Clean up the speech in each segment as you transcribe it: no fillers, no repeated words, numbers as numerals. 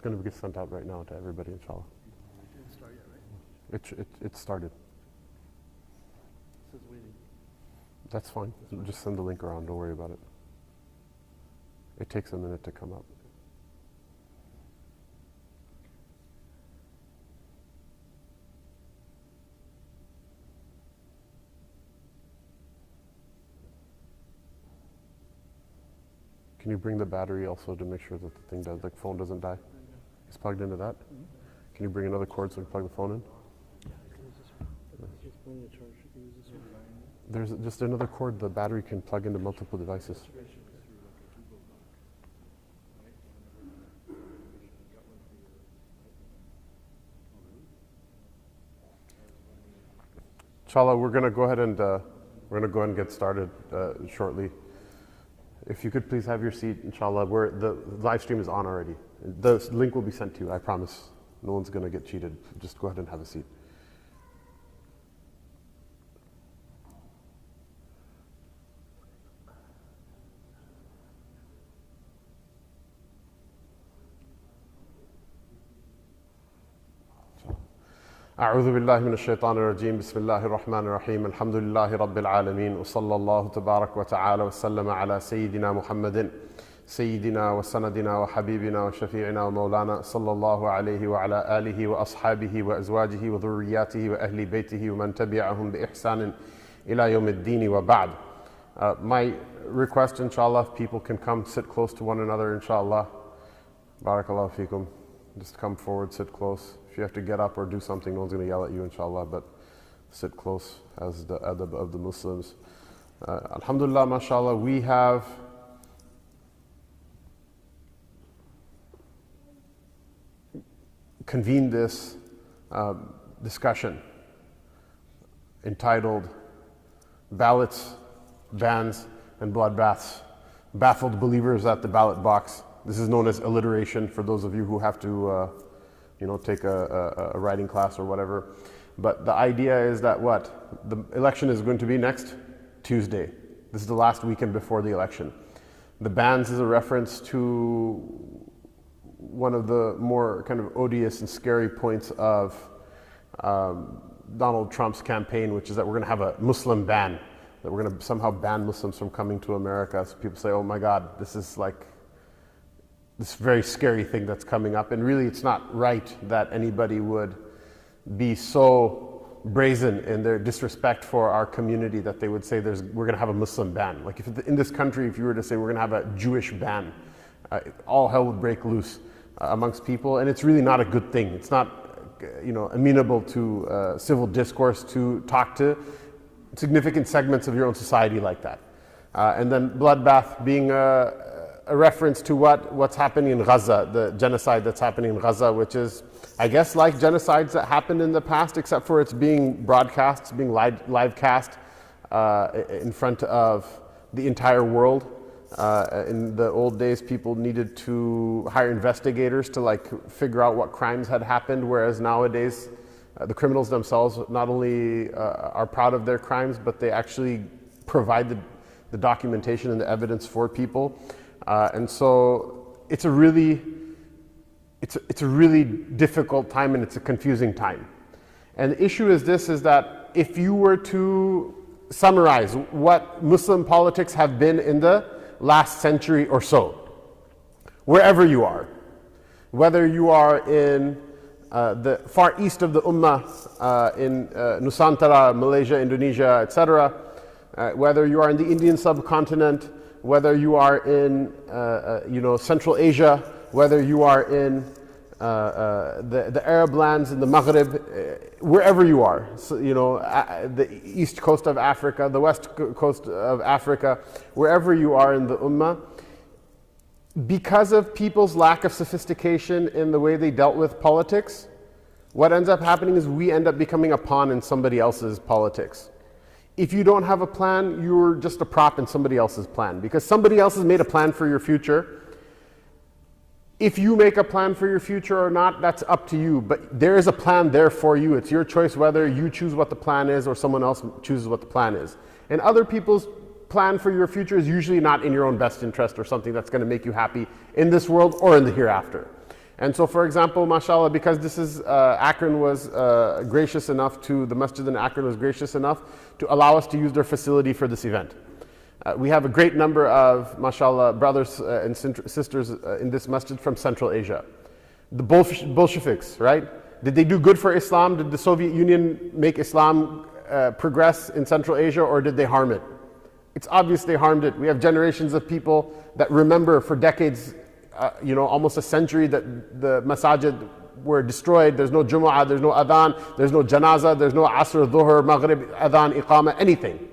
going to get sent out right now to everybody, inshallah. It didn't start yet, right? It started. It says waiting. That's fine. Just send the link around. Don't worry about it. It takes a minute to come up. Can you bring the battery also to make sure that the thing does, the phone doesn't die? It's plugged into that? Mm-hmm. Can you bring another cord so we can plug the phone in? Yeah, I can use this one. It's plenty of charge. You can use this one. There's just another cord the battery can plug into multiple devices. Inshallah, we're going to go ahead and get started shortly. If you could please have your seat, inshallah. The live stream is on already. The link will be sent to you, I promise. No one's going to get cheated. Just go ahead and have a seat. أعوذ بالله من الشيطان الرجيم بسم الله الرحمن الرحيم الحمد لله رب العالمين وصلى الله تبارك وتعالى وسلم على سيدنا محمد سيدنا وسندنا وحبيبنا وشفيعنا ومولانا صلى الله عليه وعلى آله وأصحابه وأزواجه وذرياته وأهل بيته ومن تبعهم بإحسان إلى يوم الدين وبعد. My request, inshallah, if people can come sit close to one another, inshallah. Barakallahu feekum. Just come forward, sit close. If you have to get up or do something, no one's going to yell at you, inshallah, but sit close as the adab of the Muslims. Alhamdulillah, mashallah, we have convened this discussion entitled Ballots, Bans, and Bloodbaths. Baffled believers at the ballot box. This is known as alliteration for those of you who have to take a writing class or whatever. But the idea is that the election is going to be next Tuesday. This is the last weekend before the election. The bans is a reference to one of the more kind of odious and scary points of Donald Trump's campaign, which is that we're going to have a Muslim ban, that we're going to somehow ban Muslims from coming to America. So people say, oh my God, this is like this very scary thing that's coming up. And really, it's not right that anybody would be so brazen in their disrespect for our community that they would say we're going to have a Muslim ban. Like if in this country, if you were to say we're going to have a Jewish ban, all hell would break loose amongst people. And it's really not a good thing. It's not amenable to civil discourse to talk to significant segments of your own society like that. And then bloodbath being a reference to what's happening in Gaza, the genocide that's happening in Gaza, which is, I guess, like genocides that happened in the past, except for it's being broadcast, it's being live cast in front of the entire world. In the old days, people needed to hire investigators to figure out what crimes had happened, whereas nowadays, the criminals themselves not only are proud of their crimes, but they actually provide the documentation and the evidence for people. And so it's a really difficult time, and it's a confusing time. And the issue is that if you were to summarize what Muslim politics have been in the last century or so, wherever you are, whether you are in the far east of the Ummah, in Nusantara, Malaysia, Indonesia, etc., whether you are in the Indian subcontinent, whether you are in Central Asia, whether you are in the Arab lands in the Maghrib, wherever you are, so, the east coast of Africa, the west coast of Africa, wherever you are in the Ummah, because of people's lack of sophistication in the way they dealt with politics, what ends up happening is we end up becoming a pawn in somebody else's politics. If you don't have a plan, you're just a prop in somebody else's plan, because somebody else has made a plan for your future. If you make a plan for your future or not, that's up to you, but there is a plan there for you. It's your choice whether you choose what the plan is or someone else chooses what the plan is. And other people's plan for your future is usually not in your own best interest or something that's going to make you happy in this world or in the hereafter. And so, for example, mashallah, because this is, Akron was gracious enough to, the masjid in Akron was gracious enough to allow us to use their facility for this event. We have a great number of, mashallah, brothers and sisters in this masjid from Central Asia. The Bolsheviks, right? Did they do good for Islam? Did the Soviet Union make Islam progress in Central Asia, or did they harm it? It's obvious they harmed it. We have generations of people that remember for decades, almost a century, that the masajid were destroyed. There's no Jumu'ah, there's no adhan, there's no janazah, there's no asr, dhuhr, maghrib, adhan, iqama, anything.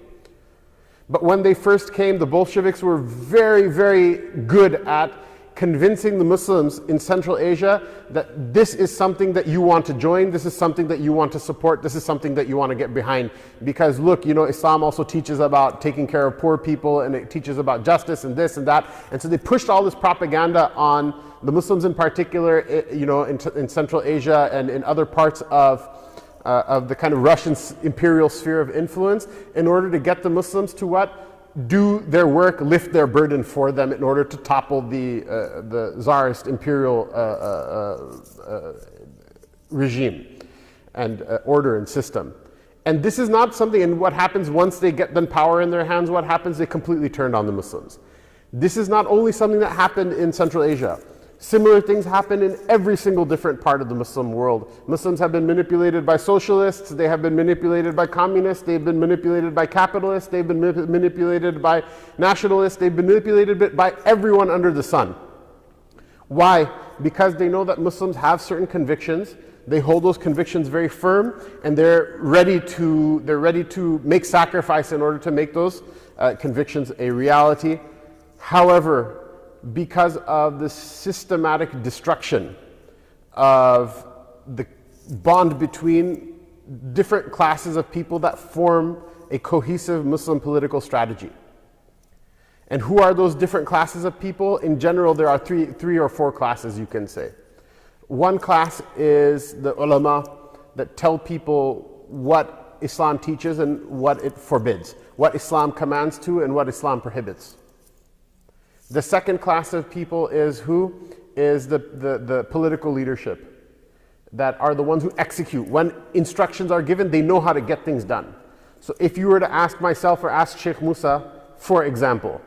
But when they first came, the Bolsheviks were very, very good at convincing the Muslims in Central Asia that this is something that you want to join, this is something that you want to support, this is something that you want to get behind. Because look, Islam also teaches about taking care of poor people, and it teaches about justice and this and that. And so they pushed all this propaganda on the Muslims in particular, in Central Asia and in other parts of the kind of Russian imperial sphere of influence, in order to get the Muslims to what? Do their work, lift their burden for them, in order to topple the Tsarist imperial regime and order and system. And this is not something, and what happens once they get then power in their hands, what happens? They completely turned on the Muslims. This is not only something that happened in Central Asia. Similar things happen in every single different part of the Muslim world. Muslims have been manipulated by socialists, they have been manipulated by communists, they've been manipulated by capitalists, they've been manipulated by nationalists, they've been manipulated by everyone under the sun. Why? Because they know that Muslims have certain convictions, they hold those convictions very firm, and they're ready to make sacrifice in order to make those convictions a reality. However, because of the systematic destruction of the bond between different classes of people that form a cohesive Muslim political strategy. And who are those different classes of people? In general, there are three or four classes, you can say. One class is the Ulamā, that tell people what Islam teaches and what it forbids, what Islam commands to and what Islam prohibits. The second class of people is who? Is the political leadership, that are the ones who execute. When instructions are given, they know how to get things done. So if you were to ask myself or ask Shaykh Mūsā, for example,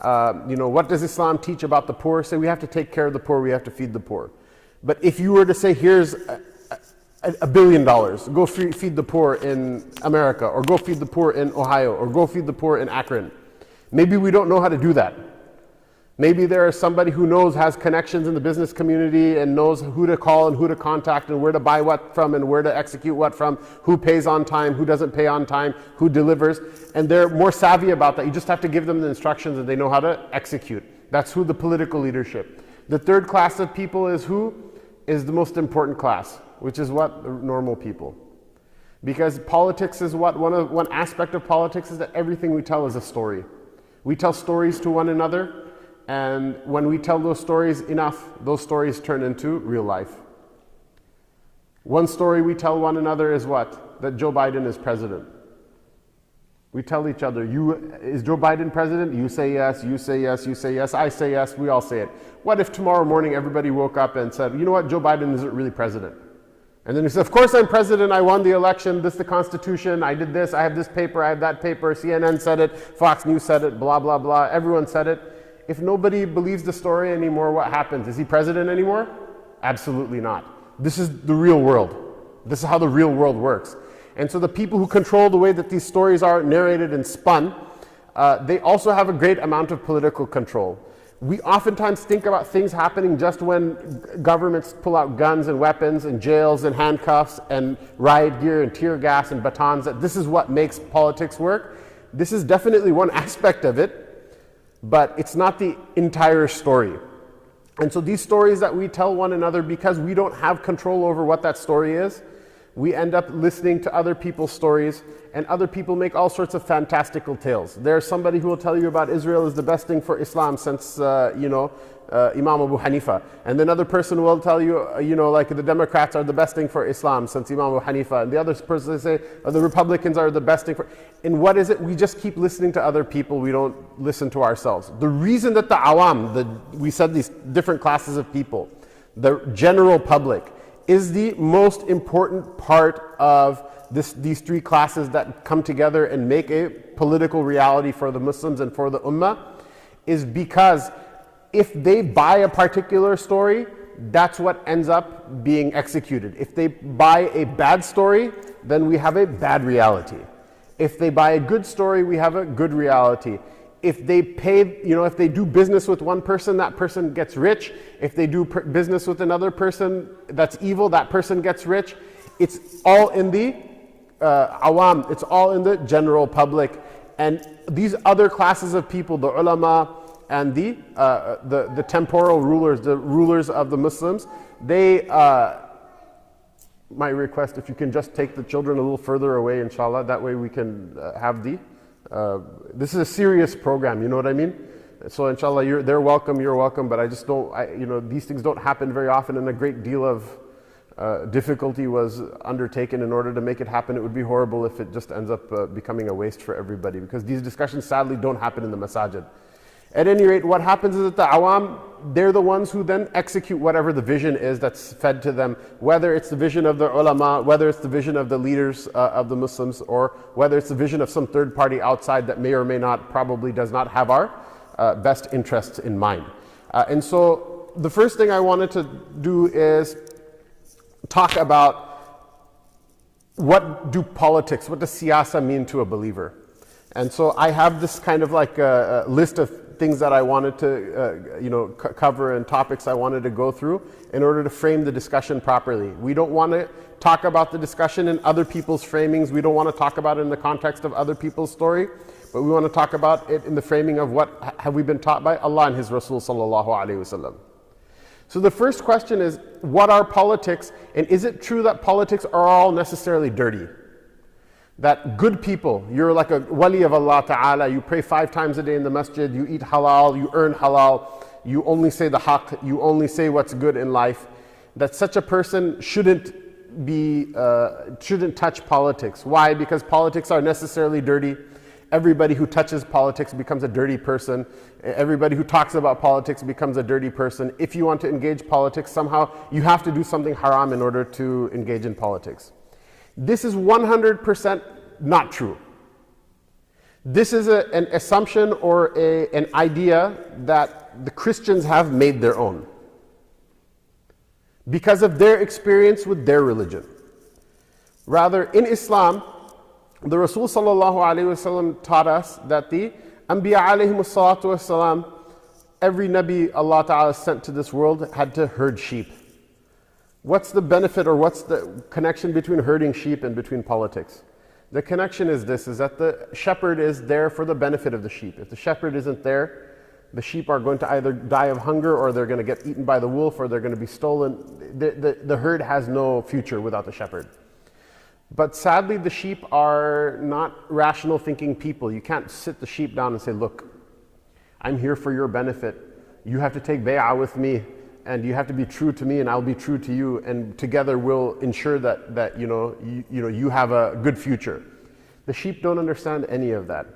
what does Islam teach about the poor? Say we have to take care of the poor, we have to feed the poor. But if you were to say, here's $1 billion, go feed the poor in America, or go feed the poor in Ohio, or go feed the poor in Akron, maybe we don't know how to do that. Maybe there is somebody who has connections in the business community and knows who to call and who to contact and where to buy what from and where to execute what from, who pays on time, who doesn't pay on time, who delivers, and they're more savvy about that. You just have to give them the instructions and they know how to execute. That's who the political leadership. The third class of people is who? Is the most important class, which is what? The normal people. Because politics is what? One aspect of politics is that everything we tell is a story. We tell stories to one another, and when we tell those stories enough, those stories turn into real life. One story we tell one another is what? That Joe Biden is president. We tell each other, is Joe Biden president? You say yes, you say yes, you say yes, I say yes, we all say it. What if tomorrow morning everybody woke up and said, you know what, Joe Biden isn't really president? And then he said, of course I'm president, I won the election, this is the Constitution, I did this, I have this paper, I have that paper, CNN said it, Fox News said it, blah, blah, blah, everyone said it. If nobody believes the story anymore, what happens? Is he president anymore? Absolutely not. This is the real world. This is how the real world works. And so the people who control the way that these stories are narrated and spun, they also have a great amount of political control. We oftentimes think about things happening just when governments pull out guns and weapons and jails and handcuffs and riot gear and tear gas and batons, that this is what makes politics work. This is definitely one aspect of it, but it's not the entire story. And so these stories that we tell one another, because we don't have control over what that story is, we end up listening to other people's stories, and other people make all sorts of fantastical tales. There's somebody who will tell you about Israel is the best thing for Islam since, Imam Abu Hanifa. And another person will tell you, like the Democrats are the best thing for Islam since Imam Abu Hanifa. And the other person will say, the Republicans are the best thing for... And what is it? We just keep listening to other people. We don't listen to ourselves. The reason that the awam, we said these different classes of people, the general public, is the most important part of these three classes that come together and make a political reality for the Muslims and for the Ummah, is because if they buy a particular story, that's what ends up being executed. If they buy a bad story, then we have a bad reality. If they buy a good story, we have a good reality. If they pay, if they do business with one person, that person gets rich. If they do business with another person that's evil, that person gets rich. It's all in the awam, it's all in the general public. And these other classes of people, the ulama and the temporal rulers, the rulers of the Muslims, they, my request, if you can just take the children a little further away, inshallah, that way we can have this is a serious program, you know what I mean? So inshallah, they're welcome, you're welcome, but I just don't, these things don't happen very often, and a great deal of difficulty was undertaken in order to make it happen. It would be horrible if it just ends up becoming a waste for everybody, because these discussions sadly don't happen in the masajid. At any rate, what happens is that the awam, they're the ones who then execute whatever the vision is that's fed to them, whether it's the vision of the ulama, whether it's the vision of the leaders of the Muslims, or whether it's the vision of some third party outside that may or may not, probably does not have our best interests in mind. And so the first thing I wanted to do is talk about what do politics, what does siyasa mean to a believer? And so I have this kind of like a list of things that I wanted to cover and topics I wanted to go through in order to frame the discussion properly. We don't want to talk about the discussion in other people's framings. We don't want to talk about it in the context of other people's story, but we want to talk about it in the framing of what have we been taught by Allah and His Rasul sallallahu alaihi wasallam. So the first question is, what are politics, and is it true that politics are all necessarily dirty? That good people, you're like a wali of Allah Ta'ala, you pray 5 times a day in the masjid, you eat halal, you earn halal, you only say the haqq, you only say what's good in life, that such a person shouldn't touch politics. Why? Because politics are necessarily dirty. Everybody who touches politics becomes a dirty person. Everybody who talks about politics becomes a dirty person. If you want to engage politics, somehow you have to do something haram in order to engage in politics. This is 100% not true. This is an assumption or an idea that the Christians have made their own because of their experience with their religion. Rather, in Islam, the Rasul sallallahu alaihi wasallam taught us that the Anbiya alayhimus salatu wassalam, every Nabi Allah Ta'ala sent to this world had to herd sheep. What's the benefit or what's the connection between herding sheep and between politics? The connection is this, is that the shepherd is there for the benefit of the sheep. If the shepherd isn't there, the sheep are going to either die of hunger, or they're going to get eaten by the wolf, or they're going to be stolen. The herd has no future without the shepherd. But sadly, the sheep are not rational thinking people. You can't sit the sheep down and say, look, I'm here for your benefit. You have to take bay'ah with me, and you have to be true to me, and I'll be true to you, and together we'll ensure that you have a good future. The sheep don't understand any of that.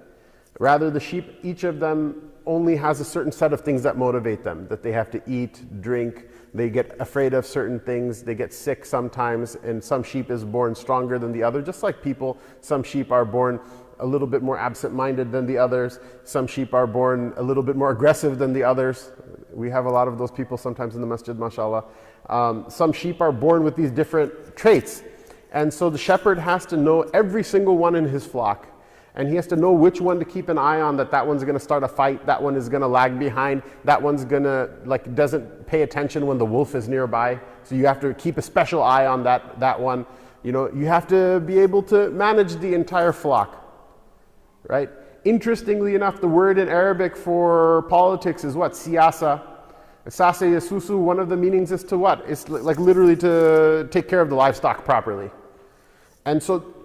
Rather, the sheep, each of them only has a certain set of things that motivate them, that they have to eat, drink, they get afraid of certain things, they get sick sometimes, and some sheep is born stronger than the other. Just like people, some sheep are born a little bit more absent-minded than the others. Some sheep are born a little bit more aggressive than the others. We have a lot of those people sometimes in the masjid, mashallah. Some sheep are born with these different traits. And so the shepherd has to know every single one in his flock. And he has to know which one to keep an eye on, that one's going to start a fight, that one is going to lag behind, that one's going to, doesn't pay attention when the wolf is nearby. So you have to keep a special eye on that one. You have to be able to manage the entire flock, right? Interestingly enough, the word in Arabic for politics is what? Siyasa. Sase yasusu, one of the meanings is to what? It's like literally to take care of the livestock properly. And so,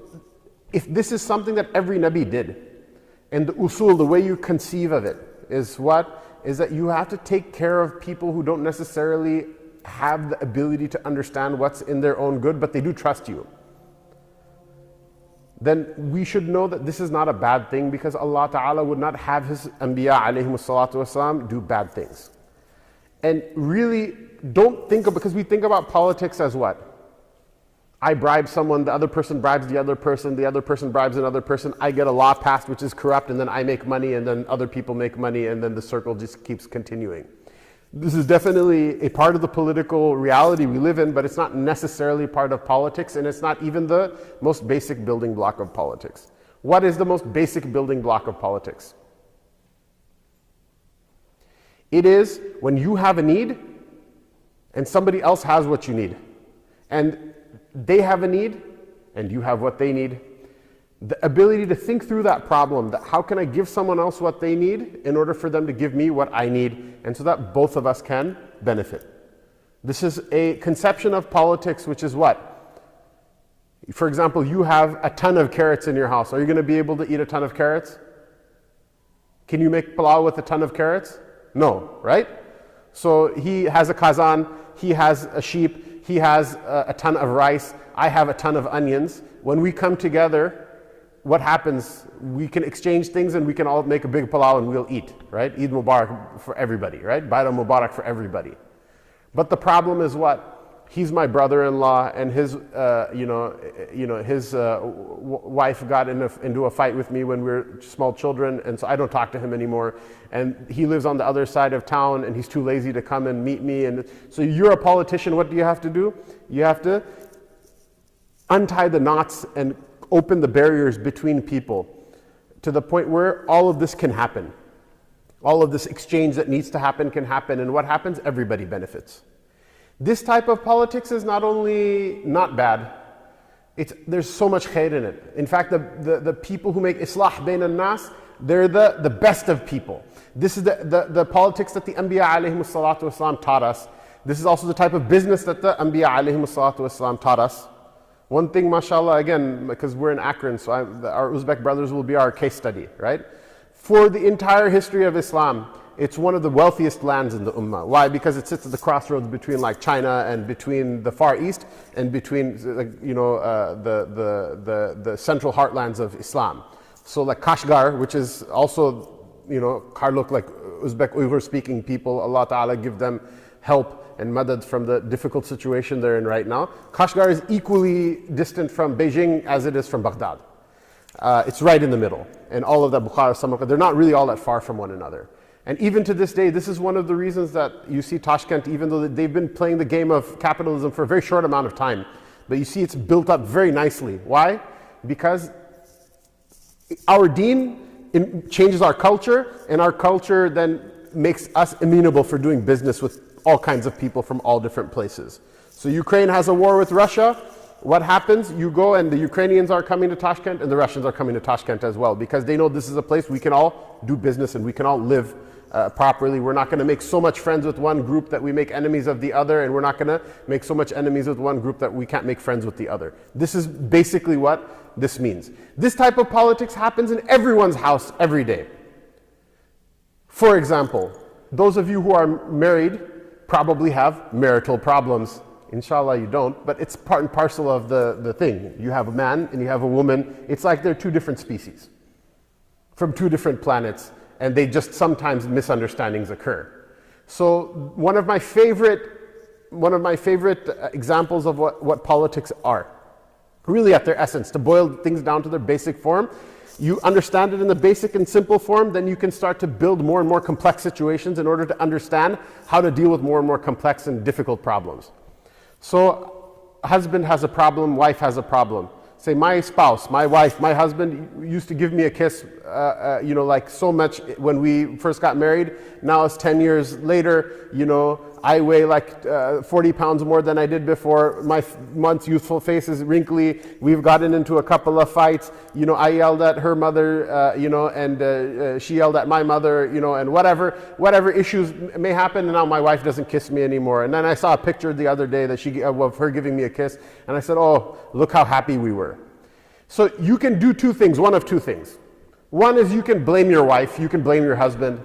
if this is something that every Nabi did, and the usul, the way you conceive of it, is what? Is that you have to take care of people who don't necessarily have the ability to understand what's in their own good, but they do trust you. Then we should know that this is not a bad thing, because Allah Ta'ala would not have His Anbiya alayhimus salatu wasalam do bad things. And really don't think of, because we think about politics as what? I bribe someone, the other person bribes the other person bribes another person, I get a law passed which is corrupt, and then I make money, and then other people make money, and then the circle just keeps continuing. This is definitely a part of the political reality we live in, but it's not necessarily part of politics, and it's not even the most basic building block of politics. What is the most basic building block of politics? It is when you have a need and somebody else has what you need. And they have a need and you have what they need. The ability to think through that problem, that how can I give someone else what they need in order for them to give me what I need, and so that both of us can benefit. This is a conception of politics which is what? For example, you have a ton of carrots in your house. Are you going to be able to eat a ton of carrots? Can you make palau with a ton of carrots? No, right? So he has a kazan, he has a sheep, he has a ton of rice, I have a ton of onions. When we come together, what happens? We can exchange things and we can all make a big palau and we'll eat, right? Eid Mubarak for everybody, right? Ballot Mubarak for everybody. But the problem is what? He's my brother-in-law, and his, his wife got into a fight with me when we were small children, and so I don't talk to him anymore. And he lives on the other side of town, and he's too lazy to come and meet me. And so you're a politician. What do you have to do? You have to untie the knots and open the barriers between people to the point where all of this can happen. All of this exchange that needs to happen can happen, and what happens? Everybody benefits. This type of politics is not only not bad, there's so much khair in it. In fact, the people who make islah bayn al-nas, they're the best of people. This is the politics that the Anbiya alayhimu salatu wasalam taught us. This is also the type of business that the Anbiya alayhimu salatu wasalam taught us. One thing, mashallah, again, because we're in Akron, so our Uzbek brothers will be our case study, right? For the entire history of Islam, it's one of the wealthiest lands in the Ummah. Why? Because it sits at the crossroads between like China and between the Far East and between the central heartlands of Islam. So like Kashgar, which is also, Karluk, like Uzbek Uyghur speaking people, Allah Ta'ala give them help and madad from the difficult situation they're in right now. Kashgar is equally distant from Beijing as it is from Baghdad. It's right in the middle. And all of that, Bukhara, Samarkand, they're not really all that far from one another. And even to this day, this is one of the reasons that you see Tashkent, even though they've been playing the game of capitalism for a very short amount of time, but you see it's built up very nicely. Why? Because our deen changes our culture, and our culture then makes us amenable for doing business with all kinds of people from all different places. So Ukraine has a war with Russia. What happens? You go and the Ukrainians are coming to Tashkent and the Russians are coming to Tashkent as well, because they know this is a place we can all do business and we can all live properly. We're not going to make so much friends with one group that we make enemies of the other, and we're not going to make so much enemies with one group that we can't make friends with the other. This is basically what this means. This type of politics happens in everyone's house every day. For example, those of you who are married probably have marital problems. Inshallah you don't, but it's part and parcel of the thing. You have a man and you have a woman. It's like they're two different species from two different planets, and they just sometimes misunderstandings occur. So one of my favorite examples of what politics are, really at their essence, to boil things down to their basic form, you understand it in the basic and simple form, then you can start to build more and more complex situations in order to understand how to deal with more and more complex and difficult problems. So husband has a problem, wife has a problem. Say my spouse, my wife, my husband used to give me a kiss, like so much when we first got married. Now it's 10 years later, I weigh like 40 pounds more than I did before. My once youthful face is wrinkly. We've gotten into a couple of fights. I yelled at her mother, and she yelled at my mother, and whatever issues may happen. And now my wife doesn't kiss me anymore. And then I saw a picture the other day of her giving me a kiss, and I said, "Oh, look how happy we were." So you can do two things, one of two things. One is you can blame your wife, you can blame your husband.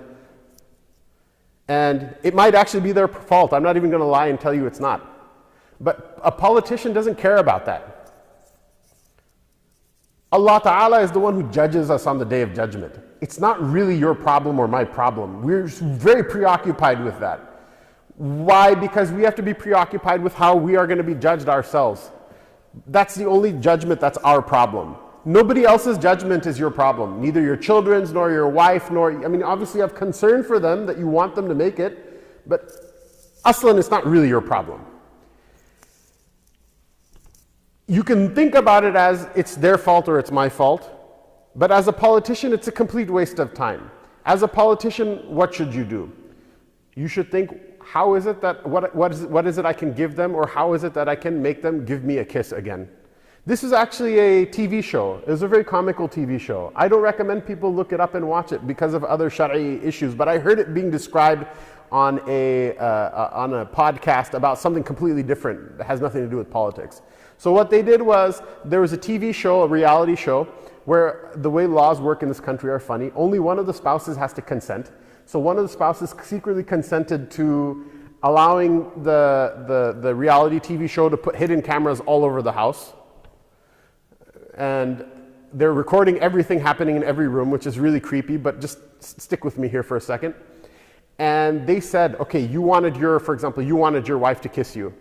And it might actually be their fault. I'm not even going to lie and tell you it's not. But a politician doesn't care about that. Allah Ta'ala is the one who judges us on the Day of Judgment. It's not really your problem or my problem. We're very preoccupied with that. Why? Because we have to be preoccupied with how we are going to be judged ourselves. That's the only judgment that's our problem. Nobody else's judgment is your problem. Neither your children's, nor your wife, nor, I mean, obviously you have concern for them that you want them to make it, but aslan, it's not really your problem. You can think about it as it's their fault or it's my fault, but as a politician, it's a complete waste of time. As a politician, what should you do? You should think, how is it that, what is it I can give them, or how is it that I can make them give me a kiss again? This is actually a TV show. It was a very comical TV show. I don't recommend people look it up and watch it because of other Shari issues, but I heard it being described on a podcast about something completely different that has nothing to do with politics. So what they did was, there was a TV show, a reality show, where the way laws work in this country are funny. Only one of the spouses has to consent. So one of the spouses secretly consented to allowing the reality TV show to put hidden cameras all over the house. And they're recording everything happening in every room, which is really creepy, but just stick with me here for a second. And they said, okay, for example, you wanted your wife to kiss you.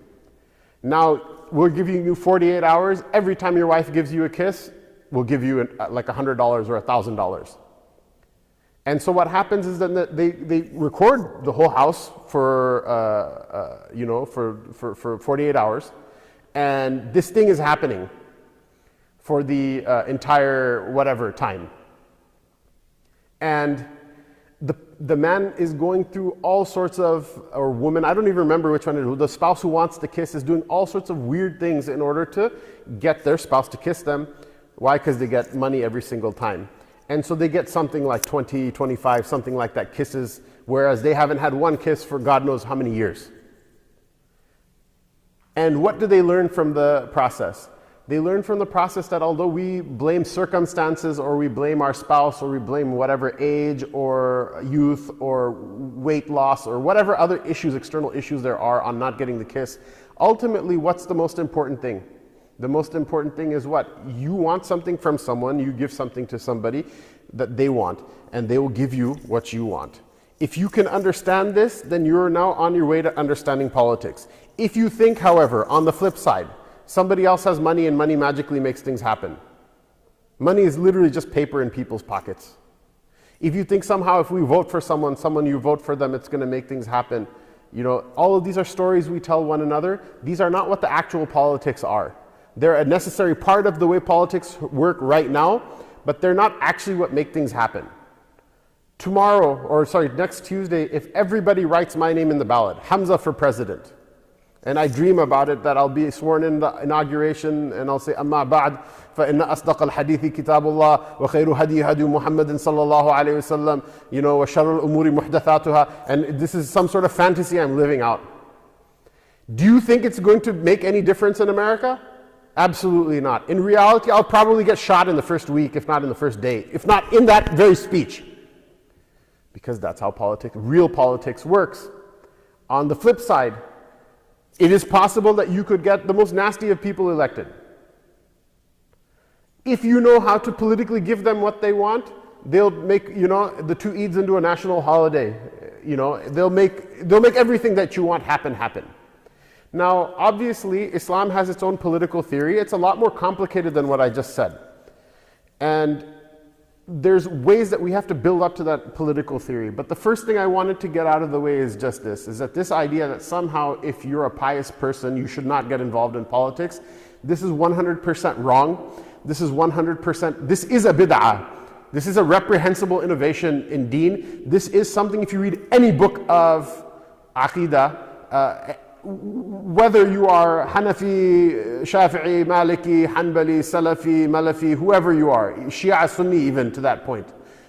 Now, we're giving you 48 hours. Every time your wife gives you a kiss, we'll give you like $100 or $1,000. And so what happens is that they record the whole house for 48 hours. And this thing is happening for the entire whatever time. And the man is going through all sorts of, or woman, I don't even remember which one it is, the spouse who wants to kiss is doing all sorts of weird things in order to get their spouse to kiss them. Why? Because they get money every single time. And so they get something like 20, 25, something like that kisses, whereas they haven't had one kiss for God knows how many years. And what do they learn from the process? They learn from the process that although we blame circumstances, or we blame our spouse, or we blame whatever age or youth or weight loss or whatever other issues, external issues there are on not getting the kiss, ultimately what's the most important thing? The most important thing is what? You want something from someone, you give something to somebody that they want, and they will give you what you want. If you can understand this, then you're now on your way to understanding politics. If you think, however, on the flip side, somebody else has money and money magically makes things happen. Money is literally just paper in people's pockets. If you think somehow if we vote for someone you vote for them, it's going to make things happen. All of these are stories we tell one another. These are not what the actual politics are. They're a necessary part of the way politics work right now, but they're not actually what make things happen. Next Tuesday, if everybody writes my name in the ballot, Ḥamzah for president, and I dream about it, that I'll be sworn in the inauguration, and I'll say, أما بعد فإن أصدق الحديث كتاب الله وخير هدي هدي محمد صلى الله عليه وسلم وشر الأمور محدثاتها, and this is some sort of fantasy I'm living out. Do you think it's going to make any difference in America? Absolutely not. In reality, I'll probably get shot in the first week, if not in the first day, if not in that very speech. Because that's how real politics works. On the flip side, it is possible that you could get the most nasty of people elected. If you know how to politically give them what they want, they'll make the 2 Eids into a national holiday. They'll make everything that you want happen. Now, obviously, Islam has its own political theory. It's a lot more complicated than what I just said. And there's ways that we have to build up to that political theory. But the first thing I wanted to get out of the way is just this, is that this idea that somehow if you're a pious person, you should not get involved in politics, this is 100% wrong. This is a bid'ah. This is a reprehensible innovation in deen. This is something, if you read any book of Aqidah, whether you are Hanafi, Shafi'i, Maliki, Hanbali, Salafi, Malafi, whoever you are, Shia, Sunni even to that point,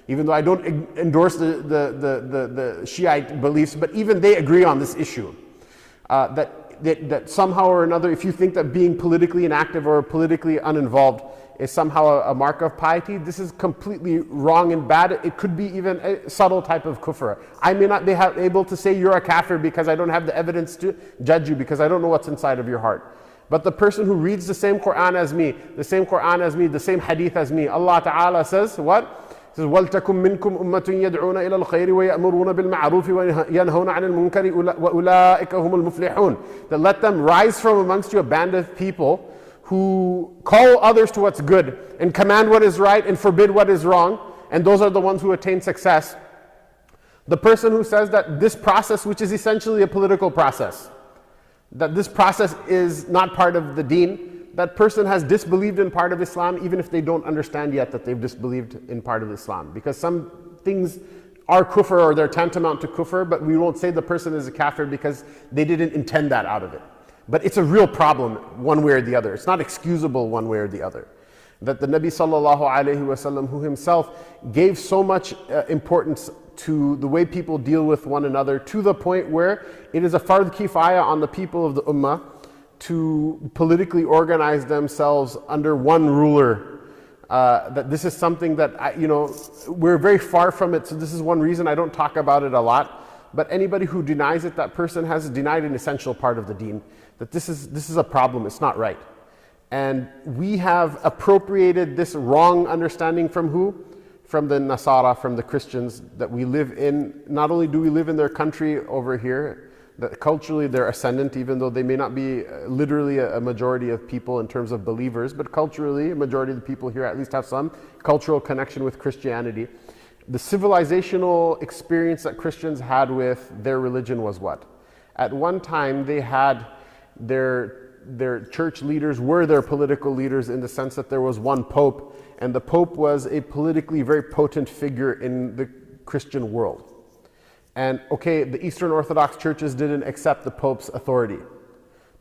even though I don't endorse the Shiite beliefs, but even they agree on this issue, that somehow or another, if you think that being politically inactive or politically uninvolved is somehow a mark of piety, this is completely wrong and bad. It could be even a subtle type of kufr. I may not be able to say you're a kafir because I don't have the evidence to judge you, because I don't know what's inside of your heart. But the person who reads the same Quran as me, the same hadith as me, Allah Ta'ala says, what? It says, وَلْتَكُمْ مِنْكُمْ أُمَّةٌ يَدْعُونَ إِلَى الْخَيْرِ وَيَأْمُرُونَ بِالْمَعْرُوفِ وَيَنْهَوْنَ عَنِ الْمُنْكَرِ وَأُولَٰئِكَ هُمُ الْمُفْلِحُونَ. That let them rise from amongst you a band of people who call others to what's good and command what is right and forbid what is wrong, and those are the ones who attain success. The person who says that this process, which is essentially a political process, that this process is not part of the deen, that person has disbelieved in part of Islam, even if they don't understand yet that they've disbelieved in part of Islam. Because some things are kufr or they're tantamount to kufr, but we won't say the person is a kafir because they didn't intend that out of it. But it's a real problem one way or the other. It's not excusable one way or the other. That the Nabi sallallahu alayhi wasallam, who himself gave so much importance to the way people deal with one another, to the point where it is a farḍ kifaya on the people of the ummah to politically organize themselves under one ruler. That this is something that, we're very far from it, so this is one reason I don't talk about it a lot. But anybody who denies it, that person has denied an essential part of the deen. That this is a problem, it's not right. And we have appropriated this wrong understanding from who? From the Nasara, from the Christians, that we live in. Not only do we live in their country over here, that culturally they're ascendant, even though they may not be literally a majority of people in terms of believers, but culturally a majority of the people here at least have some cultural connection with Christianity. The civilizational experience that Christians had with their religion was what? At one time they had their church leaders were their political leaders, in the sense that there was one pope, and the pope was a politically very potent figure in the Christian world. And okay, the Eastern Orthodox churches didn't accept the Pope's authority,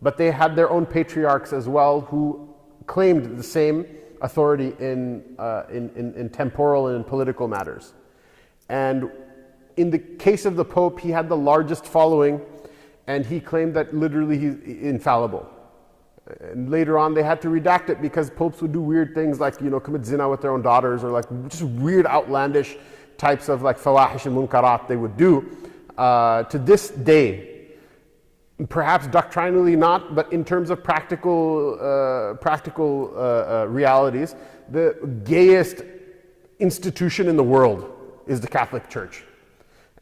but they had their own patriarchs as well who claimed the same authority in temporal and in political matters. And in the case of the Pope, he had the largest following, and he claimed that literally he's infallible. And later on, they had to redact it because popes would do weird things like, commit zina with their own daughters, or like just weird, outlandish types of like fawahish and munkarat they would do. To this day, perhaps doctrinally not, but in terms of practical realities, the gayest institution in the world is the Catholic Church.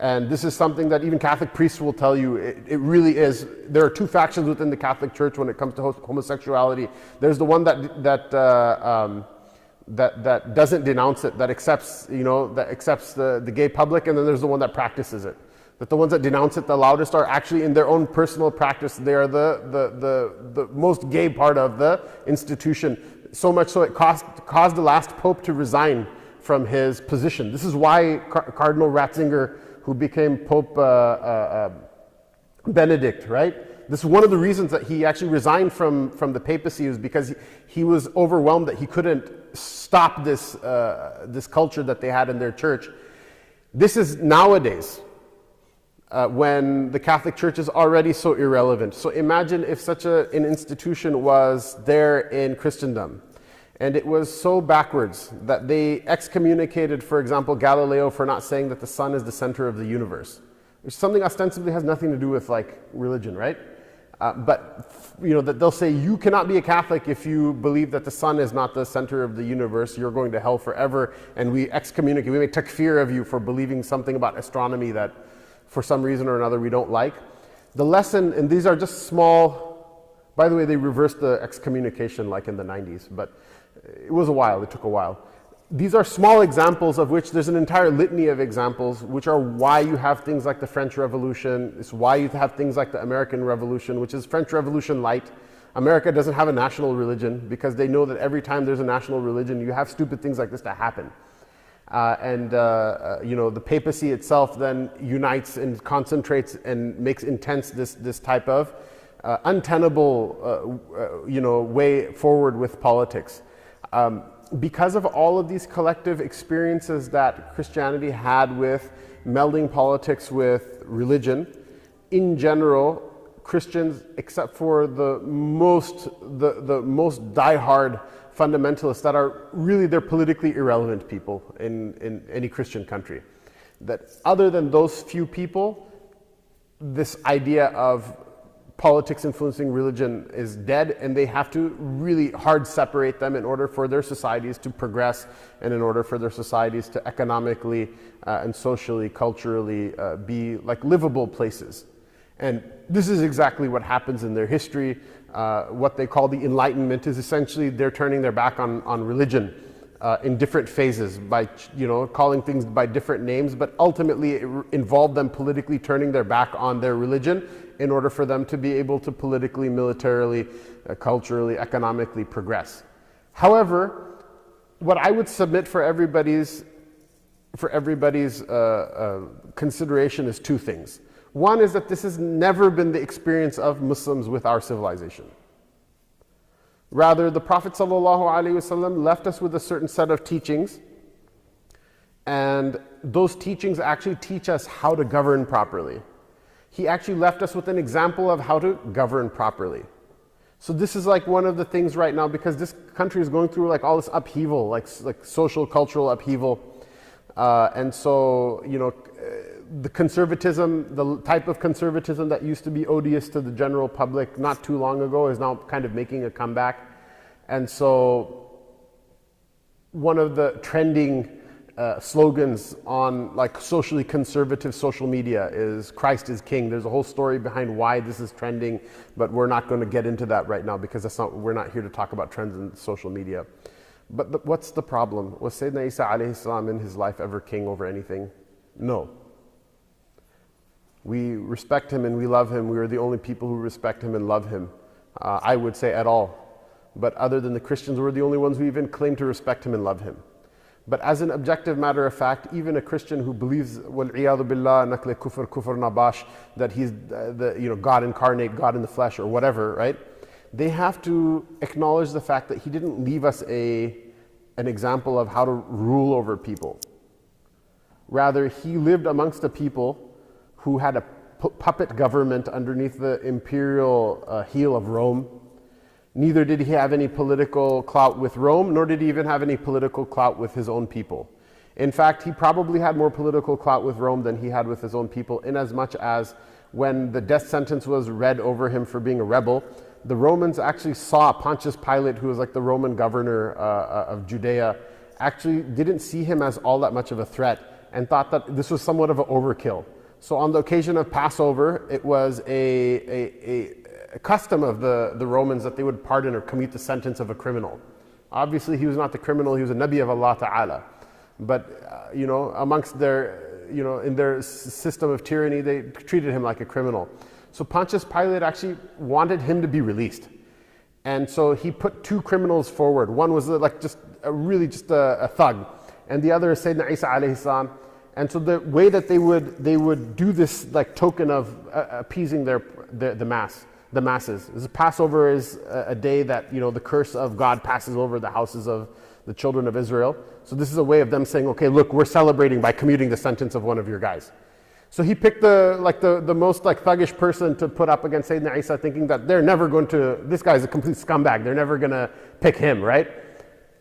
And this is something that even Catholic priests will tell you, it really is. There are two factions within the Catholic Church when it comes to homosexuality. There's the one that doesn't denounce it, that accepts, the gay public, and then there's the one that practices it. That the ones that denounce it the loudest are actually in their own personal practice. They are the most gay part of the institution. So much so it caused the last pope to resign from his position. This is why Cardinal Ratzinger, who became Pope Benedict, right? This is one of the reasons that he actually resigned from the papacy, was because he was overwhelmed that he couldn't stop this culture that they had in their church. This is nowadays, when the Catholic Church is already so irrelevant. So imagine if such an institution was there in Christendom, and it was so backwards that they excommunicated, for example, Galileo for not saying that the sun is the center of the universe, which is something ostensibly has nothing to do with like religion, right? But that they'll say you cannot be a Catholic if you believe that the sun is not the center of the universe. You're going to hell forever, and we excommunicate. We make takfir of you for believing something about astronomy that, for some reason or another, we don't like. The lesson, and these are just small. By the way, they reversed the excommunication like in the 90s, but it was a while. It took a while. These are small examples of which there's an entire litany of examples, which are why you have things like the French Revolution. It's why you have things like the American Revolution, which is French Revolution light. America doesn't have a national religion because they know that every time there's a national religion, you have stupid things like this to happen. The papacy itself then unites and concentrates and makes intense this type of untenable way forward with politics. Because of all of these collective experiences that Christianity had with melding politics with religion, in general, Christians, except for the most diehard fundamentalists that are really, they're politically irrelevant people in any Christian country. That other than those few people, this idea of politics influencing religion is dead, and they have to really hard separate them in order for their societies to progress, and in order for their societies to economically and socially, culturally be like livable places. And this is exactly what happens in their history. What they call the Enlightenment is essentially they're turning their back on religion in different phases by calling things by different names, but ultimately it involved them politically turning their back on their religion in order for them to be able to politically, militarily, culturally, economically progress. However, what I would submit for everybody's consideration is two things. One is that this has never been the experience of Muslims with our civilization. Rather, the Prophet ﷺ left us with a certain set of teachings, and those teachings actually teach us how to govern properly. He actually left us with an example of how to govern properly. So this is like one of the things right now, because this country is going through like all this upheaval, like social, cultural upheaval. And so, the conservatism, the type of conservatism that used to be odious to the general public not too long ago is now kind of making a comeback. And so one of the trending slogans on like socially conservative social media is Christ is King. There's a whole story behind why this is trending, but we're not going to get into that right now because we're not here to talk about trends in social media. But what's the problem? Was Sayyidina Isa alayhi salam in his life ever king over anything? No. We respect him and we love him. We are the only people who respect him and love him. I would say at all. But other than the Christians, we're the only ones who even claim to respect him and love him. But as an objective matter of fact, even a Christian who believes, وَالْعِيَاذُ بِاللَّهِ نَقْلِ كُفْرْ nabash, that he's God incarnate, God in the flesh or whatever, right? They have to acknowledge the fact that he didn't leave us an example of how to rule over people. Rather, he lived amongst a people who had a puppet government underneath the imperial heel of Rome. Neither did he have any political clout with Rome, nor did he even have any political clout with his own people. In fact, he probably had more political clout with Rome than he had with his own people, inasmuch as when the death sentence was read over him for being a rebel, the Romans actually saw Pontius Pilate, who was like the Roman governor of Judea, actually didn't see him as all that much of a threat and thought that this was somewhat of an overkill. So on the occasion of Passover, it was a custom of the Romans that they would pardon or commute the sentence of a criminal. Obviously, he was not the criminal, he was a Nabi of Allah Ta'ala. But, amongst their, in their system of tyranny, they treated him like a criminal. So Pontius Pilate actually wanted him to be released. And so he put two criminals forward. One was like just a thug, and the other is Sayyidina Isa alayhi salam. And so the way that they would do this like token of appeasing the masses. Passover is a day that the curse of God passes over the houses of the children of Israel. So this is a way of them saying, okay, look, we're celebrating by commuting the sentence of one of your guys. So he picked the most like thuggish person to put up against Sayyidina Isa, thinking that they're never going to, this guy's a complete scumbag, they're never going to pick him, right?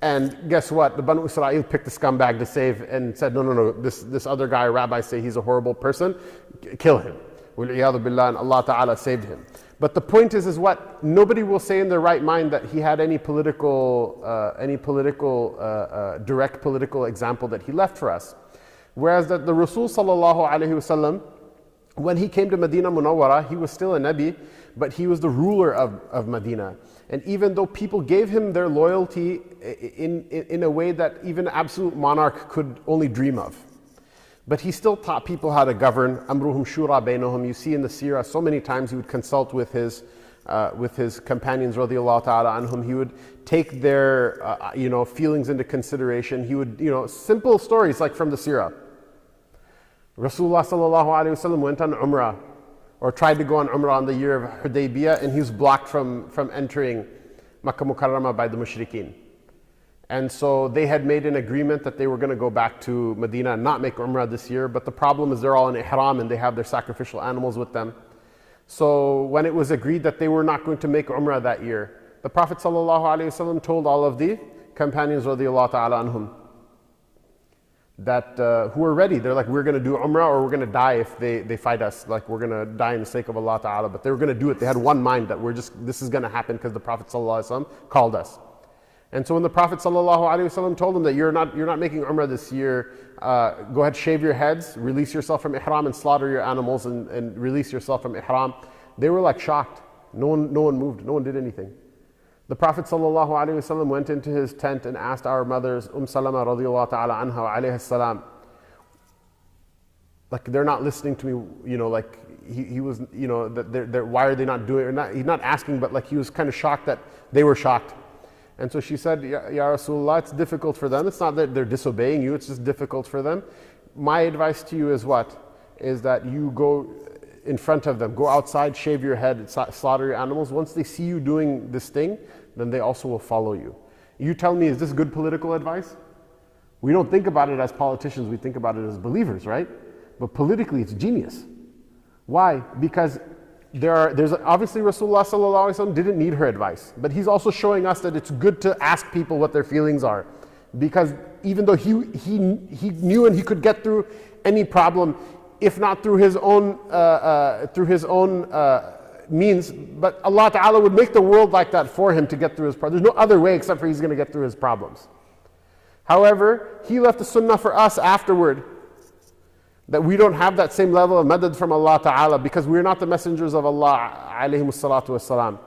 And guess what? The Banu Israel picked the scumbag to save and said, no, this other guy, rabbis say he's a horrible person, kill him. وَالْعِيَاذُ بِاللَّهِ, and Allah Ta'ala saved him. But the point is what? Nobody will say in their right mind that he had any direct political example that he left for us. Whereas that the Rasul sallallahu alaihi wasallam, when he came to Medina Munawwara, he was still a Nabi, but he was the ruler of Medina. And even though people gave him their loyalty in a way that even an absolute monarch could only dream of, but he still taught people how to govern. Amruhum Shūrā bainahum. You see in the Seerah so many times he would consult with his companions, radiyallahu ta'ala anhum. He would take their feelings into consideration. He would simple stories like from the Seerah. Rasulullah sallallahu alaihi wasallam went on Umrah, or tried to go on Umrah on the year of Hudaybiyah, and he was blocked from entering Makkah Mukarramah by the Mushrikeen. And so they had made an agreement that they were going to go back to Medina and not make Umrah this year, but the problem is they're all in Ḥarām and they have their sacrificial animals with them. So when it was agreed that they were not going to make Umrah that year, the Prophet ﷺ told all of the companions radiyallahu ta'ala anhum that who are ready. They're like, we're going to do Umrah or we're going to die if they fight us. Like, we're going to die in the sake of Allah Ta'ala. But they were going to do it. They had one mind that this is going to happen because the Prophet ﷺ called us. And so when the Prophet ﷺ told them that you're not making Umrah this year, go ahead, shave your heads, release yourself from Ihram and slaughter your animals and release yourself from Ihram, they were like shocked. No one moved. No one did anything. The Prophet ﷺ went into his tent and asked our mothers, Salama radiyallahu ta'ala anha wa alayhi salam, like, they're not listening to me, like he was, that why are they not doing it? Or not, he's not asking, but like he was kind of shocked that they were shocked. And so she said, Ya Rasulullah, it's difficult for them. It's not that they're disobeying you, it's just difficult for them. My advice to you is what? Is that you go in front of them, go outside, shave your head, slaughter your animals. Once they see you doing this thing, then they also will follow you. You tell me, is this good political advice? We don't think about it as politicians, we think about it as believers, right? But politically, it's genius. Why? Because there's obviously Rasulullah sallallahu alaihi wasallam didn't need her advice, but he's also showing us that it's good to ask people what their feelings are, because even though he knew and he could get through any problem, if not through his own means, but Allah Ta'ala would make the world like that for him to get through his problems. There's no other way except for he's going to get through his problems. However, he left the Sunnah for us afterward, that we don't have that same level of madad from Allah Ta'ala because we're not the messengers of Allah alayhimus salatu wassalam.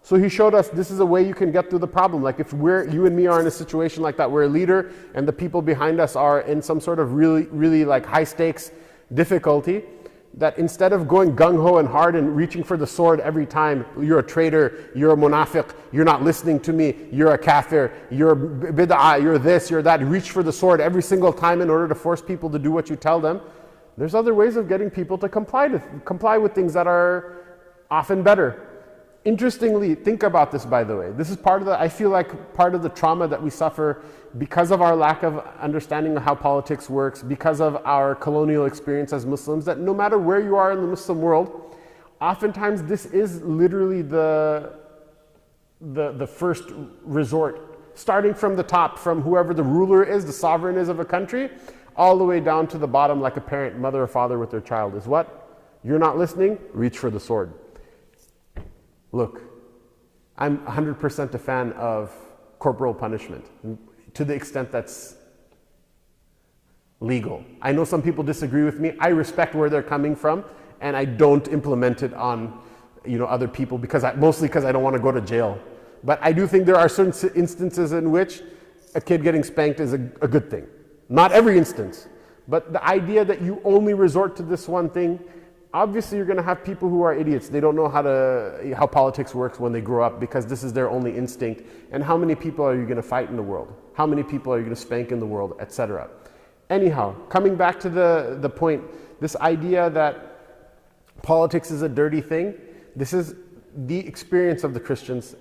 So he showed us this is a way you can get through the problem. Like if you and me are in a situation like that, we're a leader and the people behind us are in some sort of really, really like high stakes difficulty, that instead of going gung-ho and hard and reaching for the sword every time, you're a traitor, you're a munafiq, you're not listening to me, you're a kafir, you're bid'ah, you're this, you're that, reach for the sword every single time in order to force people to do what you tell them. There's other ways of getting people to comply with things that are often better. Interestingly, think about this, by the way. This is I feel like part of the trauma that we suffer because of our lack of understanding of how politics works, because of our colonial experience as Muslims, that no matter where you are in the Muslim world, oftentimes this is literally the first resort, starting from the top, from whoever the ruler is, the sovereign is of a country, all the way down to the bottom, like a parent, mother or father with their child, is what? You're not listening? Reach for the sword. Look, I'm 100% a fan of corporal punishment to the extent that's legal. I know some people disagree with me. I respect where they're coming from, and I don't implement it on other people mostly because I don't want to go to jail. But I do think there are certain instances in which a kid getting spanked is a good thing. Not every instance, but the idea that you only resort to this one thing, obviously you're going to have people who are idiots. They don't know how politics works when they grow up because this is their only instinct. And how many people are you going to fight in the world? How many people are you going to spank in the world, etc. Anyhow, coming back to the point, this idea that politics is a dirty thing, this is the experience of the Christians.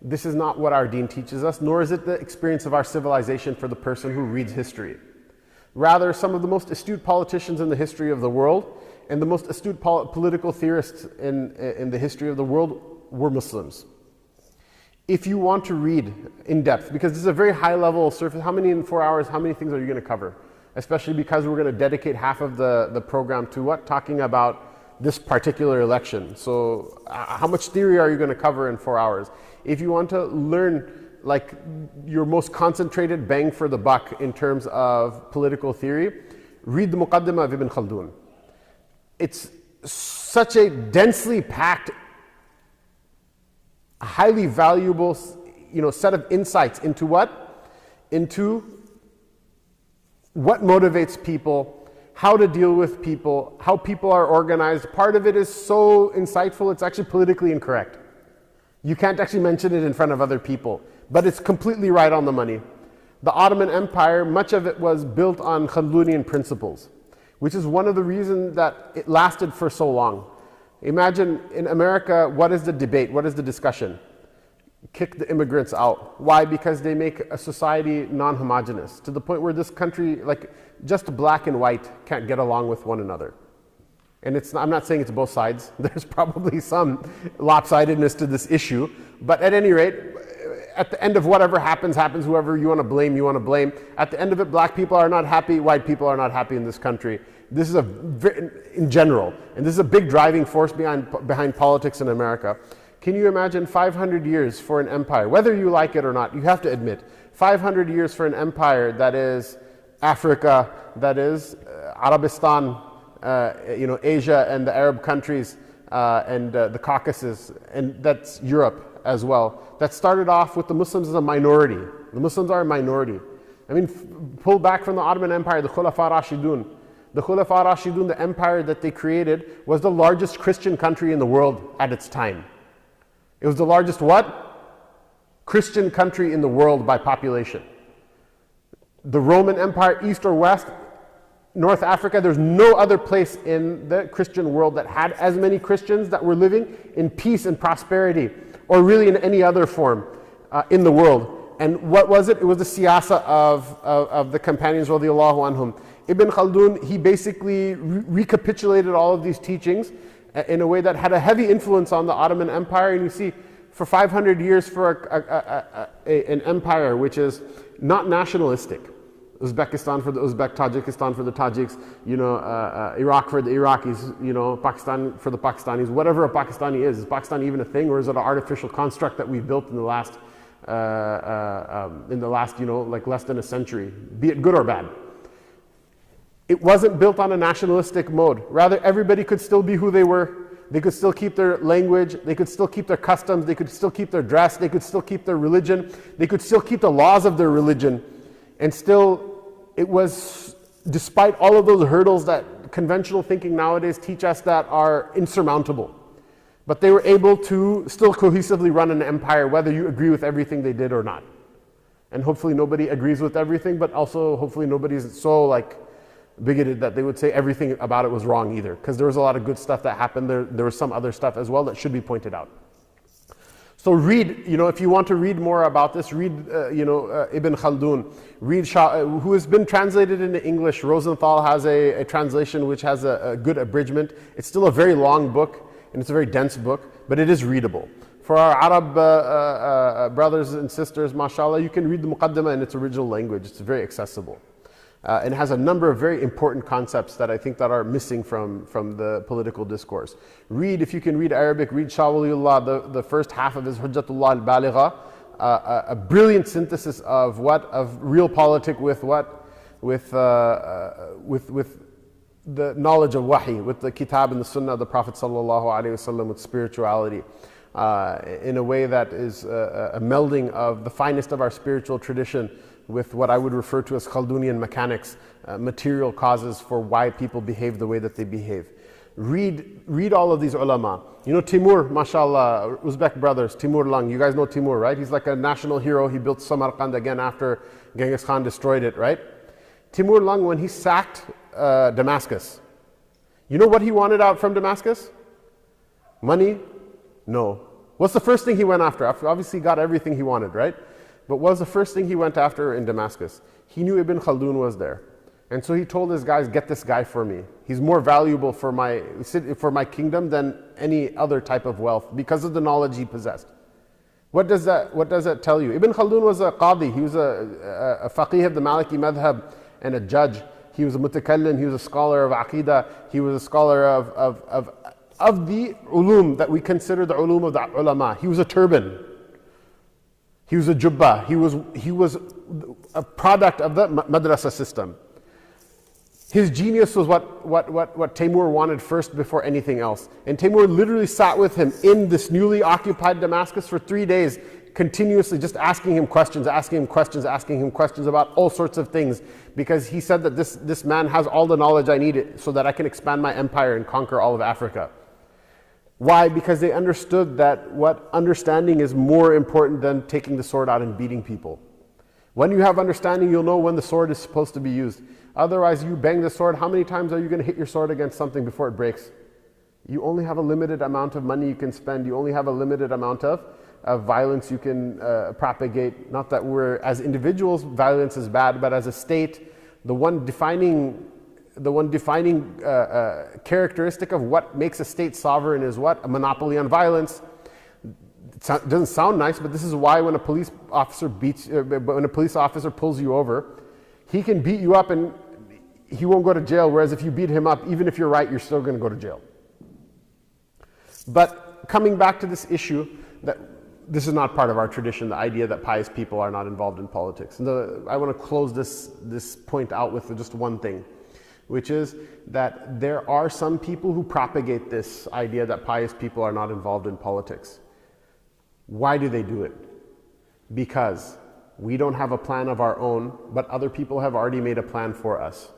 This is not what our deen teaches us, nor is it the experience of our civilization for the person who reads history. Rather, some of the most astute politicians in the history of the world and the most astute political theorists in the history of the world were Muslims. If you want to read in depth, because this is a very high level surface, in 4 hours, how many things are you going to cover? Especially because we're going to dedicate half of the program to what? Talking about this particular election. So how much theory are you going to cover in 4 hours? If you want to learn like your most concentrated bang for the buck in terms of political theory, read the Muqaddimah of Ibn Khaldun. It's such a densely packed, highly valuable, set of insights into what? Into what motivates people, how to deal with people, how people are organized. Part of it is so insightful, it's actually politically incorrect. You can't actually mention it in front of other people, but it's completely right on the money. The Ottoman Empire, much of it was built on Khaldunian principles, which is one of the reasons that it lasted for so long. Imagine in America, what is the debate? What is the discussion? Kick the immigrants out. Why? Because they make a society non-homogeneous, to the point where this country, like just black and white, can't get along with one another. And I'm not saying it's both sides. There's probably some lopsidedness to this issue. But at any rate, at the end of whatever happens, whoever you want to blame, you want to blame. At the end of it, black people are not happy, white people are not happy in this country. This is in general, and this is a big driving force behind politics in America. Can you imagine 500 years for an empire, whether you like it or not? You have to admit, 500 years for an empire that is Africa, that is Arabistan, Asia and the Arab countries, and the Caucasus, and that's Europe as well. That started off with the Muslims as a minority. The Muslims are a minority. I mean, pull back from the Ottoman Empire, the Khulafa Rashidun. The Khulafa Rashidun, the empire that they created, was the largest Christian country in the world at its time. It was the largest what? Christian country in the world by population. The Roman Empire, East or West, North Africa, there's no other place in the Christian world that had as many Christians that were living in peace and prosperity, or really in any other form in the world. And what was it? It was the siyasa of the companions, radiallahu anhum. Ibn Khaldun, he basically recapitulated all of these teachings in a way that had a heavy influence on the Ottoman Empire. And you see, for 500 years for an empire which is not nationalistic, Uzbekistan for the Uzbek, Tajikistan for the Tajiks, Iraq for the Iraqis, Pakistan for the Pakistanis, whatever a Pakistani is. Is Pakistan even a thing, or is it an artificial construct that we built in the last, like less than a century, be it good or bad? It wasn't built on a nationalistic mode. Rather, everybody could still be who they were. They could still keep their language, they could still keep their customs, they could still keep their dress, they could still keep their religion, they could still keep the laws of their religion. And still, it was, despite all of those hurdles that conventional thinking nowadays teach us that are insurmountable. But they were able to still cohesively run an empire, whether you agree with everything they did or not. And hopefully nobody agrees with everything, but also hopefully nobody's so bigoted that they would say everything about it was wrong either. Because there was a lot of good stuff that happened. There was some other stuff as well that should be pointed out. So read, if you want to read more about this, read, Ibn Khaldun. Read who has been translated into English. Rosenthal has a translation which has a good abridgment. It's still a very long book, and it's a very dense book, but it is readable. For our Arab brothers and sisters, mashallah, you can read the Muqaddimah in its original language. It's very accessible. And has a number of very important concepts that I think that are missing from the political discourse. Read, if you can read Arabic, read Shah Waliullah, the first half of his Hujjatullah al-Baligha, a brilliant synthesis of realpolitik with the knowledge of wahi, with the kitab and the sunnah of the Prophet sallallahu alaihi wasallam, with spirituality, in a way that is a melding of the finest of our spiritual tradition with what I would refer to as Khaldunian mechanics, material causes for why people behave the way that they behave. Read all of these ulama. Timur, mashallah, Uzbek brothers, Timur Lang. You guys know Timur, right? He's like a national hero. He built Samarkand again after Genghis Khan destroyed it, right? Timur Lang, when he sacked Damascus, you know what he wanted out from Damascus? Money? No. What's the first thing he went after? Obviously he got everything he wanted, right? But what was the first thing he went after in Damascus? He knew Ibn Khaldun was there. And so he told his guys, get this guy for me. He's more valuable for my kingdom than any other type of wealth because of the knowledge he possessed. What does that tell you? Ibn Khaldun was a qadi. He was a faqih of the Maliki madhab and a judge. He was a mutakallim. He was a scholar of aqidah. He was a scholar of the ulum that we consider the ulum of the ulama. He was a turban. He was a jubba. He was a product of the madrasa system. His genius was what Timur wanted first before anything else. And Timur literally sat with him in this newly occupied Damascus for 3 days, continuously just asking him questions about all sorts of things, because he said that this man has all the knowledge I need so that I can expand my empire and conquer all of Africa. Why? Because they understood that what understanding is more important than taking the sword out and beating people. When you have understanding, you'll know when the sword is supposed to be used. Otherwise, you bang the sword, how many times are you going to hit your sword against something before it breaks? You only have a limited amount of money you can spend. You only have a limited amount of violence you can propagate. Not that as individuals, violence is bad, but as a state, the one defining characteristic of what makes a state sovereign is what? A monopoly on violence. doesn't sound nice, but this is why when a police officer when a police officer pulls you over, he can beat you up and he won't go to jail, whereas if you beat him up, even if you're right, you're still going to go to jail. But coming back to this issue, that this is not part of our tradition, the idea that pious people are not involved in politics. And I want to close this point out with just one thing, which is that there are some people who propagate this idea that pious people are not involved in politics. Why do they do it? Because we don't have a plan of our own, but other people have already made a plan for us.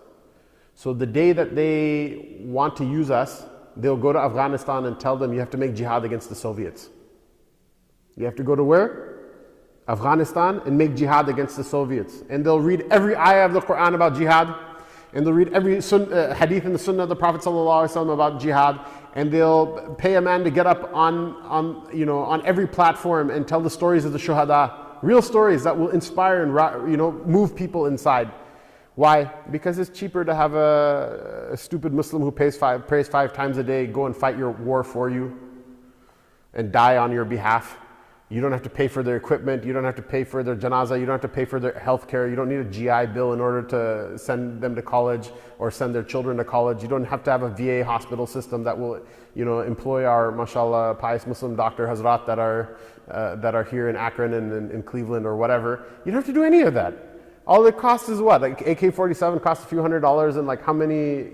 So the day that they want to use us, they'll go to Afghanistan and tell them you have to make jihad against the Soviets. You have to go to where? Afghanistan, and make jihad against the Soviets. And they'll read every ayah of the Quran about jihad, and they'll read every hadith in the Sunnah of the Prophet ﷺ about jihad, and they'll pay a man to get up on every platform and tell the stories of the shuhada, real stories that will inspire and move people inside. Why? Because it's cheaper to have a stupid Muslim who prays five times a day go and fight your war for you and die on your behalf. You don't have to pay for their equipment, you don't have to pay for their janazah, you don't have to pay for their health care, you don't need a GI Bill in order to send them to college or send their children to college. You don't have to have a VA hospital system that will employ our, mashallah, pious Muslim doctor Hazrat that are here in Akron and in Cleveland or whatever. You don't have to do any of that. All it costs is what? Like AK-47 costs a few $100s, and like how many,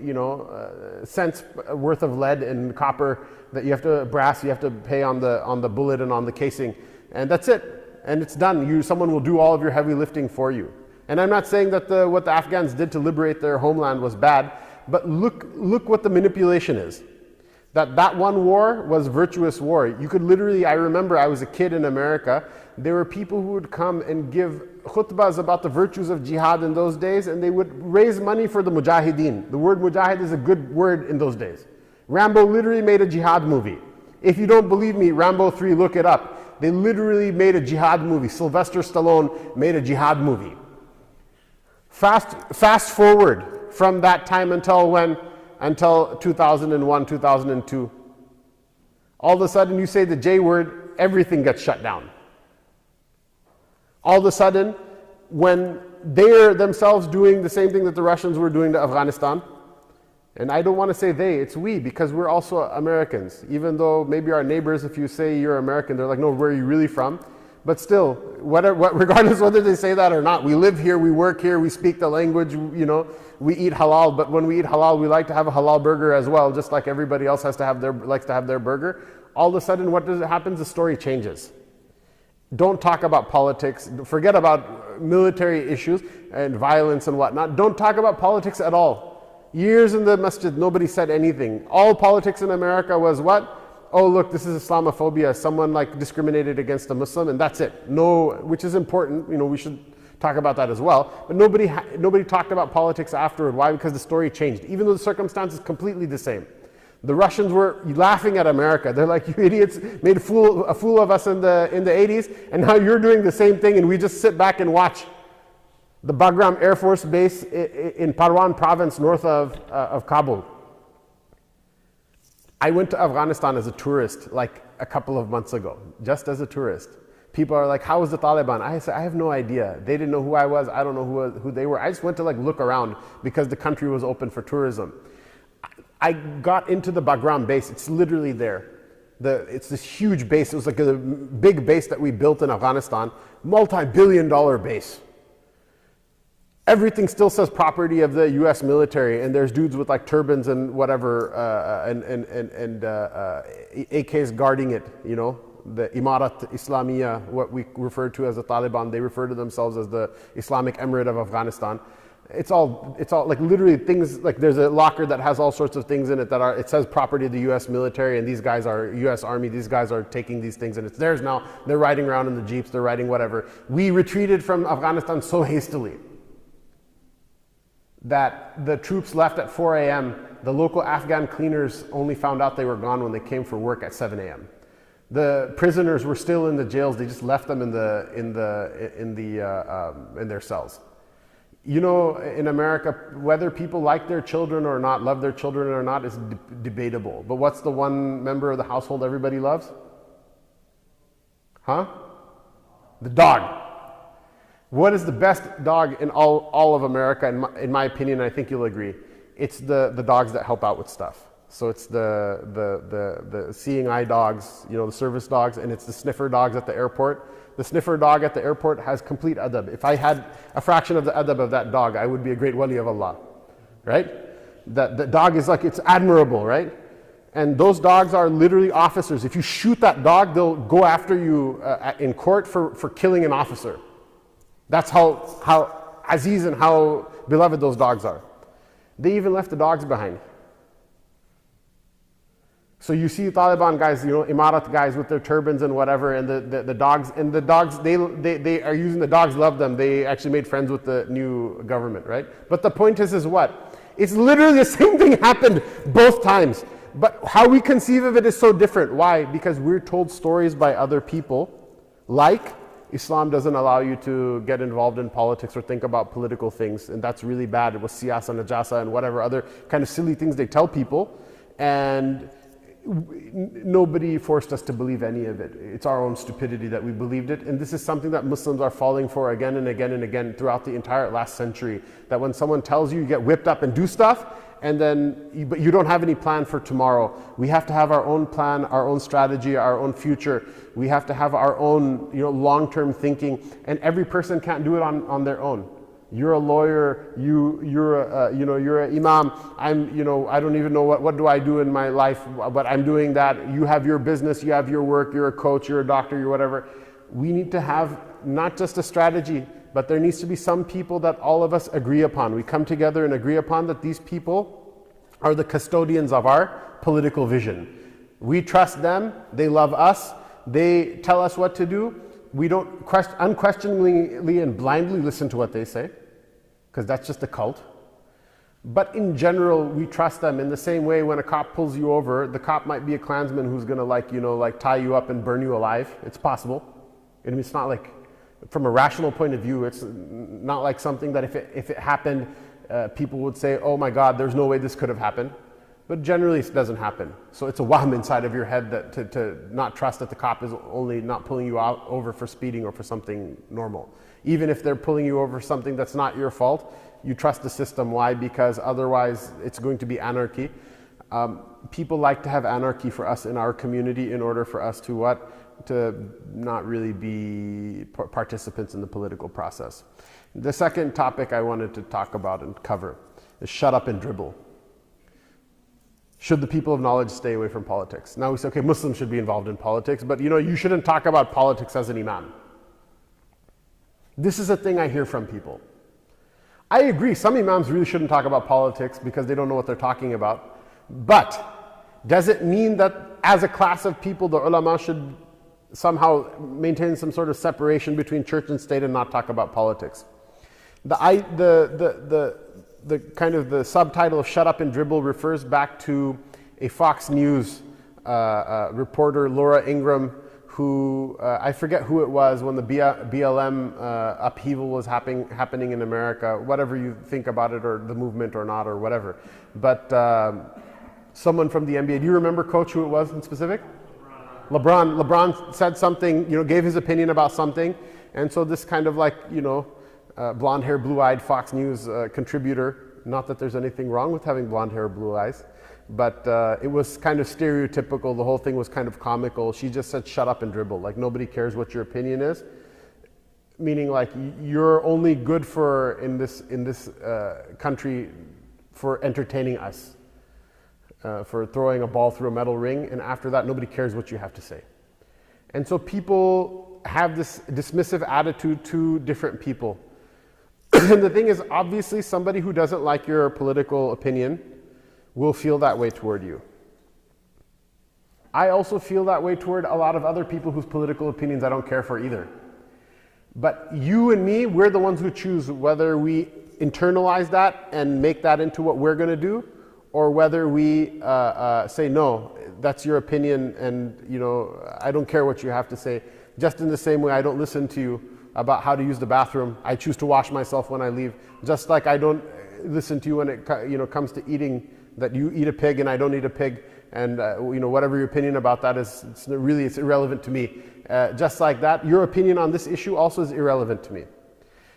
cents worth of lead and copper that you have to, brass you have to pay on the bullet and on the casing. And that's it. And it's done. Someone will do all of your heavy lifting for you. And I'm not saying that what the Afghans did to liberate their homeland was bad, but look what the manipulation is. That one war was virtuous war. You could literally, I remember I was a kid in America, there were people who would come and give khutbahs about the virtues of jihad in those days, and they would raise money for the mujahideen. The word mujahid is a good word in those days. Rambo literally made a jihad movie. If you don't believe me, Rambo 3, look it up. They literally made a jihad movie. Sylvester Stallone made a jihad movie. Fast forward from that time until when? Until 2001, 2002. All of a sudden you say the J word, everything gets shut down. All of a sudden, when they're themselves doing the same thing that the Russians were doing to Afghanistan, and I don't want to say they, it's we, because we're also Americans. Even though maybe our neighbors, if you say you're American, they're like, no, where are you really from? But still, regardless whether they say that or not, we live here, we work here, we speak the language, we eat halal, but when we eat halal, we like to have a halal burger as well, just like everybody else likes to have their burger. All of a sudden, what happens? The story changes. Don't talk about politics. Forget about military issues and violence and whatnot. Don't talk about politics at all. Years in the masjid, nobody said anything. All politics in America was what? Oh, look, this is Islamophobia. Someone discriminated against a Muslim, and that's it. No, which is important. We should talk about that as well. But nobody talked about politics afterward. Why? Because the story changed, even though the circumstance is completely the same. The Russians were laughing at America. They're like, you idiots made a fool of us in the 80s, and now you're doing the same thing, and we just sit back and watch. The Bagram Air Force Base in Parwan province north of Kabul. I went to Afghanistan as a tourist like a couple of months ago, just as a tourist. People are like, how was the Taliban? I said, I have no idea. They didn't know who I was. I don't know who they were. I just went to look around because the country was open for tourism. I got into the Bagram base. It's literally there. It's this huge base. It was like a big base that we built in Afghanistan, multi-billion-dollar base. Everything still says property of the U.S. military, and there's dudes with turbans and whatever, and AKs guarding it. The Imarat Islamiyah, what we refer to as the Taliban, they refer to themselves as the Islamic Emirate of Afghanistan. It's all literally things, there's a locker that has all sorts of things in it it says property of the U.S. military, and these guys are U.S. Army, these guys are taking these things and it's theirs now. They're riding around in the jeeps, they're riding whatever. We retreated from Afghanistan so hastily that the troops left at 4 a.m. The local Afghan cleaners only found out they were gone when they came for work at 7 a.m. The prisoners were still in the jails. They just left them in their cells. In America, whether people like their children or not, love their children or not, is debatable. But what's the one member of the household everybody loves? Huh? The dog. What is the best dog in all of America, in my opinion, and I think you'll agree? It's the dogs that help out with stuff. So it's the seeing eye dogs, you know, the service dogs, and it's the sniffer dogs at the airport. The sniffer dog at the airport has complete adab. If I had a fraction of the adab of that dog, I would be a great wali of Allah, right? The dog is like, it's admirable, right? And those dogs are literally officers. If you shoot that dog, they'll go after you in court for killing an officer. That's how aziz and how beloved those dogs are. They even left the dogs behind. So you see Taliban guys, you know, Imarat guys with their turbans and whatever, and the dogs, they are using the dogs, love them. They actually made friends with the new government, right? But the point is what? It's literally the same thing happened both times. But how we conceive of it is so different. Why? Because we're told stories by other people, like Islam doesn't allow you to get involved in politics or think about political things, and that's really bad. It was siyasa, najasa, and whatever other kind of silly things they tell people, and nobody forced us to believe any of it. It's our own stupidity that we believed it, and this is something that Muslims are falling for again and again and again throughout the entire last century, that when someone tells you, you get whipped up and do stuff, and then but you don't have any plan for tomorrow. We have to have our own plan, our own strategy, our own future. We have to have our own, you know, long-term thinking, and every person can't do it on their own. You're a lawyer, you're an imam. I don't even know what do I do in my life, but I'm doing that. You have your business, you have your work, you're a coach, you're a doctor, you're whatever. We need to have not just a strategy, but there needs to be some people that all of us agree upon. We come together and agree upon that these people are the custodians of our political vision. We trust them, they love us, they tell us what to do. We don't unquestioningly and blindly listen to what they say, because that's just a cult. But in general, we trust them in the same way. When a cop pulls you over, the cop might be a Klansman who's going to tie you up and burn you alive. It's possible. It's not like, from a rational point of view, it's not like something that if it happened, people would say, oh my God, there's no way this could have happened. But generally it doesn't happen. So it's a wahm inside of your head that to not trust that the cop is only not pulling you over for speeding or for something normal. Even if they're pulling you over for something that's not your fault, you trust the system. Why? Because otherwise it's going to be anarchy. People like to have anarchy for us in our community in order for us to what? To not really be participants in the political process. The second topic I wanted to talk about and cover is shut up and dribble. Should the people of knowledge stay away from politics? Now we say, okay, Muslims should be involved in politics, but you shouldn't talk about politics as an imam. This is a thing I hear from people. I agree, some imams really shouldn't talk about politics because they don't know what they're talking about. But does it mean that as a class of people, the ulama should somehow maintain some sort of separation between church and state and not talk about politics? The kind of the subtitle of Shut Up and Dribble refers back to a Fox News reporter, Laura Ingraham, who, I forget who it was when the BLM upheaval was happening in America, whatever you think about it, or the movement or not, or whatever. But someone from the NBA, do you remember, Coach, who it was in specific? LeBron said something, gave his opinion about something, and so this kind of blonde hair, blue-eyed Fox News contributor, not that there's anything wrong with having blonde hair, blue eyes, but it was kind of stereotypical. The whole thing was kind of comical. She just said, shut up and dribble. Like, nobody cares what your opinion is. Meaning, like, you're only good in this country for entertaining us, for throwing a ball through a metal ring, and after that, nobody cares what you have to say. And so people have this dismissive attitude to different people. And the thing is, obviously, somebody who doesn't like your political opinion will feel that way toward you. I also feel that way toward a lot of other people whose political opinions I don't care for either. But you and me, we're the ones who choose whether we internalize that and make that into what we're going to do, or whether we say, no, that's your opinion, and I don't care what you have to say. Just in the same way I don't listen to you about how to use the bathroom. I choose to wash myself when I leave. Just like I don't listen to you when it comes to eating, that you eat a pig and I don't eat a pig. And whatever your opinion about that is, it's irrelevant to me. Just like that, your opinion on this issue also is irrelevant to me.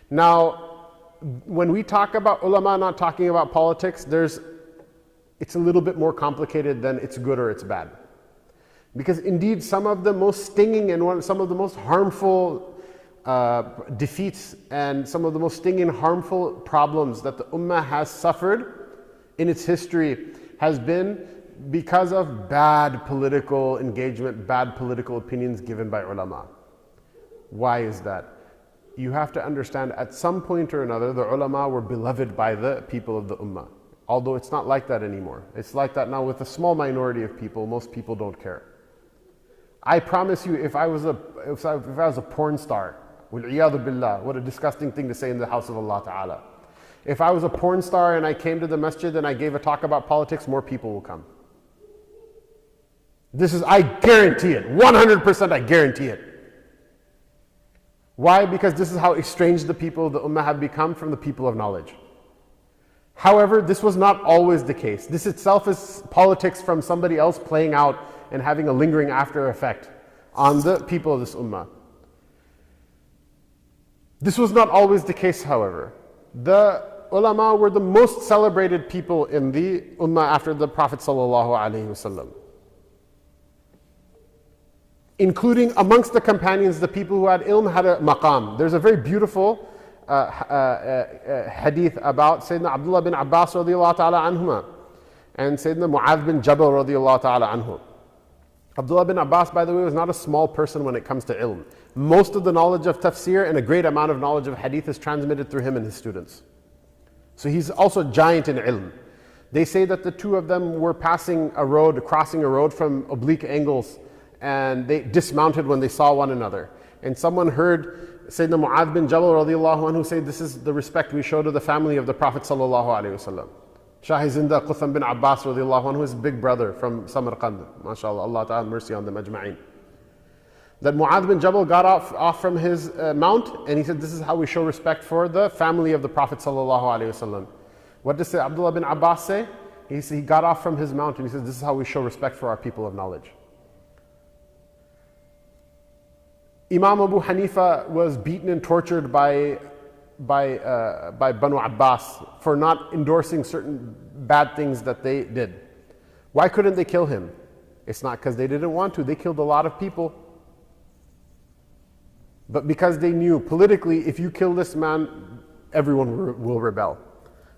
Now, when we talk about ulama not talking about politics, it's a little bit more complicated than it's good or it's bad. Because indeed, some of the most stinging and some of the most harmful defeats and some of the most stinging harmful problems that the ummah has suffered in its history has been because of bad political engagement, bad political opinions given by ulama. Why is that? You have to understand, at some point or another, the ulama were beloved by the people of the ummah. Although it's not like that anymore. It's like that now with a small minority of people. Most people don't care. I promise you, if I was a porn star, وَالْعِيَاذُ بِاللَّهِ, what a disgusting thing to say in the house of Allah Ta'ala. If I was a porn star and I came to the masjid and I gave a talk about politics, more people will come. I guarantee it, 100% I guarantee it. Why? Because this is how estranged the people of the ummah have become from the people of knowledge. However, this was not always the case. This itself is politics from somebody else playing out and having a lingering after effect on the people of this ummah. This was not always the case, however. The ulama were the most celebrated people in the ummah after the Prophet ﷺ. Including amongst the companions, the people who had ilm had a maqam. There's a very beautiful hadith about Sayyidina Abdullah bin Abbas radiallahu ta'ala anhuma and Sayyidina Mu'adh bin Jabal radiallahu ta'ala anhu. Abdullah bin Abbas, by the way, was not a small person when it comes to ilm. Most of the knowledge of tafsir and a great amount of knowledge of hadith is transmitted through him and his students. So he's also a giant in ilm. They say that the two of them were crossing a road from oblique angles, and they dismounted when they saw one another. And someone heard Sayyidina Mu'adh bin Jabal radiallahu anhu say, this is the respect we show to the family of the Prophet sallallahu alaihi wasallam. Shahizinda Qutham bin Abbas radiallahu anhu, his big brother from Samarkand. MashaAllah, Allah ta'ala mercy on them ajma'in. That Mu'adh bin Jabal got off from his mount, and he said, this is how we show respect for the family of the Prophet sallallahu alaihi wasallam. What does Abdullah bin Abbas say? He got off from his mount and he said, this is how we show respect for our people of knowledge. Imam Abu Hanifa was beaten and tortured by Banu Abbas for not endorsing certain bad things that they did. Why couldn't they kill him? It's not because they didn't want to. They killed a lot of people. But because they knew politically, if you kill this man, everyone will rebel.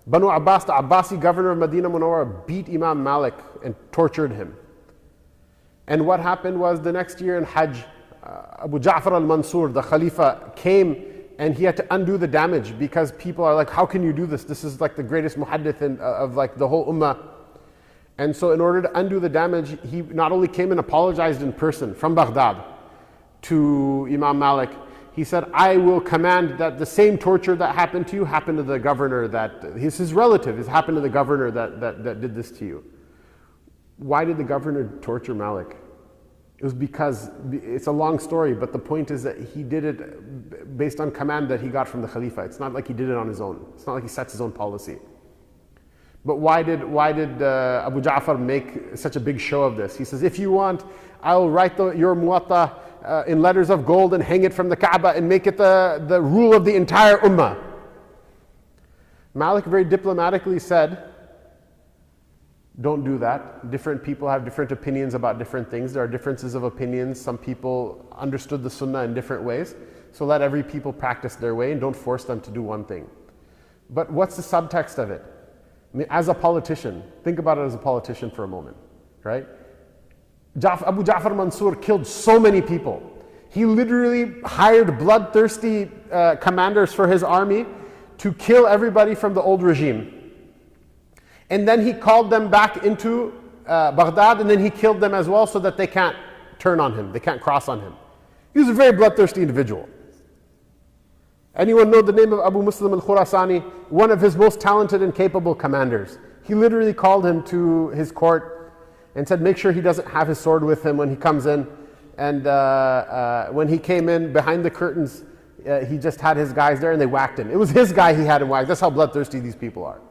Banu Abbas, the Abbasi governor of Medina Munawwara, beat Imam Malik and tortured him. And what happened was the next year in Hajj, Abu Ja'far al-Mansur, the Khalifa, came and he had to undo the damage because people are like, how can you do this? This is like the greatest muhaddith of like the whole ummah. And so in order to undo the damage, he not only came and apologized in person from Baghdad to Imam Malik, he said, I will command that the same torture that happened to you happened to the governor he's his relative, it's happened to the governor that did this to you. Why did the governor torture Malik? It was because, it's a long story, but the point is that he did it based on command that he got from the Khalifa. It's not like he did it on his own. It's not like he sets his own policy. But why did Abu Ja'far make such a big show of this? He says, if you want, I'll write your muwatta in letters of gold and hang it from the Kaaba and make it the rule of the entire ummah. Malik very diplomatically said, don't do that. Different people have different opinions about different things. There are differences of opinions. Some people understood the Sunnah in different ways. So let every people practice their way and don't force them to do one thing. But what's the subtext of it? I mean, as a politician, think about it as a politician for a moment, right? Abu Ja'far Mansur killed so many people. He literally hired bloodthirsty commanders for his army to kill everybody from the old regime. And then he called them back into Baghdad, and then he killed them as well so that they can't turn on him, they can't cross on him. He was a very bloodthirsty individual. Anyone know the name of Abu Muslim al-Khurasani? One of his most talented and capable commanders. He literally called him to his court and said, make sure he doesn't have his sword with him when he comes in. And when he came in behind the curtains, he just had his guys there and they whacked him. It was his guy he had him whacked. That's how bloodthirsty these people are.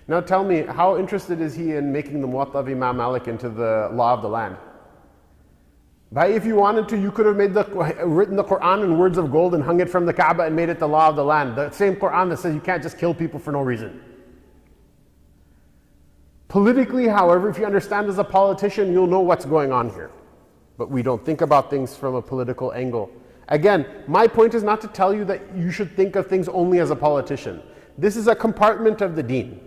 Now tell me, how interested is he in making the Muwatta of Imam Malik into the law of the land? But if you wanted to, you could have written the Quran in words of gold and hung it from the Kaaba and made it the law of the land. The same Quran that says you can't just kill people for no reason. Politically, however, if you understand as a politician, you'll know what's going on here. But we don't think about things from a political angle. Again, my point is not to tell you that you should think of things only as a politician. This is a compartment of the deen.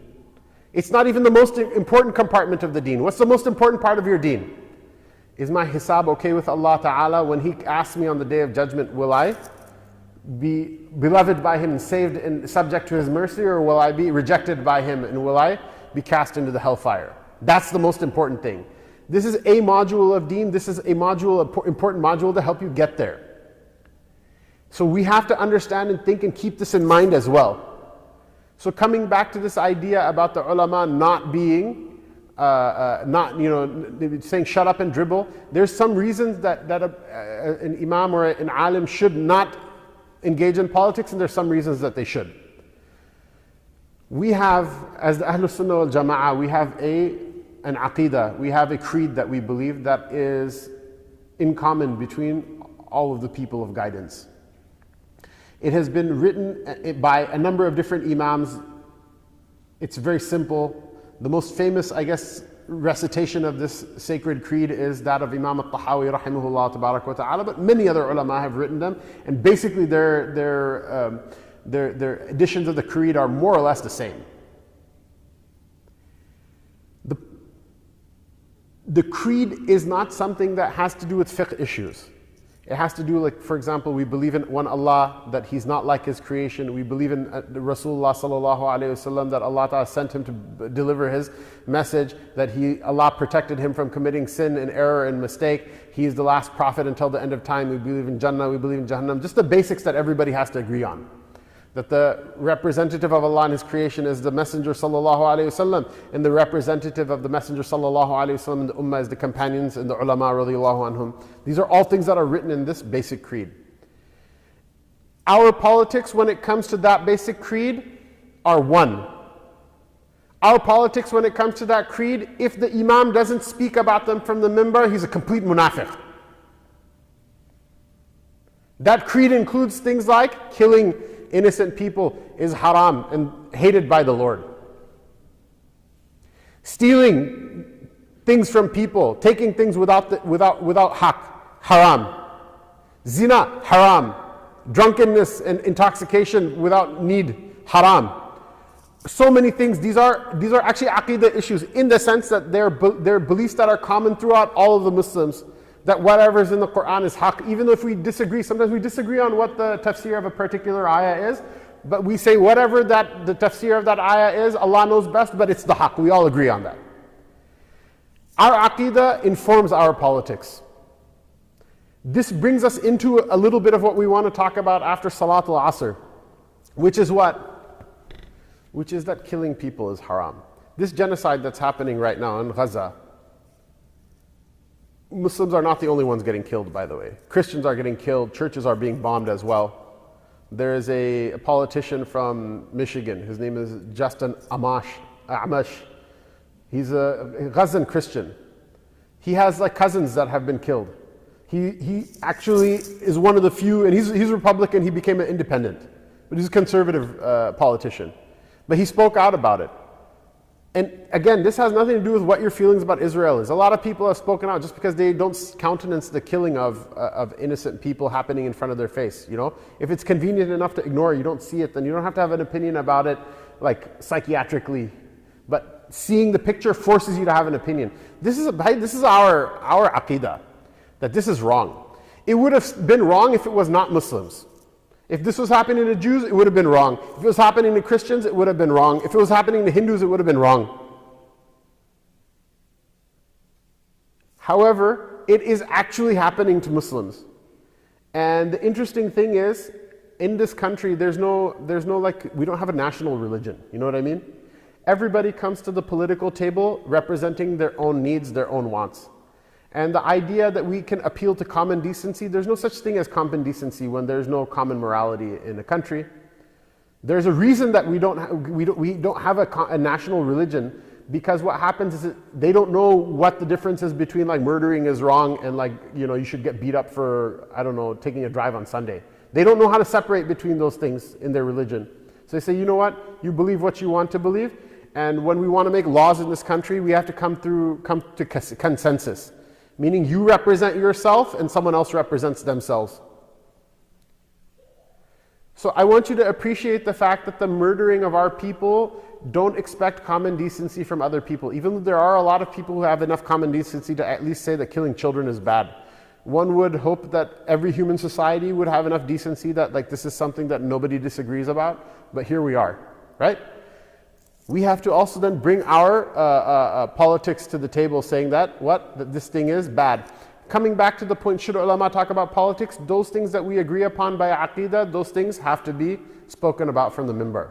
It's not even the most important compartment of the deen. What's the most important part of your deen? Is my hisab okay with Allah Ta'ala when He asks me on the Day of Judgment, will I be beloved by Him and saved and subject to His mercy, or will I be rejected by Him and will I be cast into the hellfire? That's the most important thing. This is a module of deen. This is a module, an important module to help you get there. So we have to understand and think and keep this in mind as well. So coming back to this idea about the ulama not being, saying shut up and dribble, there's some reasons that an imam or an alim should not engage in politics, and there's some reasons that they should. We have, as the Ahlul Sunnah wal Jama'ah, we have an aqidah, we have a creed that we believe that is in common between all of the people of guidance. It has been written by a number of different imams. It's very simple. The most famous, I guess, recitation of this sacred creed is that of Imam al-Tahawi rahimahullah tabarak wa ta'ala, but many other ulama have written them, and basically their editions of the creed are more or less the same. The creed is not something that has to do with fiqh issues. It has to do, like, for example, we believe in one Allah, that He's not like His creation. We believe in Rasulullah sallallahu alayhi wasallam, that Allah Ta'ala sent him to deliver His message, that Allah protected him from committing sin and error and mistake. He is the last prophet until the end of time. We believe in Jannah, we believe in Jahannam. Just the basics that everybody has to agree on. That the representative of Allah in His creation is the Messenger sallallahu alayhi wasallam, and the representative of the Messenger sallallahu alayhi wasallam in the Ummah is the companions and the Ulamā radiyallahu anhum. These are all things that are written in this basic creed. Our politics when it comes to that basic creed are one. Our politics when it comes to that creed, if the Imam doesn't speak about them from the minbar, he's a complete munafiq. That creed includes things like killing innocent people is haram and hated by the Lord. Stealing things from people, taking things without haqq, haram. Zina, haram. Drunkenness and intoxication without need, haram. So many things. These are actually aqidah issues in the sense that they're beliefs that are common throughout all of the Muslims. That whatever is in the Quran is haqq, even though if we disagree, sometimes we disagree on what the tafsir of a particular ayah is, but we say whatever that the tafsir of that ayah is, Allah knows best, but it's the haqq. We all agree on that. Our aqidah informs our politics. This brings us into a little bit of what we want to talk about after Salat al-Asr, which is what? Which is that killing people is haram. This genocide that's happening right now in Gaza, Muslims are not the only ones getting killed, by the way. Christians are getting killed, churches are being bombed as well. There is a politician from Michigan, his name is Justin Amash. He's a Gazan Christian. He has like cousins that have been killed. He actually is one of the few, and he's Republican, he became an independent, but he's a conservative politician. But he spoke out about it. And again, this has nothing to do with what your feelings about Israel is. A lot of people have spoken out just because they don't countenance the killing of innocent people happening in front of their face. You know, if it's convenient enough to ignore, you don't see it, then you don't have to have an opinion about it, like psychiatrically. But seeing the picture forces you to have an opinion. This is our aqidah, that this is wrong. It would have been wrong if it was not Muslims. If this was happening to Jews, it would have been wrong. If it was happening to Christians, it would have been wrong. If it was happening to Hindus, it would have been wrong. However, it is actually happening to Muslims. And the interesting thing is, in this country, there's no like, we don't have a national religion. You know what I mean? Everybody comes to the political table representing their own needs, their own wants. And the idea that we can appeal to common decency, there's no such thing as common decency when there's no common morality in a country. There's a reason that we don't have a national religion, because what happens is that they don't know what the difference is between like murdering is wrong and like, you should get beat up for, I don't know, taking a drive on Sunday. They don't know how to separate between those things in their religion. So they say, you know what, you believe what you want to believe, and when we want to make laws in this country, we have to come to consensus, meaning you represent yourself and someone else represents themselves. So I want you to appreciate the fact that the murdering of our people, don't expect common decency from other people, even though there are a lot of people who have enough common decency to at least say that killing children is bad. One would hope that every human society would have enough decency that like this is something that nobody disagrees about, but here we are, right? We have to also then bring our politics to the table, saying that this thing is bad. Coming back to the point, should ulama talk about politics? Those things that we agree upon by aqidah, those things have to be spoken about from the minbar.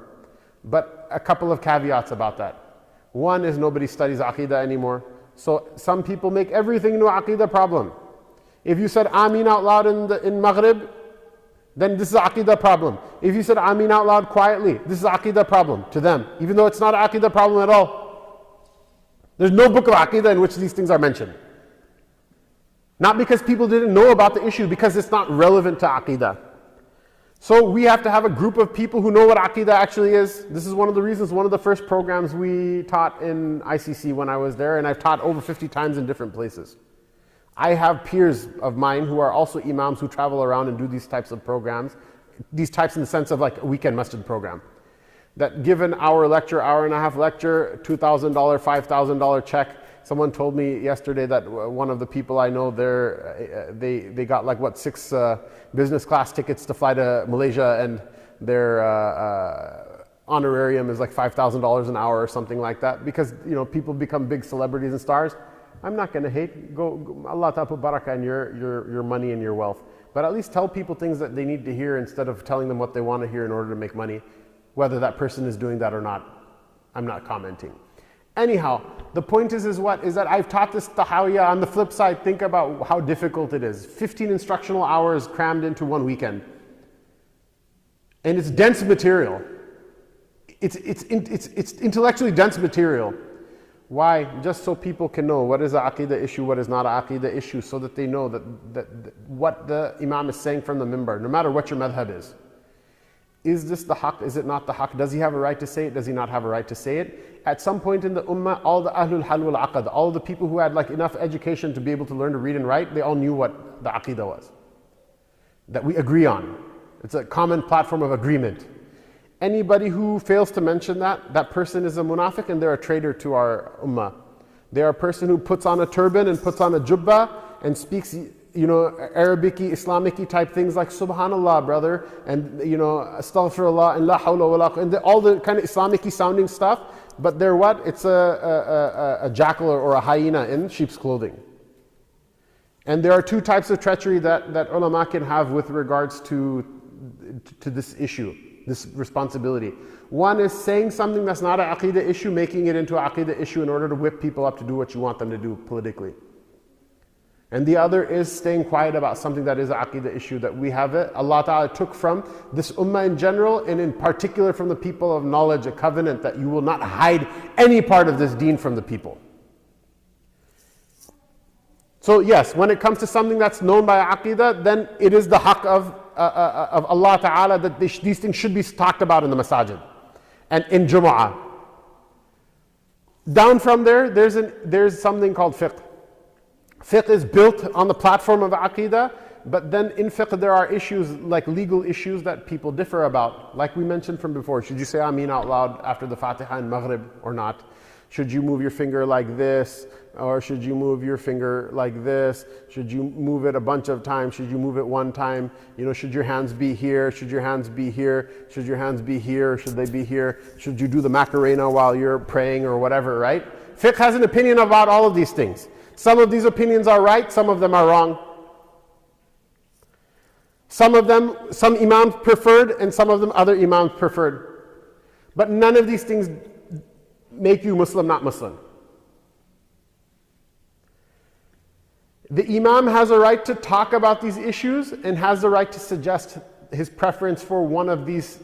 But a couple of caveats about that. One is nobody studies aqidah anymore. So some people make everything into aqidah problem. If you said Ameen out loud in Maghrib, then this is an aqidah problem. If you said Ameen out loud quietly, this is an aqidah problem to them, even though it's not an aqidah problem at all. There's no book of aqidah in which these things are mentioned. Not because people didn't know about the issue, because it's not relevant to aqidah. So we have to have a group of people who know what aqidah actually is. This is one of the reasons, one of the first programs we taught in ICC when I was there, and I've taught over 50 times in different places. I have peers of mine who are also imams who travel around and do these types of programs, these types in the sense of like a weekend masjid program. That given our lecture, hour and a half lecture, $2,000, $5,000 check. Someone told me yesterday that one of the people I know there, they got like 6 business class tickets to fly to Malaysia, and their honorarium is like $5,000 an hour or something like that, because people become big celebrities and stars. I'm not going to hate. Go Allah ta'ala put barakah in your money and your wealth, but at least tell people things that they need to hear instead of telling them what they want to hear in order to make money. Whether that person is doing that or not, I'm not commenting. Anyhow, the point is that I've taught this tahawiyah. On the flip side, think about how difficult it is. 15 instructional hours crammed into one weekend. And it's dense material. It's intellectually dense material. Why? Just so people can know what is an aqidah issue, what is not an aqidah issue, so that they know that what the imam is saying from the minbar, no matter what your madhab is. Is this the haqq? Is it not the haqq? Does he have a right to say it? Does he not have a right to say it? At some point in the ummah, all the ahlul hal wal aqd, all the people who had like enough education to be able to learn to read and write, they all knew what the aqidah was. That we agree on. It's a common platform of agreement. Anybody who fails to mention that person is a munafiq and they're a traitor to our ummah. They're a person who puts on a turban and puts on a jubba and speaks Arabic-y, Islamic-y type things like Subhanallah, brother, and Astaghfirullah, and La hawla wa la quwwata, and all the kind of Islamic-y sounding stuff, but they're what? It's a jackal or a hyena in sheep's clothing. And there are 2 types of treachery that ulama can have with regards to this issue, this responsibility. One is saying something that's not an aqidah issue, making it into an aqidah issue in order to whip people up to do what you want them to do politically. And the other is staying quiet about something that is an aqidah issue that we have it. Allah Ta'ala took from this ummah in general, and in particular from the people of knowledge, a covenant that you will not hide any part of this deen from the people. So yes, when it comes to something that's known by aqidah, then it is the haqq of Allah Ta'ala that these things should be talked about in the masajid and in Jumu'ah. Down from there, there's something called fiqh. Fiqh is built on the platform of aqidah, but then in fiqh there are issues like legal issues that people differ about. Like we mentioned from before, should you say Ameen out loud after the Fatiha in Maghrib or not? Should you move your finger like this? Or should you move your finger like this? Should you move it a bunch of times? Should you move it one time? Should your hands be here? Should your hands be here? Should your hands be here? Should they be here? Should you do the Macarena while you're praying or whatever, right? Fiqh has an opinion about all of these things. Some of these opinions are right, some of them are wrong. Some imams preferred, and some of them other imams preferred. But none of these things make you Muslim, not Muslim. The imam has a right to talk about these issues and has the right to suggest his preference for one of these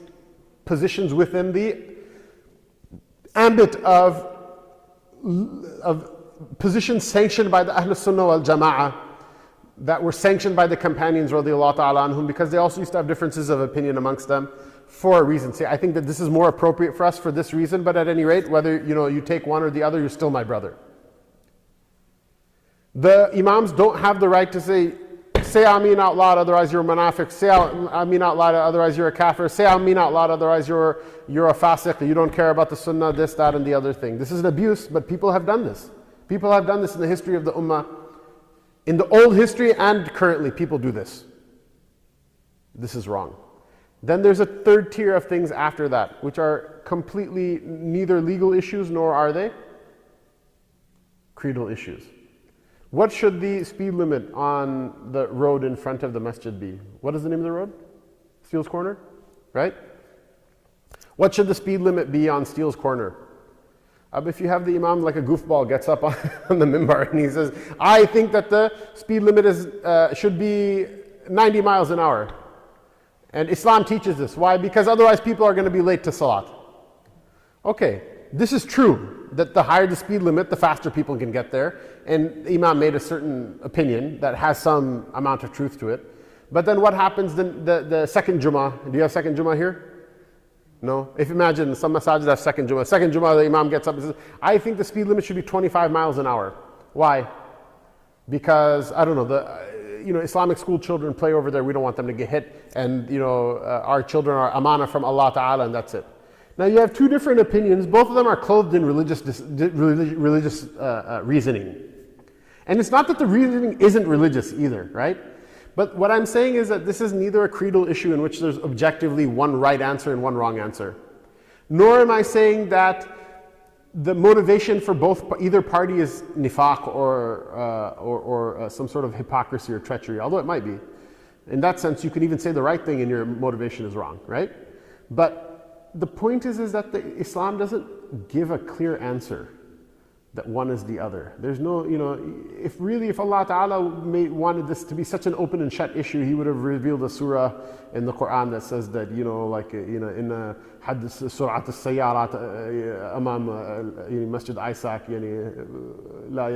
positions within the ambit of positions sanctioned by the Ahlul Sunnah wal Jama'ah, that were sanctioned by the companions radiallahu ta'ala anhum, because they also used to have differences of opinion amongst them for a reason. See, I think that this is more appropriate for us for this reason, but at any rate, whether you take one or the other, you're still my brother. The Imams don't have the right to say Ameen out loud, otherwise you're a munafiq. Say Ameen out loud, otherwise you're a kafir. Say Ameen out loud, otherwise you're a fasiq. You don't care about the sunnah, this, that, and the other thing. This is an abuse, but people have done this. People have done this in the history of the ummah. In the old history and currently, people do this. This is wrong. Then there's a third tier of things after that, which are completely neither legal issues nor are they creedal issues. What should the speed limit on the road in front of the masjid be? What is the name of the road? Steele's Corner, right? What should the speed limit be on Steele's Corner? If you have the imam like a goofball gets up on the minbar and he says, I think that the speed limit should be 90 miles an hour. And Islam teaches this. Why? Because otherwise people are going to be late to salat. Okay, this is true, that the higher the speed limit, the faster people can get there. And the imam made a certain opinion that has some amount of truth to it. But then what happens the second Jummah? Do you have second Jummah here? No? If imagine some masajid have second Jummah. Second Jummah, the imam gets up and says, I think the speed limit should be 25 miles an hour. Why? Because, I don't know, the Islamic school children play over there, we don't want them to get hit, and our children are amana from Allah Ta'ala, and that's it. Now you have two different opinions, both of them are clothed in religious reasoning. And it's not that the reasoning isn't religious either, right? But what I'm saying is that this is neither a creedal issue in which there's objectively one right answer and one wrong answer. Nor am I saying that the motivation for either party is nifaq or some sort of hypocrisy or treachery, although it might be. In that sense, you can even say the right thing and your motivation is wrong, right? But the point is that Islam doesn't give a clear answer that one is the other. There's no, if Allah Ta'ala wanted this to be such an open and shut issue, He would have revealed a surah in the Quran that says that, in hadith surat al-sayyarat amam masjid Isaac, la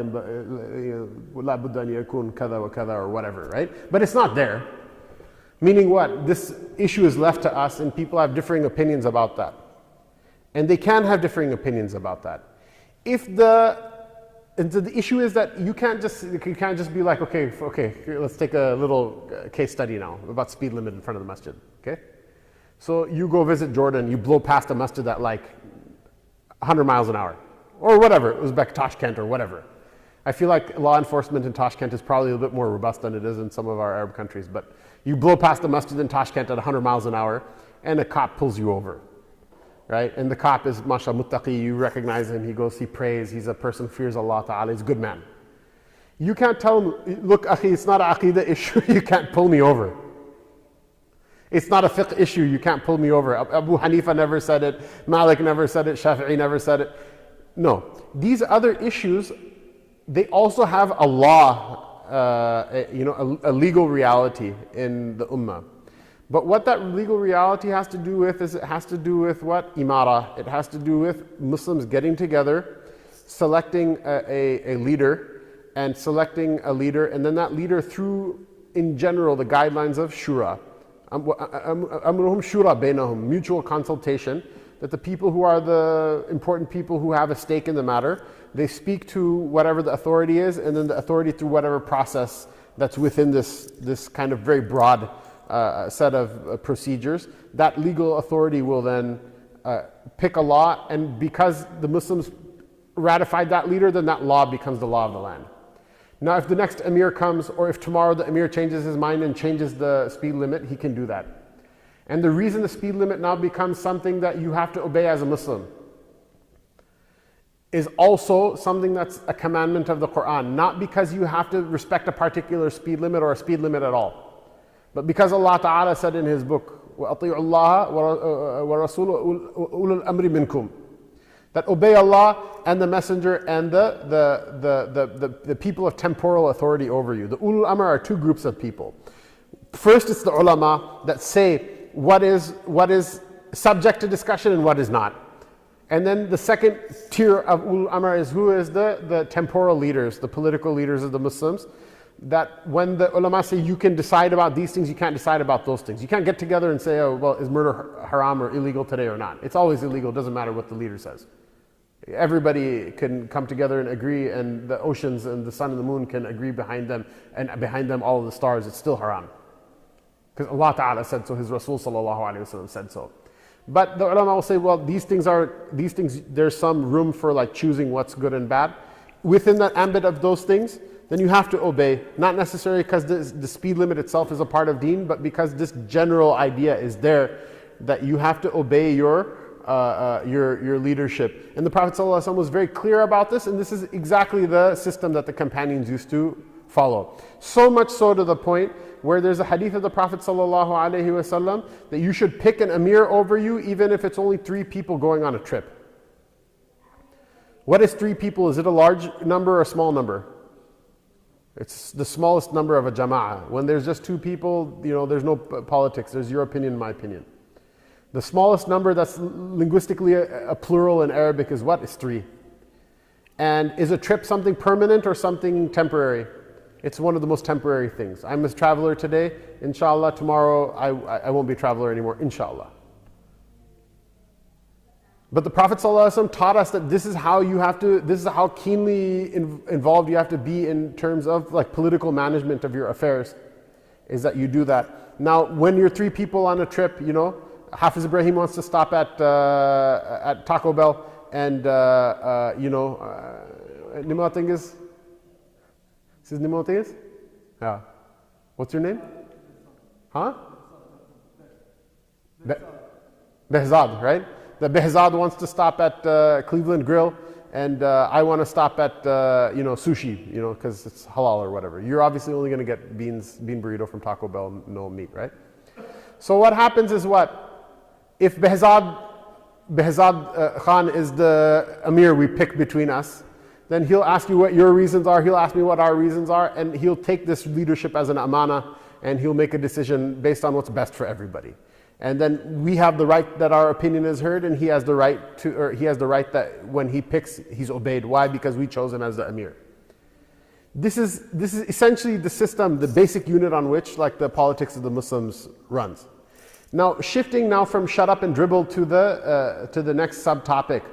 budda an yakun kada wa kada or whatever, right? But it's not there. Meaning what? This issue is left to us and people have differing opinions about that. And they can have differing opinions about that. And so the issue is that you can't just be like, okay, let's take a little case study now about speed limit in front of the masjid, okay? So you go visit Jordan, you blow past a masjid at like 100 miles an hour, or whatever, Uzbek, Tashkent, or whatever. I feel like law enforcement in Tashkent is probably a little bit more robust than it is in some of our Arab countries, but you blow past the masjid in Tashkent at 100 miles an hour, and a cop pulls you over. Right? And the cop is, mashallah, muttaqi, you recognize him, he prays, he's a person who fears Allah Ta'ala, he's a good man. You can't tell him, look, akhi, it's not an aqidah issue, you can't pull me over. It's not a fiqh issue, you can't pull me over. Abu Hanifa never said it, Malik never said it, Shafi'i never said it. No. These other issues, they also have a law, a legal reality in the ummah. But what that legal reality has to do with is it has to do with what? Imara. It has to do with Muslims getting together, selecting a leader, and then that leader through, in general, the guidelines of Shūrā. Amruhum Shūrā bainahum, mutual consultation, that the people who are the important people who have a stake in the matter, they speak to whatever the authority is, and then the authority through whatever process that's within this kind of very broad set of procedures, that legal authority will then pick a law, and because the Muslims ratified that leader, then that law becomes the law of the land. Now if the next emir comes, or if tomorrow the emir changes his mind and changes the speed limit, he can do that. And the reason the speed limit now becomes something that you have to obey as a Muslim is also something that's a commandment of the Quran, not because you have to respect a particular speed limit or a speed limit at all. But because Allah Ta'ala said in His book, وَأَطِيعُوا اللَّهَ وَرَسُولُهُ أُولُو الْأَمْرِ مِنْكُمْ, that obey Allah and the Messenger and the people of temporal authority over you. The Ulul Amr are two groups of people. First, it's the Ulamā that say what is subject to discussion and what is not. And then the second tier of ulul amr is who is the temporal leaders, the political leaders of the Muslims, that when the ulama say you can decide about these things, you can't decide about those things. You can't get together and say, oh, well, is murder haram or illegal today or not? It's always illegal, doesn't matter what the leader says. Everybody can come together and agree, and the oceans and the sun and the moon can agree behind them, and behind them all of the stars, it's still haram. Because Allah Ta'ala said so, His Rasul Sallallahu Alaihi Wasallam said so. But the ulama will say, well, these things, there's some room for like choosing what's good and bad. Within that ambit of those things, then you have to obey. Not necessarily because the speed limit itself is a part of deen, but because this general idea is there that you have to obey your leadership. And the Prophet ﷺ was very clear about this, and this is exactly the system that the companions used to follow. So much so to the point where there's a hadith of the Prophet ﷺ that you should pick an emir over you even if it's only 3 people going on a trip. What is 3 people? Is it a large number or a small number? It's the smallest number of a jama'ah. When there's just 2 people, there's no politics. There's your opinion, my opinion. The smallest number that's linguistically a plural in Arabic is what? Is 3. And is a trip something permanent or something temporary? It's one of the most temporary things. I'm a traveler today. Inshallah, tomorrow I won't be a traveler anymore. Inshallah. But the Prophet ﷺ taught us that this is how keenly involved you have to be in terms of like political management of your affairs, is that you do that. Now, when you're 3 people on a trip, Hafiz Ibrahim wants to stop at Taco Bell, and Nimatingiz. This is Nimatingiz? Yeah. What's your name? Huh? Behzad, right? The Behzad wants to stop at Cleveland Grill, and I want to stop at sushi, because it's halal or whatever. You're obviously only going to get bean burrito from Taco Bell, no meat, right? So what happens is what? If Behzad Khan is the Amir we pick between us, then he'll ask you what your reasons are, he'll ask me what our reasons are, and he'll take this leadership as an amana, and he'll make a decision based on what's best for everybody. And then we have the right that our opinion is heard, and he has the right that when he picks, he's obeyed. Why? Because we chose him as the Amir. This is essentially the system, the basic unit on which like the politics of the Muslims runs. Now, shifting now from shut up and dribble to the next subtopic,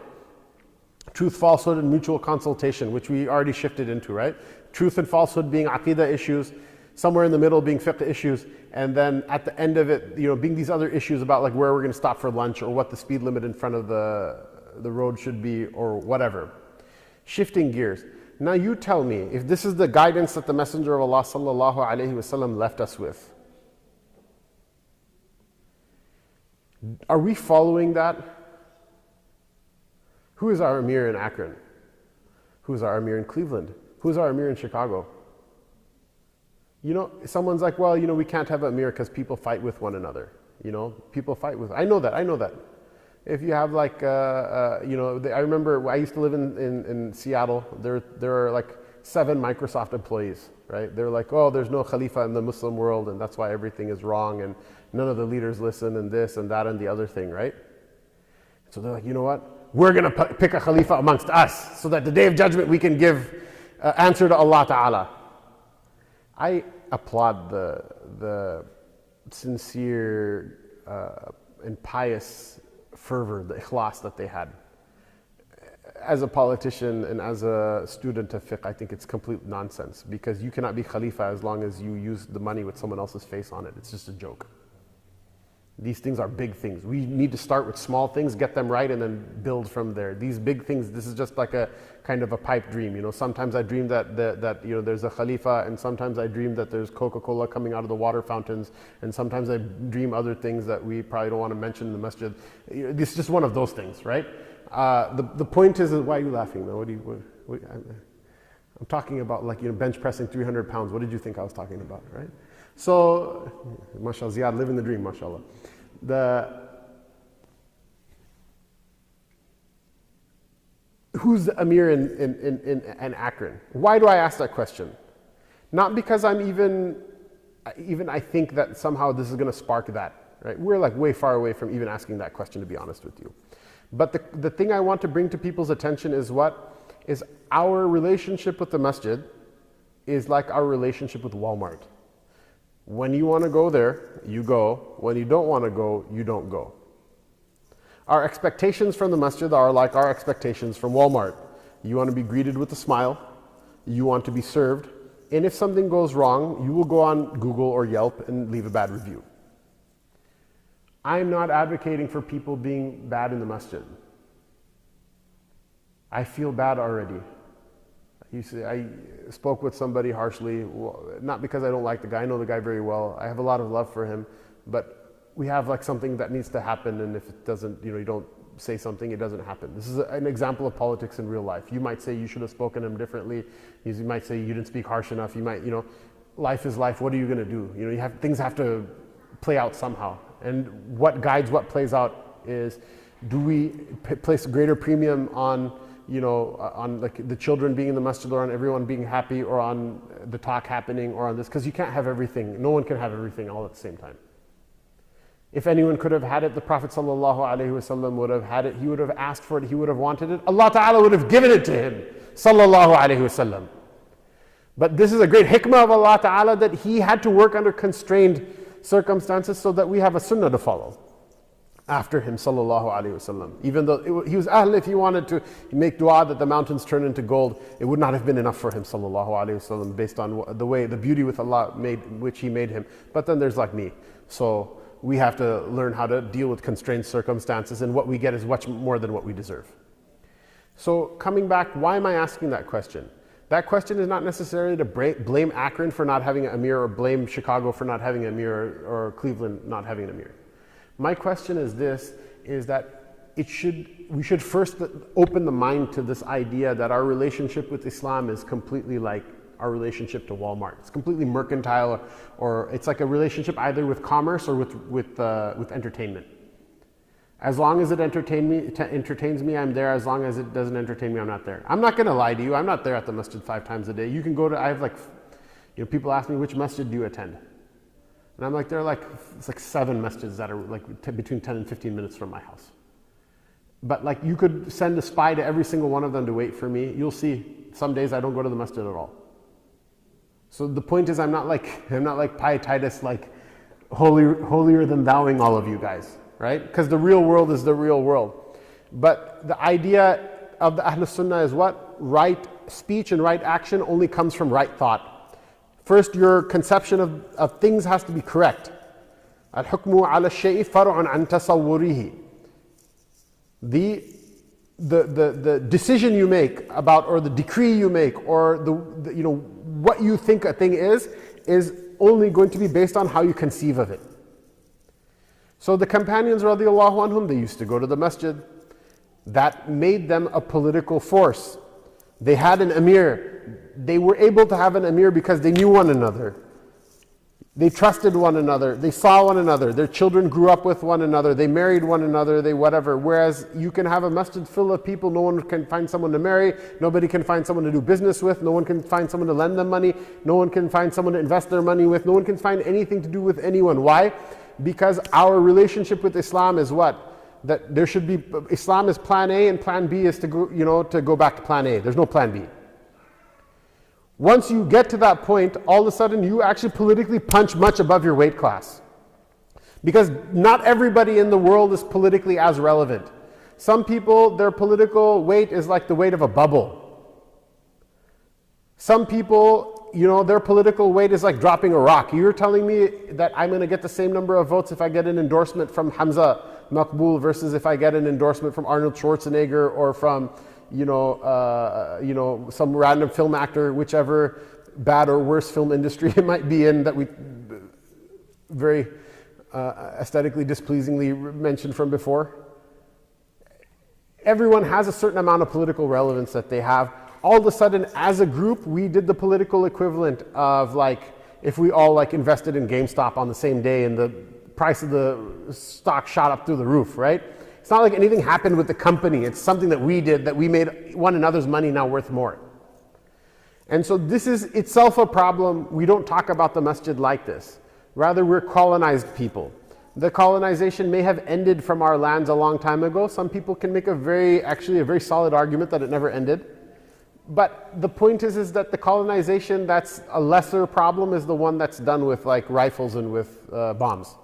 truth, falsehood, and mutual consultation, which we already shifted into, right? Truth and falsehood being aqidah issues, somewhere in the middle being fiqh issues, and then at the end of it, being these other issues about like where we're going to stop for lunch or what the speed limit in front of the road should be or whatever. Shifting gears. Now you tell me, if this is the guidance that the Messenger of Allah sallallahu alaihi wasallam left us with, are we following that? Who is our Amir in Akron? Who is our Amir in Cleveland? Who is our Amir in Chicago? Someone's like, well, we can't have an Amir because people fight with one another. People fight with, I know that. If you have like, I remember I used to live in Seattle. There are like 7 Microsoft employees, right? They're like, oh, there's no Khalifa in the Muslim world, and that's why everything is wrong, and none of the leaders listen, and this and that and the other thing, right? So they're like, you know what? We're going to pick a Khalifa amongst us so that the day of judgment we can give answer to Allah Ta'ala. I applaud the sincere and pious fervor, the ikhlas that they had. As a politician and as a student of fiqh, I think it's complete nonsense, because you cannot be Khalifa as long as you use the money with someone else's face on it. It's just a joke. These things are big things. We need to start with small things, get them right, and then build from there. These big things, this is just like a kind of a pipe dream. Sometimes I dream that there's a Khalifa, and sometimes I dream that there's Coca-Cola coming out of the water fountains, and sometimes I dream other things that we probably don't want to mention in the masjid. It's just one of those things, right? The point is, why are you laughing, though? I'm talking about like bench pressing 300 pounds. What did you think I was talking about, right? So, mashallah, Ziad, living the dream, mashallah. Who's the Amir in Akron? Why do I ask that question? Not because I'm even I think that somehow this is going to spark that. right? We're like way far away from even asking that question, to be honest with you. But the thing I want to bring to people's attention is what? Is our relationship with the masjid is like our relationship with Walmart. When you want to go there, you go. When you don't want to go, you don't go. Our expectations from the masjid are like our expectations from Walmart. You want to be greeted with a smile. You want to be served. And if something goes wrong, you will go on Google or Yelp and leave a bad review. I'm not advocating for people being bad in the masjid. I feel bad already. I spoke with somebody harshly, not because I don't like the guy, I know the guy very well. I have a lot of love for him, but we have like something that needs to happen, and if it doesn't, you don't say something, it doesn't happen. This is an example of politics in real life. You might say you should have spoken to him differently. You might say you didn't speak harsh enough. You might, life is life. What are you going to do? Things have to play out somehow. And what guides what plays out is, do we place greater premium on on like the children being in the masjid, or on everyone being happy, or on the talk happening, or on this? Because you can't have everything. No one can have everything all at the same time. If anyone could have had it, the Prophet ﷺ would have had it. He would have asked for it. He would have wanted it. Allah Ta'ala would have given it to him. Sallallahu Alaihi Wasallam. But this is a great hikmah of Allah Ta'ala, that he had to work under constrained circumstances so that we have a sunnah to follow after him, sallallahu alaihi wasallam. Even though he was ahl, if he wanted to make dua that the mountains turn into gold, it would not have been enough for him, sallallahu alaihi wasallam, based on the beauty with Allah which he made him. But then there's like me. So we have to learn how to deal with constrained circumstances, and what we get is much more than what we deserve. So coming back, why am I asking that question? That question is not necessarily to blame Akron for not having an emir, or blame Chicago for not having an emir, or Cleveland not having an emir. My question is this, is that we should first open the mind to this idea that our relationship with Islam is completely like our relationship to Walmart. It's completely mercantile, or it's like a relationship either with commerce or with entertainment. As long as it entertains me, I'm there. As long as it doesn't entertain me, I'm not there. I'm not going to lie to you. I'm not there at the masjid 5 times a day. You can go to, I have people ask me, which masjid do you attend? And I'm like, it's like 7 masjids that are like between 10 and 15 minutes from my house. But like, you could send a spy to every single one of them to wait for me. You'll see, some days I don't go to the masjid at all. So the point is, I'm not like pietitis, like holier than thouing all of you guys, right? Because the real world is the real world. But the idea of the Ahlul Sunnah is what? Right speech and right action only comes from right thought. First, your conception of things has to be correct. Al-hukmu ala shay'i far'un an tasawwurihi. The decision you make about, or the decree you make, or what you think a thing is only going to be based on how you conceive of it. So the companions, radiallahu anhum, they used to go to the masjid. That made them a political force. They had an emir. They were able to have an emir because they knew one another. They trusted one another. They saw one another. Their children grew up with one another. They married one another. They whatever. Whereas you can have a masjid full of people, no one can find someone to marry. Nobody can find someone to do business with. No one can find someone to lend them money. No one can find someone to invest their money with. No one can find anything to do with anyone. Why? Because our relationship with Islam is what? That there should be, Islam is plan A and plan B is to go back to plan A. There's no plan B. Once you get to that point, all of a sudden you actually politically punch much above your weight class. Because not everybody in the world is politically as relevant. Some people, their political weight is like the weight of a bubble. Some people, their political weight is like dropping a rock. You're telling me that I'm going to get the same number of votes if I get an endorsement from Ḥamzah, Maqbūl, versus if I get an endorsement from Arnold Schwarzenegger, or from some random film actor, whichever bad or worse film industry it might be in, that we very aesthetically displeasingly mentioned from before. Everyone has a certain amount of political relevance that they have. All of a sudden, as a group, we did the political equivalent of like, if we all like invested in GameStop on the same day and the price of the stock shot up through the roof, right? It's not like anything happened with the company. It's something that we did, that we made one another's money now worth more. And so this is itself a problem. We don't talk about the masjid like this. Rather, we're colonized people. The colonization may have ended from our lands a long time ago. Some people can make a very solid argument that it never ended. But the point is that the colonization that's a lesser problem is the one that's done with like rifles and with bombs.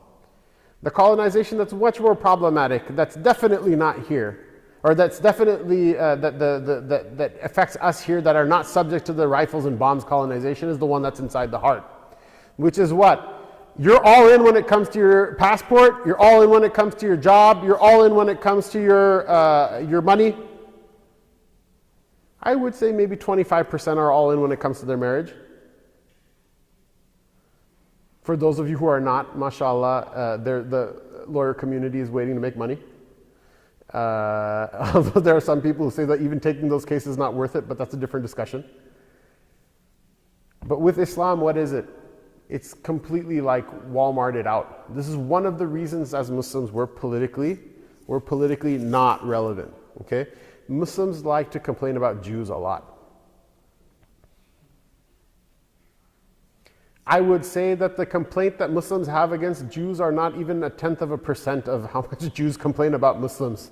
The colonization that's much more problematic, that's definitely not here, or that's definitely that affects us here, that are not subject to the rifles and bombs colonization, is the one that's inside the heart. Which is what? You're all in when it comes to your passport, you're all in when it comes to your job, you're all in when it comes to your money. I would say maybe 25% are all in when it comes to their marriage. For those of you who are not, mashallah, the lawyer community is waiting to make money. Although there are some people who say that even taking those cases is not worth it, but that's a different discussion. But with Islam, what is it? It's completely like Walmarted out. This is one of the reasons as Muslims we're politically not relevant. Okay? Muslims like to complain about Jews a lot. I would say that the complaint that Muslims have against Jews are not even 0.1% of how much Jews complain about Muslims.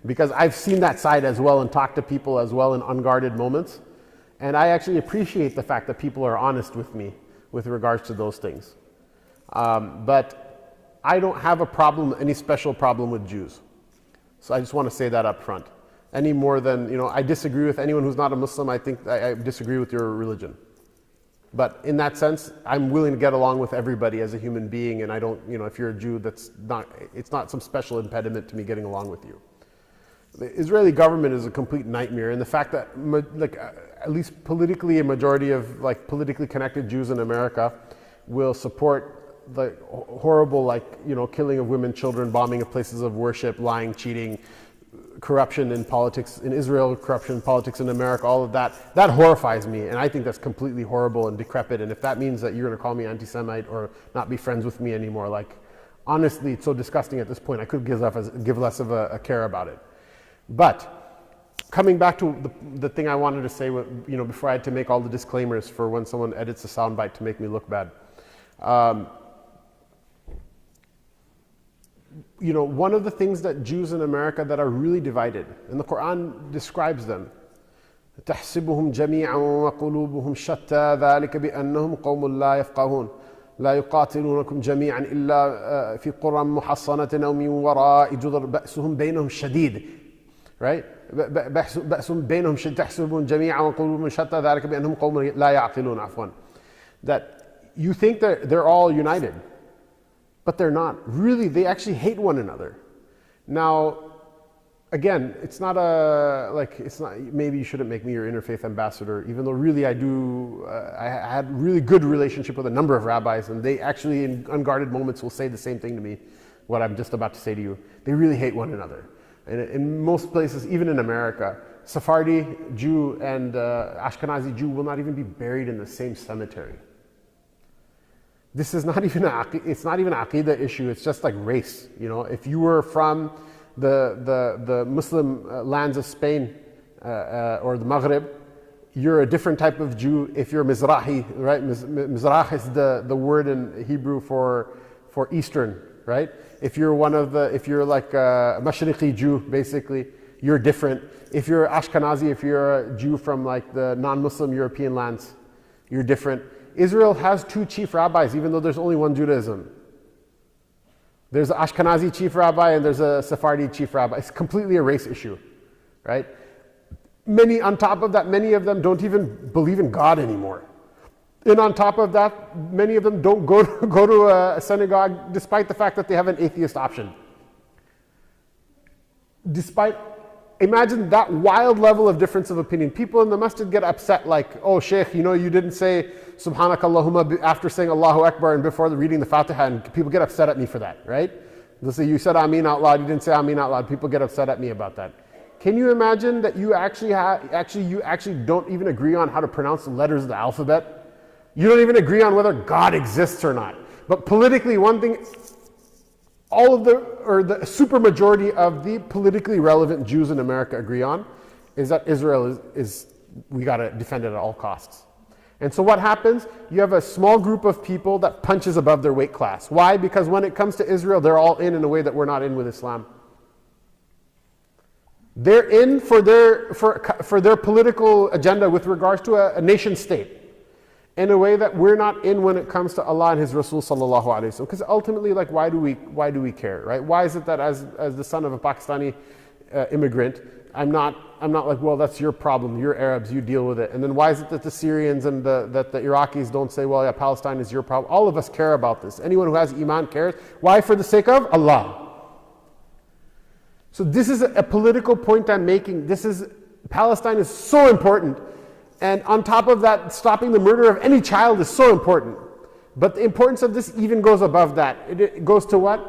Because I've seen that side as well and talked to people as well in unguarded moments. And I actually appreciate the fact that people are honest with me with regards to those things. But I don't have any special problem with Jews. So I just want to say that up front. Any more than, I disagree with anyone who's not a Muslim. I think I disagree with your religion. But in that sense, I'm willing to get along with everybody as a human being, and I don't, if you're a Jew, it's not some special impediment to me getting along with you. The Israeli government is a complete nightmare, and the fact that, at least politically, a majority of politically connected Jews in America will support the horrible, killing of women, children, bombing of places of worship, lying, cheating, corruption in politics in Israel, corruption in politics in America, all of that horrifies me, and I think that's completely horrible and decrepit. And if that means that you're going to call me anti-Semite or not be friends with me anymore, honestly, it's so disgusting at this point. I could give less of a care about it. But coming back to the thing I wanted to say, before I had to make all the disclaimers for when someone edits a soundbite to make me look bad. One of the things that Jews in America that are really divided, and the Quran describes them, تحسبهم جميعا وقلوبهم شتى ذلك بأنهم قوم لا يفقهون لا يقاتلونكم جميعا إلا في قرى محصنة أو من وراء جدر بأسهم بينهم شديد, right? بأسهم بينهم شديد تحسبهم جميعا وقلوبهم شتى ذلك بأنهم قوم لا يعقلون عفوا. That you think that they're all united, but they're not. Really, they actually hate one another. Now, again, it's not maybe you shouldn't make me your interfaith ambassador, even though really I do, I had really good relationship with a number of rabbis, and they actually in unguarded moments will say the same thing to me, what I'm just about to say to you. They really hate one another. And in most places, even in America, Sephardi Jew and Ashkenazi Jew will not even be buried in the same cemetery. This is not even it's not even an aqidah issue, it's just like race. If you were from the Muslim lands of Spain or the Maghrib, you're a different type of Jew if you're Mizrahi, right? Mizrah is the word in Hebrew for Eastern, right? If you're like a Mashriqi Jew, basically, you're different. If you're Ashkenazi, if you're a Jew from the non-Muslim European lands, you're different. Israel has two chief rabbis, even though there's only one Judaism. There's an Ashkenazi chief rabbi and there's a Sephardi chief rabbi. It's completely a race issue, right? On top of that, many of them don't even believe in God anymore. And on top of that, many of them don't go to a synagogue despite the fact that they have an atheist option. Imagine that wild level of difference of opinion. People in the masjid get upset oh Shaykh, you didn't say Subhanakallahumma after saying Allahu Akbar and before reading the Fatiha, and people get upset at me for that, right? They'll say, you said Ameen out loud, you didn't say Ameen out loud. People get upset at me about that. Can you imagine that you actually don't even agree on how to pronounce the letters of the alphabet? You don't even agree on whether God exists or not. But politically, one thing the super majority of the politically relevant Jews in America agree on is that Israel we got to defend it at all costs. And so what happens? You have a small group of people that punches above their weight class. Why? Because when it comes to Israel, they're all in a way that we're not in with Islam. They're in for their political agenda with regards to a nation state in a way that we're not in when it comes to Allah and His Rasul sallallahu alaihi wasallam. Because ultimately, like, why do we care, right? Why is it that as the son of a Pakistani immigrant, I'm not like, well, that's your problem, you're Arabs, you deal with it. And then why is it that the Syrians and that the Iraqis don't say, well, yeah, Palestine is your problem? All of us care about this. Anyone who has Iman cares. Why? For the sake of Allah. So this is a political point I'm making. Palestine is so important. And on top of that, stopping the murder of any child is so important. But the importance of this even goes above that. It goes to what?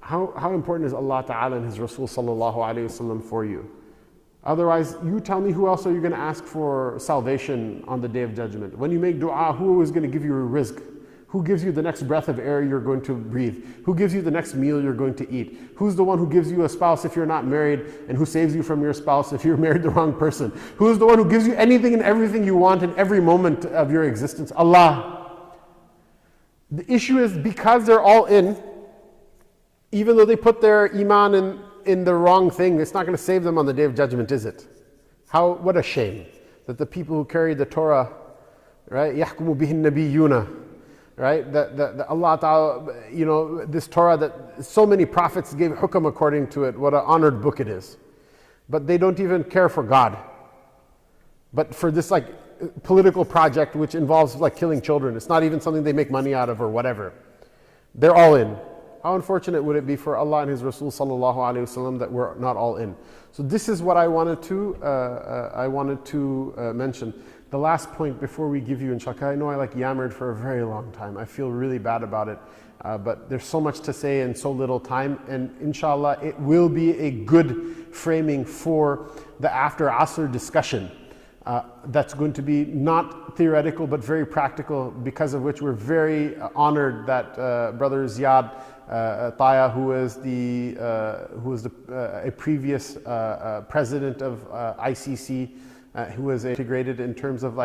How important is Allah Ta'ala and His Rasul Sallallahu Alaihi Wasallam for you? Otherwise, you tell me who else are you going to ask for salvation on the Day of Judgment? When you make dua, who is going to give you a rizq? Who gives you the next breath of air you're going to breathe? Who gives you the next meal you're going to eat? Who's the one who gives you a spouse if you're not married, and who saves you from your spouse if you're married the wrong person? Who's the one who gives you anything and everything you want in every moment of your existence? Allah. The issue is, because they're all in, even though they put their iman in the wrong thing, it's not going to save them on the Day of Judgment, is it? What a shame that the people who carry the Torah, right? يَحْكُمُ بِهِ النَّبِيُّونَ, right? That Allah Ta'ala, this Torah that so many prophets gave hukam according to it, what an honored book it is. But they don't even care for God. But for this like political project which involves like killing children, it's not even something they make money out of or whatever. They're all in. How unfortunate would it be for Allah and His Rasul Sallallahu Alaihi Wasallam that we're not all in? So this is what I wanted to mention. The last point before we give you, inshallah, I know I yammered for a very long time. I feel really bad about it. But there's so much to say in so little time. And inshallah, it will be a good framing for the after Asr discussion. That's going to be not theoretical, but very practical, because of which we're very honored that Brother Ziad, Tayeh, who was a previous president of ICC, who was integrated in terms of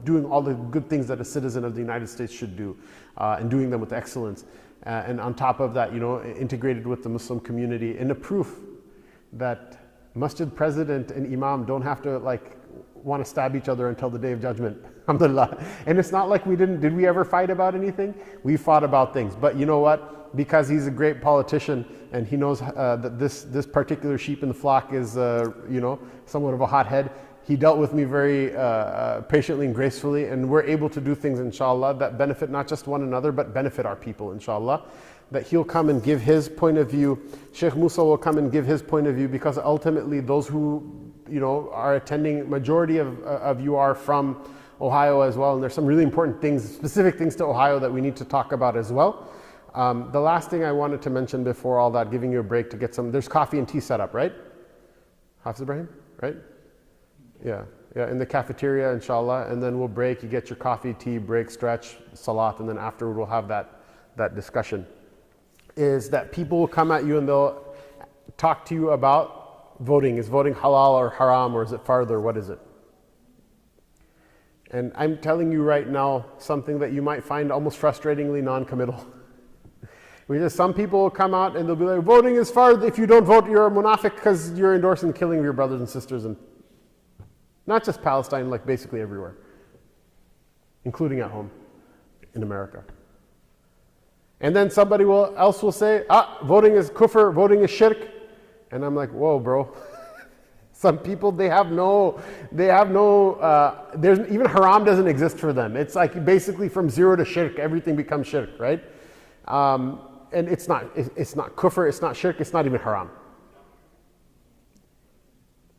doing all the good things that a citizen of the United States should do, and doing them with excellence. And on top of that, integrated with the Muslim community, in a proof that masjid president and imam don't have to want to stab each other until the Day of Judgment. Alhamdulillah. And it's not like did we ever fight about anything? We fought about things. But you know what? Because he's a great politician and he knows that this particular sheep in the flock is, somewhat of a hothead, he dealt with me very patiently and gracefully, and we're able to do things, inshallah, that benefit not just one another, but benefit our people, inshallah. That he'll come and give his point of view. Shaykh Mūsā will come and give his point of view, because ultimately those who are attending, majority of you are from Ohio as well, and there's some really important things, specific things to Ohio that we need to talk about as well. The last thing I wanted to mention before all that, giving you a break to get there's coffee and tea set up, right? Hafiz Ibrahim, right? Yeah, in the cafeteria, inshallah, and then we'll break, you get your coffee, tea, break, stretch, salat, and then afterward we'll have that discussion. Is that people will come at you and they'll talk to you about voting. Is voting halal or haram, or is it farḍ, or what is it? And I'm telling you right now something that you might find almost frustratingly non-committal. Because some people will come out and they'll be like, voting is farḍ. If you don't vote, you're a munafiq because you're endorsing the killing of your brothers and sisters, and not just Palestine, basically everywhere, including at home in America. And then somebody else will say, voting is kufr, voting is shirk. And I'm like, whoa, bro. Some people, there's even haram doesn't exist for them. It's basically from zero to shirk, everything becomes shirk, right? And it's not kufr, it's not shirk, it's not even haram.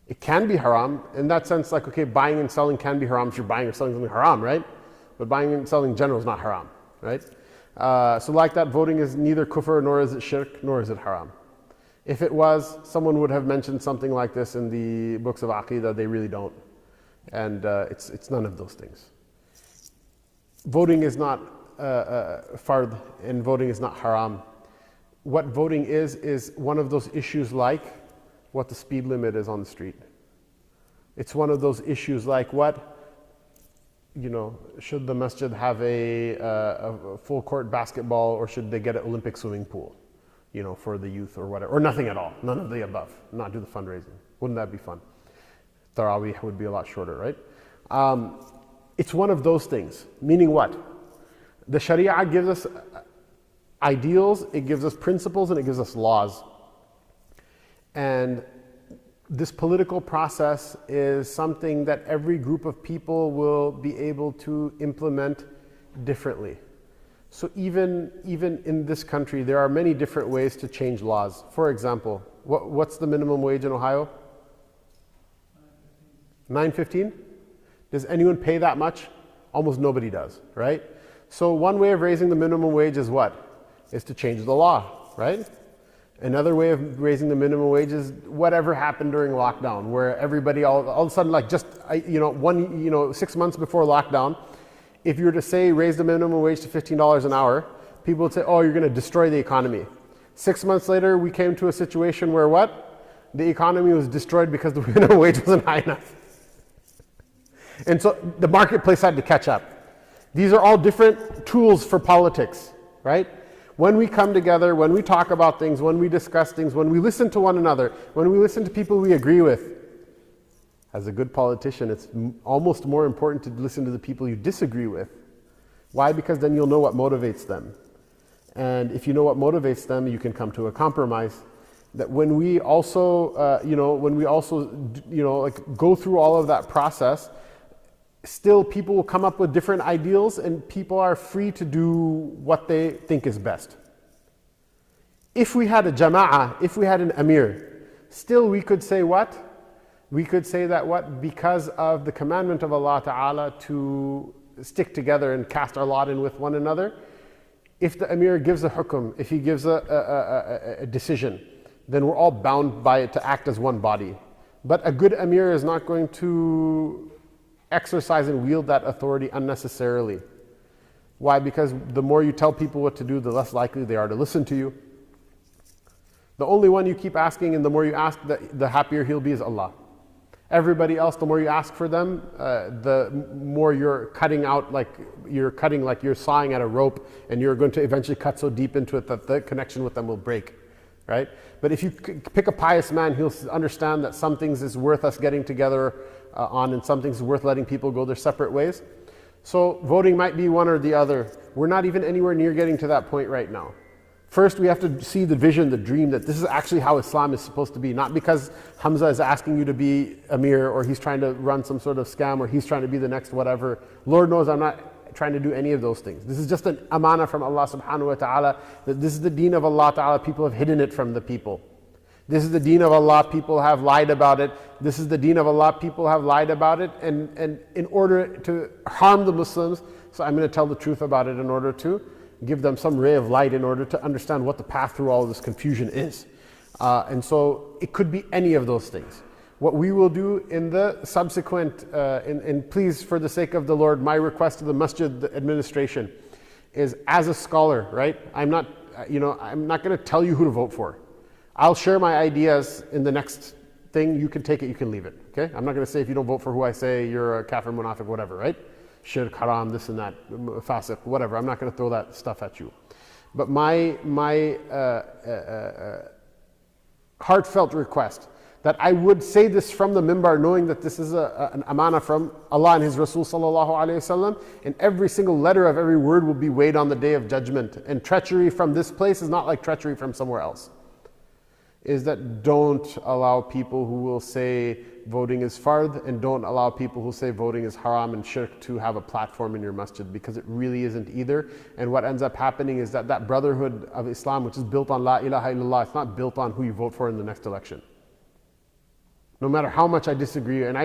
It can be haram in that sense, buying and selling can be haram if you're buying or selling something haram, right? But buying and selling in general is not haram, right? So like that, voting is neither kufr, nor is it shirk, nor is it haram. If it was, someone would have mentioned something like this in the books of Aqidah. They really don't. And it's none of those things. Voting is not farḍ, and voting is not haram. What voting is one of those issues like what the speed limit is on the street. It's one of those issues like what should the masjid have a full court basketball, or should they get an Olympic swimming pool, for the youth or whatever, or nothing at all, none of the above, not do the fundraising. Wouldn't that be fun? Tarawih would be a lot shorter, right? It's one of those things, meaning what? The Sharia gives us ideals, it gives us principles, and it gives us laws. And this political process is something that every group of people will be able to implement differently. So even in this country, there are many different ways to change laws. For example, what's the minimum wage in Ohio? $9.15? Does anyone pay that much? Almost nobody does, right? So one way of raising the minimum wage is what? Is to change the law, right? Another way of raising the minimum wage is whatever happened during lockdown, where everybody all of a sudden, 6 months before lockdown, if you were to say raise the minimum wage to $15 an hour, people would say, oh, you're going to destroy the economy. 6 months later, we came to a situation where what? The economy was destroyed because the minimum wage wasn't high enough. And so the marketplace had to catch up. These are all different tools for politics, right? When we come together, when we talk about things, when we discuss things, when we listen to one another, when we listen to people we agree with, as a good politician, it's almost more important to listen to the people you disagree with. Why? Because then you'll know what motivates them. And if you know what motivates them, you can come to a compromise. That when we also, go through all of that process, still people will come up with different ideals, and people are free to do what they think is best. If we had a jama'ah, if we had an amir, still we could say what? We could say that what? Because of the commandment of Allah Ta'ala to stick together and cast our lot in with one another, if the amir gives a hukum, if he gives a decision, then we're all bound by it to act as one body. But a good amir is not going to exercise and wield that authority unnecessarily. Why? Because the more you tell people what to do, the less likely they are to listen to you. The only one you keep asking, and the more you ask, the happier he'll be, is Allah. Everybody else, the more you ask for them, the more you're cutting, like you're sawing at a rope, and you're going to eventually cut so deep into it that the connection with them will break, right? But if you pick a pious man, he'll understand that some things is worth us getting together on, and some things is worth letting people go their separate ways. So voting might be one or the other. We're not even anywhere near getting to that point right now. First, we have to see the vision, the dream, that this is actually how Islam is supposed to be. Not because Ḥamzah is asking you to be Amir, or he's trying to run some sort of scam, or he's trying to be the next whatever. Lord knows I'm not trying to do any of those things. This is just an amana from Allah subhanahu wa ta'ala, that this is the deen of Allah ta'ala, people have hidden it from the people. This is the deen of Allah, people have lied about it. This is the deen of Allah, people have lied about it. And in order to harm the Muslims, so I'm going to tell the truth about it in order to give them some ray of light, in order to understand what the path through all of this confusion is. And so it could be any of those things. What we will do in the subsequent, and please, for the sake of the Lord, my request to the masjid administration is, as a scholar, right? I'm not going to tell you who to vote for. I'll share my ideas in the next thing. You can take it, you can leave it. Okay? I'm not going to say if you don't vote for who I say, you're a kafir, munafiq, whatever, right? Shirk, Ḥarām, this and that, fasiq, whatever. I'm not going to throw that stuff at you. But my heartfelt request, that I would say this from the mimbar, knowing that this is an amana from Allah and His Rasul sallallahu alayhi wasallam, and every single letter of every word will be weighed on the day of judgment. And treachery from this place is not like treachery from somewhere else. Is that don't allow people who will say voting is Farḍ, and don't allow people who say voting is Ḥarām and Shirk to have a platform in your masjid, because it really isn't either. And what ends up happening is that brotherhood of Islam, which is built on La ilaha illallah, it's not built on who you vote for in the next election. No matter how much I disagree, and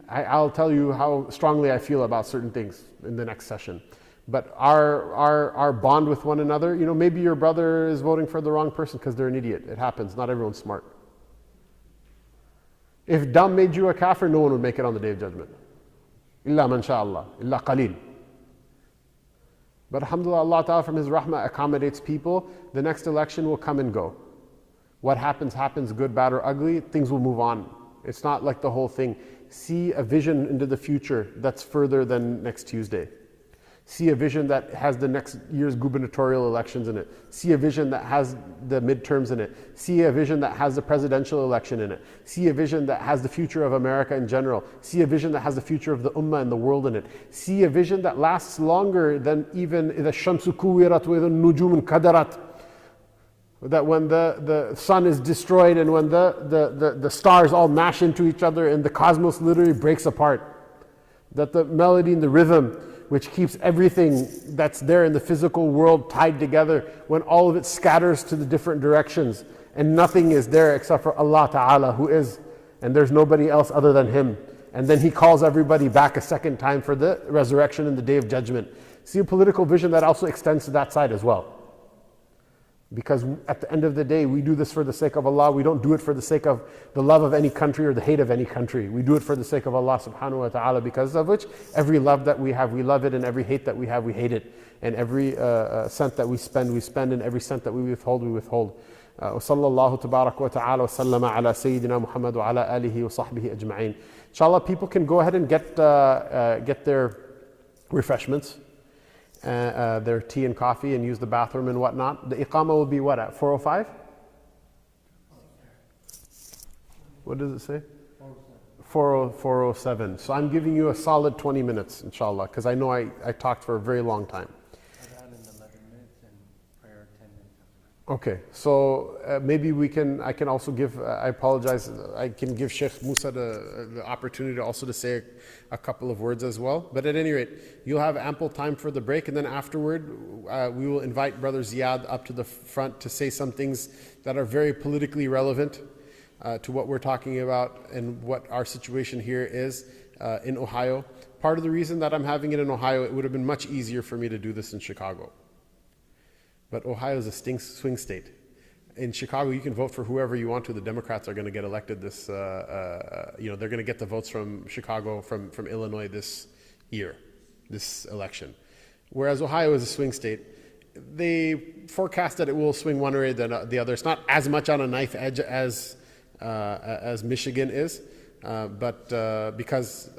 I'll tell you how strongly I feel about certain things in the next session. But our bond with one another, maybe your brother is voting for the wrong person because they're an idiot. It happens. Not everyone's smart. If dumb made you a kafir, no one would make it on the day of judgment. Illa man sha'Allah, illa qaleel. But alhamdulillah, Allah Ta'ala from His rahmah accommodates people. The next election will come and go. What happens, good, bad, or ugly. Things will move on. It's not like the whole thing. see a vision into the future that's further than next Tuesday. See a vision that has the next year's gubernatorial elections in it. See a vision that has the midterms in it. See a vision that has the presidential election in it. See a vision that has the future of America in general. See a vision that has the future of the Ummah and the world in it. See a vision that lasts longer than even إِذَا الشَّمْسُ كُوِّرَتْ وَإِذَا النُّجُومُ انْكَدَرَتْ. That when the sun is destroyed and when the stars all mash into each other and the cosmos literally breaks apart. That the melody and the rhythm which keeps everything that's there in the physical world tied together, when all of it scatters to the different directions and nothing is there except for Allah Ta'ala who is, and there's nobody else other than Him. And then He calls everybody back a second time for the resurrection and the Day of Judgment. See a political vision that also extends to that side as well. Because at the end of the day, we do this for the sake of Allah. We don't do it for the sake of the love of any country or the hate of any country. We do it for the sake of Allah subhanahu wa ta'ala, because of which every love that we have, we love it, and every hate that we have, we hate it. And every cent that we spend, and every cent that we withhold, we withhold. وصلى الله تبارك وتعالى وسلم على سيدنا محمد وعلى آله وصحبه أجمعين. Inshallah, people can go ahead and get their refreshments. Their tea and coffee and use the bathroom and whatnot. The iqamah will be what, at 4:05? What does it say? 4:07. So I'm giving you a solid 20 minutes, inshallah, because I know I talked for a very long time. Adhan in 11 minutes and prayer 10 minutes. Okay, so maybe I can also give, I apologize, I can give Shaykh Mūsā the opportunity also to say a couple of words as well. But at any rate, you'll have ample time for the break, and then afterward, we will invite Brother Ziad up to the front to say some things that are very politically relevant to what we're talking about and what our situation here is in Ohio. Part of the reason that I'm having it in Ohio, it would have been much easier for me to do this in Chicago. But Ohio is a swing state. In Chicago, you can vote for whoever you want to. The Democrats are going to get elected this, they're going to get the votes from Chicago, from Illinois this year, this election. Whereas Ohio is a swing state. They forecast that it will swing one way or the other. It's not as much on a knife edge as Michigan is, but because,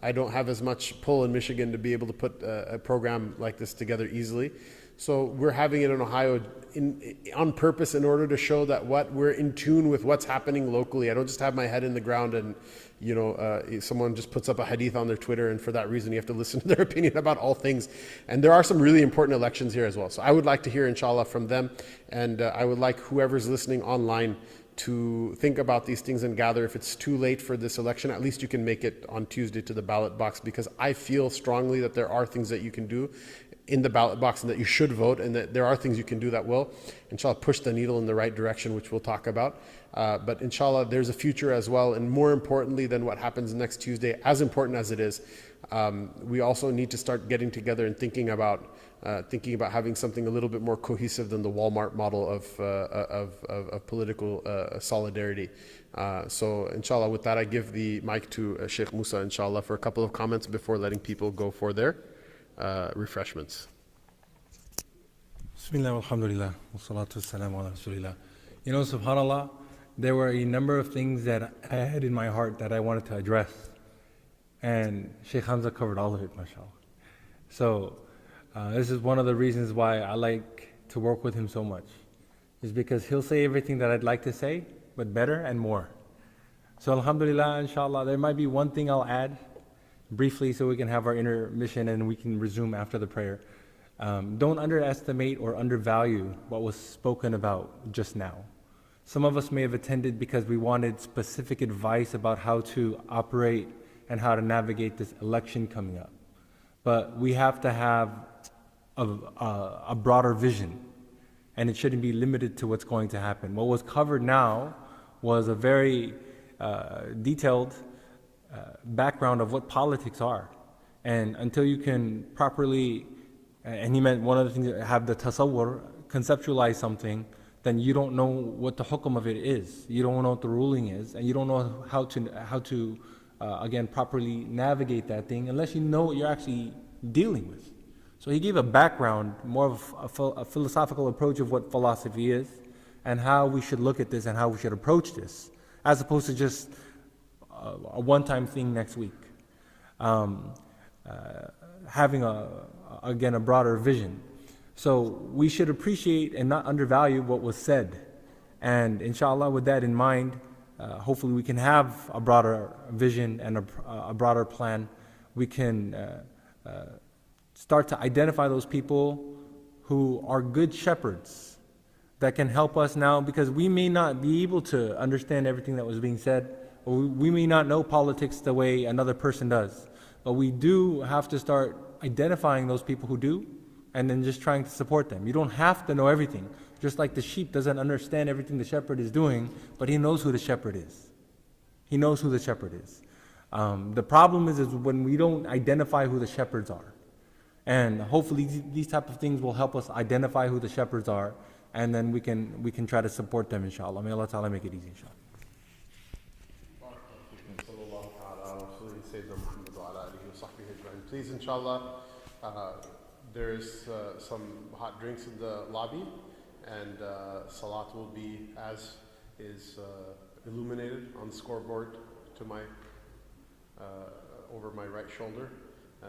I don't have as much pull in Michigan to be able to put a program like this together easily. So we're having it in Ohio on purpose in order to show that we're in tune with what's happening locally. I don't just have my head in the ground and, someone just puts up a hadith on their Twitter, and for that reason you have to listen to their opinion about all things. And there are some really important elections here as well. So I would like to hear, inshallah, from them. And I would like whoever's listening online to think about these things and gather. If it's too late for this election, at least you can make it on Tuesday to the ballot box, because I feel strongly that there are things that you can do in the ballot box and that you should vote, and that there are things you can do that will, inshallah, push the needle in the right direction, which we'll talk about. But inshallah, there's a future as well, and more importantly than what happens next Tuesday, as important as it is, we also need to start getting together and thinking about having something a little bit more cohesive than the Walmart model of political solidarity. So inshallah, with that, I give the mic to Shaykh Mūsā, inshallah, for a couple of comments before letting people go for their refreshments. Bismillah, alhamdulillah, wa salatu wassalamu ala rasulillah. SubhanAllah, there were a number of things that I had in my heart that I wanted to address. And Shaykh Ḥamzah covered all of it, mashallah. So, this is one of the reasons why I like to work with him so much. Is because he'll say everything that I'd like to say, but better and more. So, alhamdulillah, inshallah, there might be one thing I'll add briefly so we can have our intermission and we can resume after the prayer. Don't underestimate or undervalue what was spoken about just now. Some of us may have attended because we wanted specific advice about how to operate and how to navigate this election coming up. But we have to have a broader vision, and it shouldn't be limited to what's going to happen. What was covered now was a very detailed background of what politics are. And until you can properly, and he meant one of the things, have the tasawwur, conceptualize something, then you don't know what the hukum of it is. You don't know what the ruling is, and you don't know how to again, properly navigate that thing unless you know what you're actually dealing with. So he gave a background, more of a philosophical approach of what philosophy is and how we should look at this and how we should approach this, as opposed to just a one-time thing next week. Having again a broader vision. So we should appreciate and not undervalue what was said. And inshallah, with that in mind, hopefully we can have a broader vision and a broader plan. We can start to identify those people who are good shepherds that can help us now, because we may not be able to understand everything that was being said, or we may not know politics the way another person does, but we do have to start identifying those people who do, and then just trying to support them. You don't have to know everything. Just like the sheep doesn't understand everything the shepherd is doing, but he knows who the shepherd is. He knows who the shepherd is. The problem is when we don't identify who the shepherds are. And hopefully these type of things will help us identify who the shepherds are, and then we can try to support them, inshallah. May Allah Ta'ala make it easy, inshallah. Please, inshallah, there's some hot drinks in the lobby, and salat will be as is illuminated on the scoreboard to my over my right shoulder.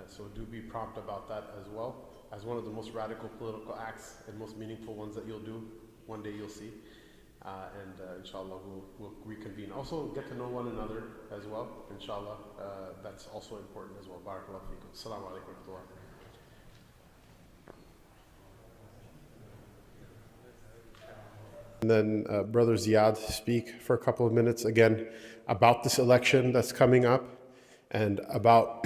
So do be prompt about that as well, as one of the most radical political acts and most meaningful ones that you'll do. One day you'll see. And inshallah we'll reconvene. Also get to know one another as well, inshallah. That's also important as well. Barakallahu feekum. Assalamu alaikum wa rahmatullah. And then Brother Ziad speak for a couple of minutes again about this election that's coming up and about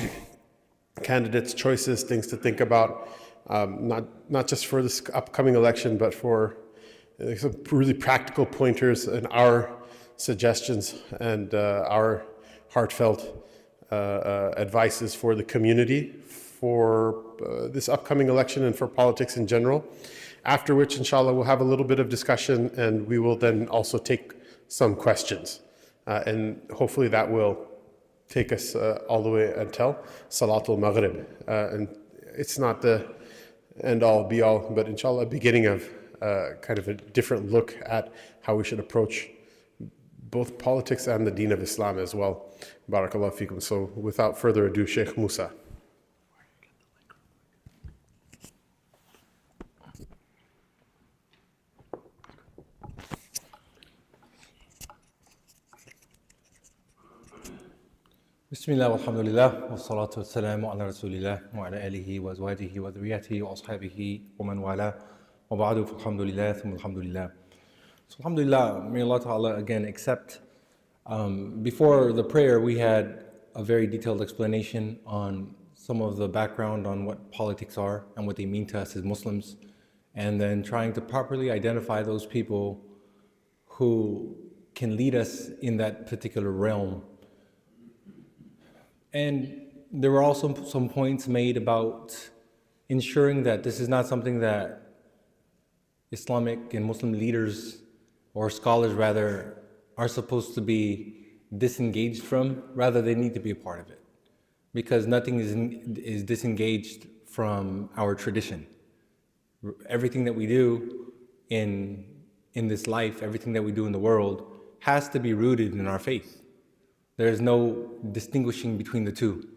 candidates' choices, things to think about, not just for this upcoming election, but for some really practical pointers and our suggestions and our heartfelt advices for the community for this upcoming election and for politics in general. After which, inshallah, we'll have a little bit of discussion, and we will then also take some questions. And hopefully that will take us all the way until Salatul Maghrib. And it's not the end all be all, but inshallah, beginning of kind of a different look at how we should approach both politics and the deen of Islam as well. Barakallahu feekum. So without further ado, Shaykh Mūsā. Bismillah walhamdulillah wa salatu wa salamu ala rasulillah wa ala alihi wa azwajihi wa dhurriyyatihi wa ashabihi wa man wala wa ba'du falhamdulillah thumma alhamdulillah. So alhamdulillah, may Allah Ta'ala again accept. Before the prayer we had a very detailed explanation on some of the background on what politics are and what they mean to us as Muslims, and then trying to properly identify those people who can lead us in that particular realm. And there were also some points made about ensuring that this is not something that Islamic and Muslim leaders, or scholars rather, are supposed to be disengaged from. Rather, they need to be a part of it, because nothing is disengaged from our tradition. Everything that we do in this life, everything that we do in the world, has to be rooted in our faith. There is no distinguishing between the two.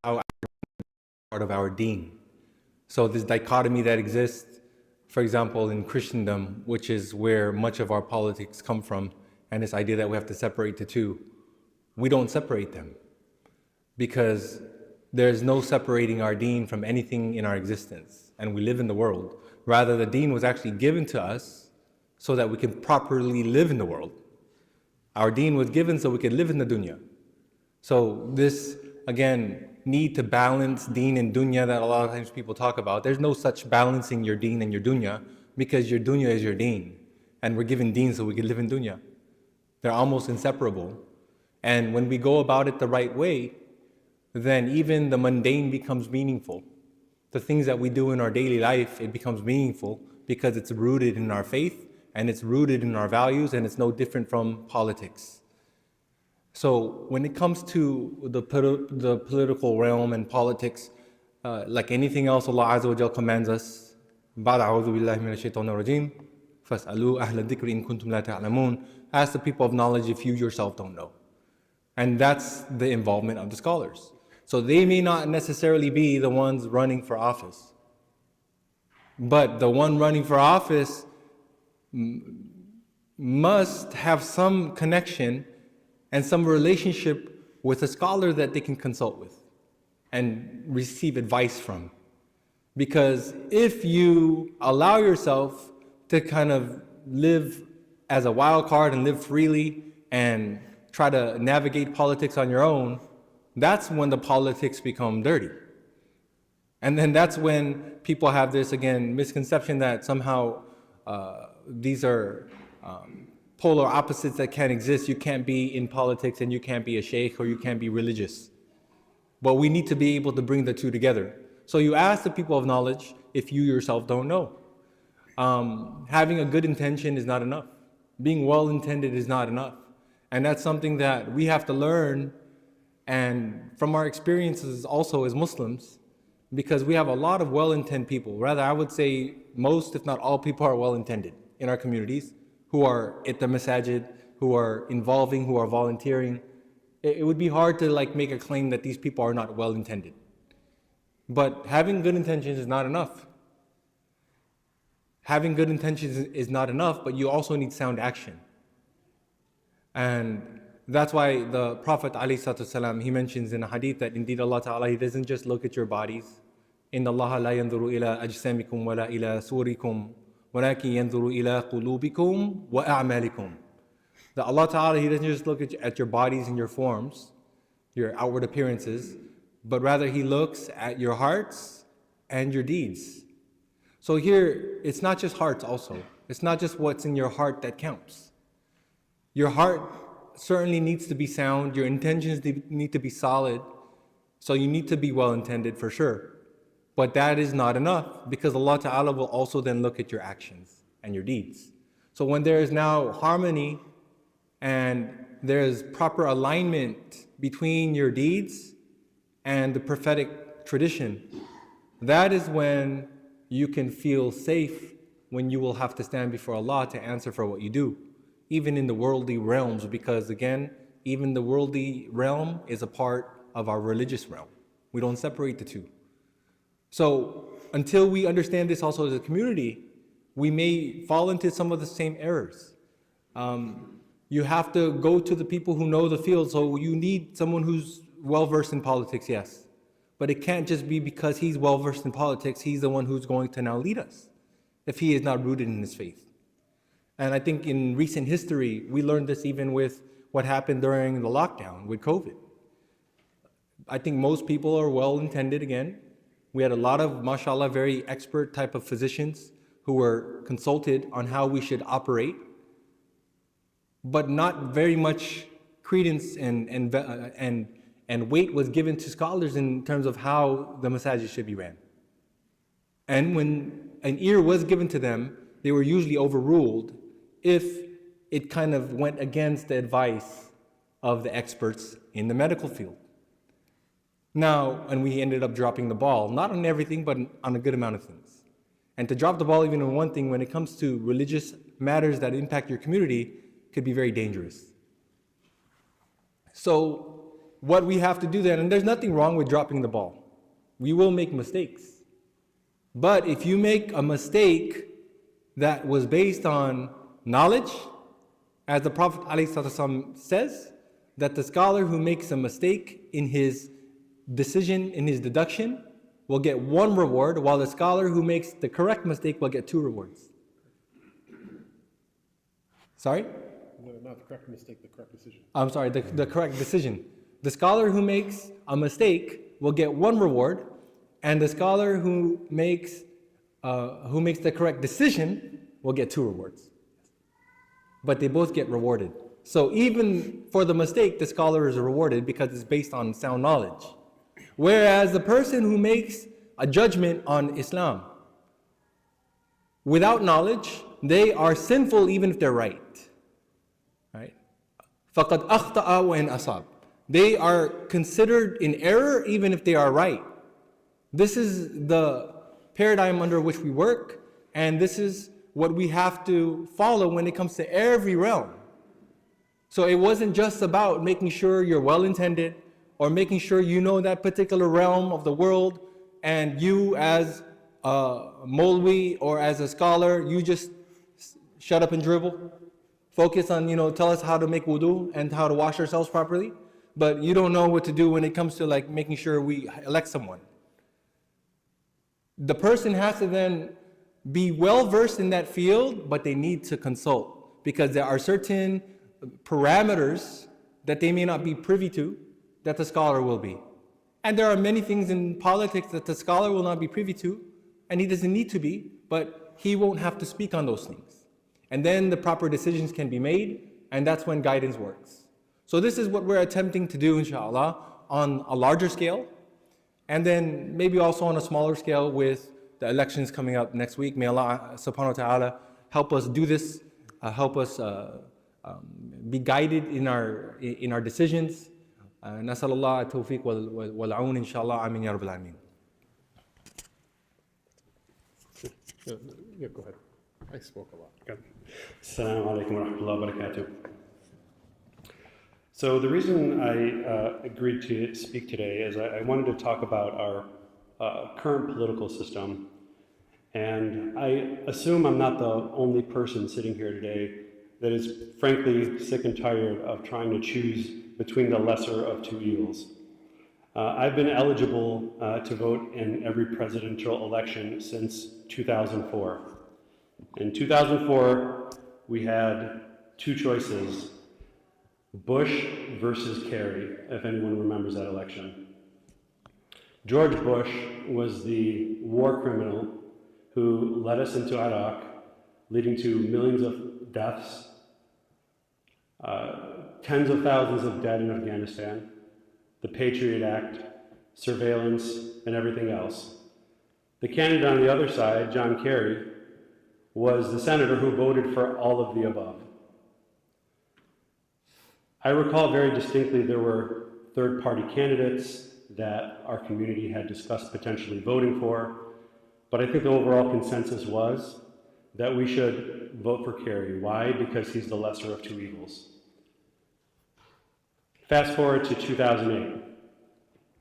Part of our deen. So this dichotomy that exists, for example, in Christendom, which is where much of our politics come from, and this idea that we have to separate the two, we don't separate them, because there's no separating our deen from anything in our existence, and we live in the world. Rather, the deen was actually given to us so that we can properly live in the world. Our deen was given so we could live in the dunya. So this, again, need to balance deen and dunya that a lot of times people talk about. There's no such balancing your deen and your dunya, because your dunya is your deen. And we're given deen so we can live in dunya. They're almost inseparable. And when we go about it the right way, then even the mundane becomes meaningful. The things that we do in our daily life, it becomes meaningful because it's rooted in our faith, and it's rooted in our values, and it's no different from politics. So when it comes to the political realm and politics, like anything else, Allah Azza wa Jal commands us, Ba'd a'udhu billahi minash shaitanir rajim, fas'alu ahla dhikri in kuntum la ta'lamun. Ask the people of knowledge if you yourself don't know. And that's the involvement of the scholars. So they may not necessarily be the ones running for office, but the one running for office must have some connection and some relationship with a scholar that they can consult with and receive advice from. Because if you allow yourself to kind of live as a wild card and live freely and try to navigate politics on your own, that's when the politics become dirty. And then that's when people have this, again, misconception that somehow these are polar opposites that can't exist. You can't be in politics and you can't be a sheikh, or you can't be religious. But we need to be able to bring the two together. So you ask the people of knowledge if you yourself don't know. Having a good intention is not enough. Being well-intended is not enough. And that's something that we have to learn, and from our experiences also as Muslims, because we have a lot of well-intended people. Rather, I would say most, if not all, people are well-intended in our communities, who are at the masajid, who are involving, who are volunteering. It would be hard to make a claim that these people are not well-intended. But having good intentions is not enough. Having good intentions is not enough, but you also need sound action. And that's why the Prophet ﷺ, he mentions in a hadith that indeed Allah Ta'ala, He doesn't just look at your bodies. إِنَّ اللَّهَ لَا يَنْظُرُ إِلَىٰ أَجْسَامِكُمْ وَلَا إِلَىٰ صُورِكُمْ وَلَكِنْ يَنْظُرُ إِلَىٰ قُلُوبِكُمْ وَأَعْمَالِكُمْ. That Allah Ta'ala, He doesn't just look at your bodies and your forms, your outward appearances, but rather He looks at your hearts and your deeds. So here, it's not just hearts also. It's not just what's in your heart that counts. Your heart certainly needs to be sound. Your intentions need to be solid. So you need to be well-intended for sure. But that is not enough, because Allah Ta'ala will also then look at your actions and your deeds. So when there is now harmony and there is proper alignment between your deeds and the prophetic tradition, that is when you can feel safe when you will have to stand before Allah to answer for what you do, even in the worldly realms, because again, even the worldly realm is a part of our religious realm. We don't separate the two. So until we understand this also as a community, we may fall into some of the same errors. You have to go to the people who know the field, so you need someone who's well-versed in politics, yes. But it can't just be because he's well-versed in politics, he's the one who's going to now lead us, if he is not rooted in his faith. And I think in recent history, we learned this even with what happened during the lockdown with COVID. I think most people are well-intended again. We had a lot of, mashallah, very expert type of physicians who were consulted on how we should operate, but not very much credence and weight was given to scholars in terms of how the masajid should be ran. And when an ear was given to them, they were usually overruled if it kind of went against the advice of the experts in the medical field. Now, and we ended up dropping the ball, not on everything, but on a good amount of things. And to drop the ball even on one thing when it comes to religious matters that impact your community could be very dangerous. So what we have to do then, and there's nothing wrong with dropping the ball. We will make mistakes. But if you make a mistake that was based on knowledge, as the Prophet ﷺ says, that the scholar who makes a mistake in his decision, in his deduction, will get 1 reward, while the scholar who makes the correct mistake will get 2 rewards. Sorry? No, not the correct mistake, the correct decision. I'm sorry, the correct decision. The scholar who makes a mistake will get 1 reward, and the scholar who makes the correct decision will get 2 rewards. But they both get rewarded. So even for the mistake, the scholar is rewarded because it's based on sound knowledge. Whereas the person who makes a judgment on Islam without knowledge, they are sinful even if they're right. Right? فَقَدْ أَخْطَأَ وَإِنْ أَصَابَ. They are considered in error even if they are right. This is the paradigm under which we work, and this is what we have to follow when it comes to every realm. So it wasn't just about making sure you're well-intended or making sure you know that particular realm of the world, and you as a Maulwi or as a scholar, you just shut up and dribble. Focus on, tell us how to make wudu and how to wash ourselves properly, but you don't know what to do when it comes to like making sure we elect someone. The person has to then be well versed in that field, but they need to consult, because there are certain parameters that they may not be privy to that the scholar will be. And there are many things in politics that the scholar will not be privy to, and he doesn't need to be, but he won't have to speak on those things. And then the proper decisions can be made, and that's when guidance works. So this is what we're attempting to do, inshallah, on a larger scale, and then maybe also on a smaller scale with the elections coming up next week. May Allah subhanahu wa ta'ala help us do this, help us be guided in our decisions. نسأل الله التوفيق والعون إن شاء الله آمين يا رب العالمين. Yeah, go ahead. I spoke a lot. Assalamu alaikum wa rahmatullahi wa barakatuh. So the reason I agreed to speak today is I wanted to talk about our current political system. And I assume I'm not the only person sitting here today that is frankly sick and tired of trying to choose between the lesser of two evils. I've been eligible to vote in every presidential election since 2004. In 2004, we had two choices: Bush versus Kerry, if anyone remembers that election. George Bush was the war criminal who led us into Iraq, leading to millions of deaths, tens of thousands of dead in Afghanistan, the Patriot Act, surveillance, and everything else. The candidate on the other side, John Kerry, was the senator who voted for all of the above. I recall very distinctly there were third-party candidates that our community had discussed potentially voting for, but I think the overall consensus was that we should vote for Kerry. Why? Because he's the lesser of two evils. Fast forward to 2008.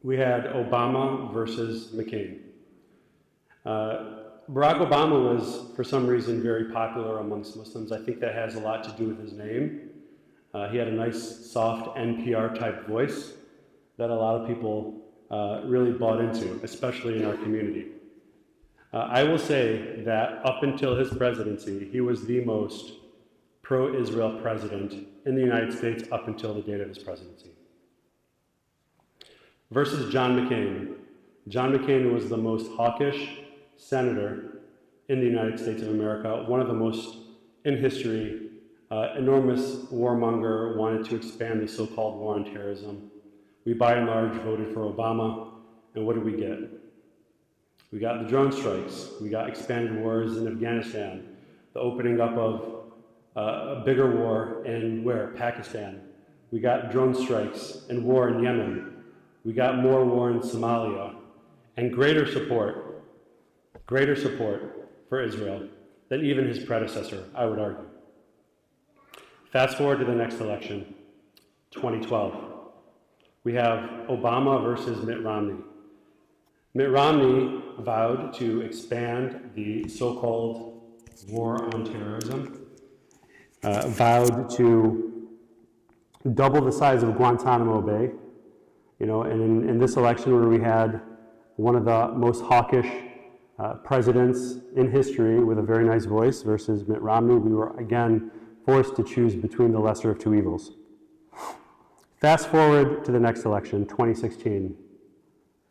We had Obama versus McCain. Barack Obama was, for some reason, very popular amongst Muslims. I think that has a lot to do with his name. He had a nice, soft NPR-type voice that a lot of people really bought into, especially in our community. I will say that up until his presidency, he was the most pro-Israel president in the United States up until the date of his presidency. Versus John McCain. John McCain was the most hawkish senator in the United States of America, one of the most in history, enormous warmonger, wanted to expand the so-called war on terrorism. We by and large voted for Obama, and what did we get? We got the drone strikes, we got expanded wars in Afghanistan, the opening up of a bigger war in where? Pakistan. We got drone strikes and war in Yemen. We got more war in Somalia, and greater support for Israel than even his predecessor, I would argue. Fast forward to the next election, 2012. We have Obama versus Mitt Romney. Mitt Romney vowed to expand the so-called war on terrorism, vowed to double the size of Guantanamo Bay, and in this election where we had one of the most hawkish presidents in history with a very nice voice versus Mitt Romney, we were again forced to choose between the lesser of two evils. Fast forward to the next election, 2016.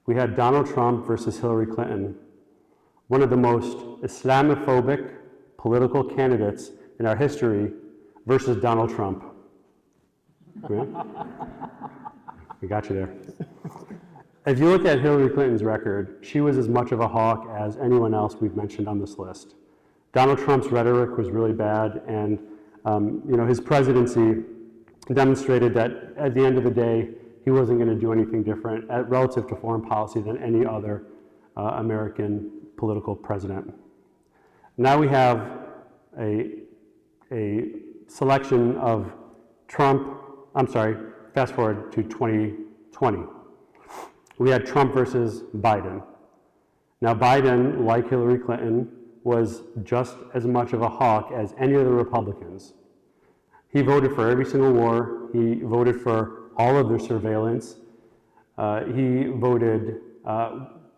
We had Donald Trump versus Hillary Clinton, one of the most Islamophobic political candidates in our history versus Donald Trump. Yeah? We got you there. If you look at Hillary Clinton's record, she was as much of a hawk as anyone else we've mentioned on this list. Donald Trump's rhetoric was really bad, and his presidency demonstrated that at the end of the day, he wasn't going to do anything different relative to foreign policy than any other American political president. Now we have a selection of fast forward to 2020. We had Trump versus Biden. Now Biden, like Hillary Clinton, was just as much of a hawk as any of the Republicans. He voted for every single war. He voted for all of their surveillance. He voted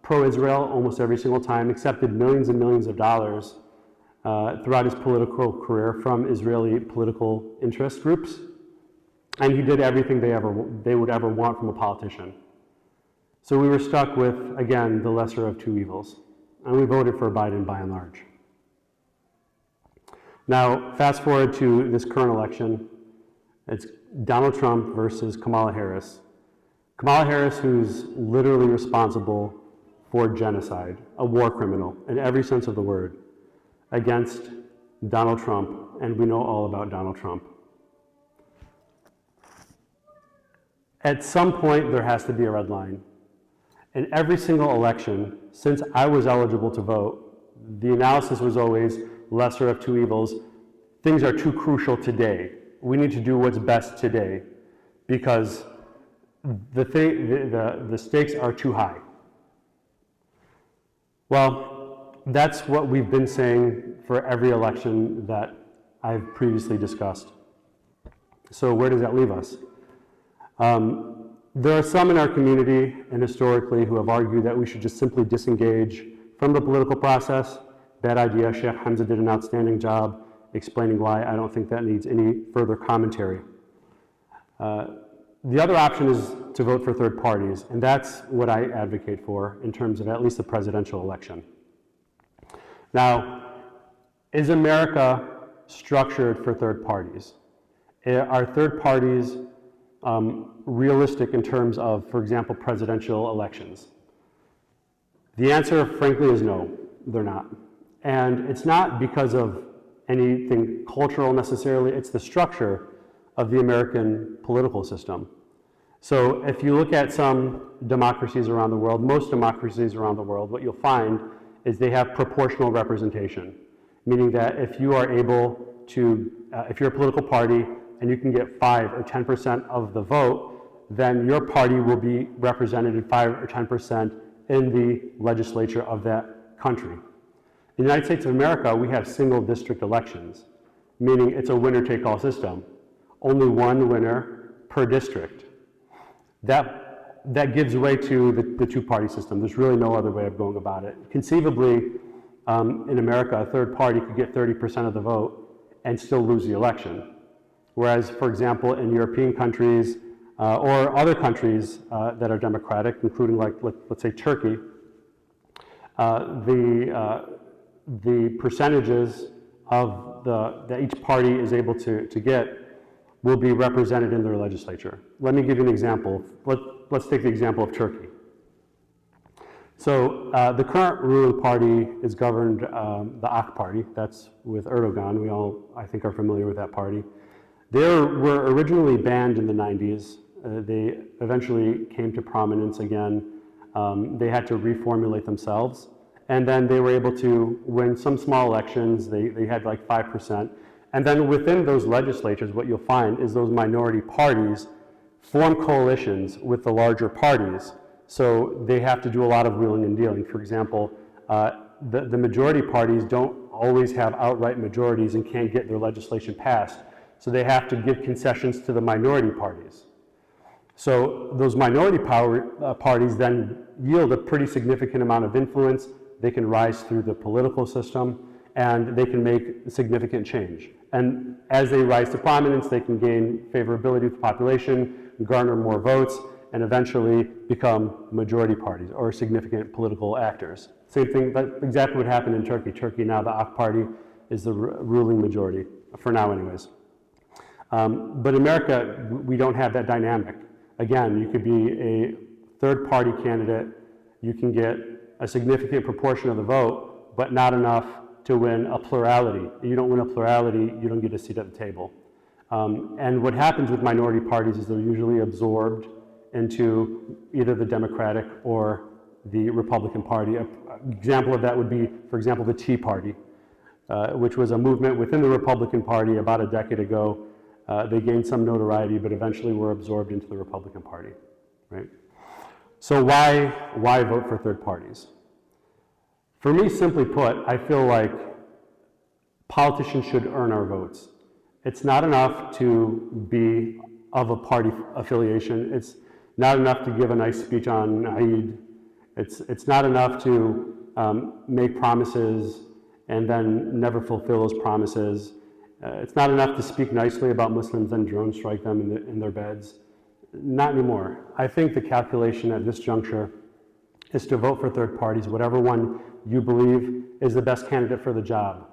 pro-Israel almost every single time, accepted millions and millions of dollars throughout his political career from Israeli political interest groups. And he did everything they would ever want from a politician. So we were stuck with, again, the lesser of two evils. And we voted for Biden by and large. Now, fast forward to this current election. It's Donald Trump versus Kamala Harris. Kamala Harris, who's literally responsible for genocide, a war criminal in every sense of the word, against Donald Trump, and we know all about Donald Trump. At some point, there has to be a red line. In every single election, since I was eligible to vote, the analysis was always lesser of two evils. Things are too crucial today. We need to do what's best today because the stakes are too high. Well, that's what we've been saying for every election that I've previously discussed. So where does that leave us? There are some in our community and historically who have argued that we should just simply disengage from the political process. Bad idea. Sheikh Ḥamzah did an outstanding job explaining why. I don't think that needs any further commentary. The other option is to vote for third parties, and that's what I advocate for in terms of at least the presidential election. Now, is America structured for third parties? Are third parties realistic in terms of, for example, presidential elections? The answer, frankly, is no, they're not. And it's not because of anything cultural necessarily, it's the structure of the American political system. So if you look at some democracies around the world, most democracies around the world, what you'll find is they have proportional representation, meaning that if you are able to, if you're a political party and you can get 5 or 10% of the vote, then your party will be represented in 5 or 10% in the legislature of that country. In the United States of America, we have single district elections, meaning it's a winner-take-all system. Only one winner per district. That gives way to the two-party system. There's really no other way of going about it. Conceivably, in America, a third party could get 30% of the vote and still lose the election. Whereas, for example, in European countries or other countries that are democratic, including let's say Turkey, the percentages of that each party is able to get will be represented in their legislature. Let me give you an example. Let's take the example of Turkey. So the current ruling party is governed, the AK party, that's with Erdogan. We all, I think, are familiar with that party. They were originally banned in the 90s. They eventually came to prominence again. They had to reformulate themselves. And then they were able to win some small elections. They had like 5%. And then within those legislatures, what you'll find is those minority parties form coalitions with the larger parties. So they have to do a lot of wheeling and dealing. For example, the majority parties don't always have outright majorities and can't get their legislation passed. So they have to give concessions to the minority parties. So those minority parties then yield a pretty significant amount of influence. They can rise through the political system and they can make significant change. And as they rise to prominence, they can gain favorability with the population, garner more votes, and eventually become majority parties or significant political actors. Same thing, that's exactly what happened in Turkey. Turkey now, the AK party is the ruling majority, for now anyways. But in America, we don't have that dynamic. Again, you could be a third party candidate, you can get a significant proportion of the vote, but not enough to win a plurality. You don't win a plurality, you don't get a seat at the table. And what happens with minority parties is they're usually absorbed into either the Democratic or the Republican Party. An example of that would be, for example, the Tea Party, which was a movement within the Republican Party about a decade ago They gained some notoriety, but eventually were absorbed into the Republican Party, right? So why vote for third parties? For me, simply put, I feel like politicians should earn our votes. It's not enough to be of a party affiliation. It's not enough to give a nice speech on Eid. It's not enough to make promises and then never fulfill those promises. It's not enough to speak nicely about Muslims and drone strike them in their beds. Not anymore. I think the calculation at this juncture is to vote for third parties, whatever one you believe is the best candidate for the job.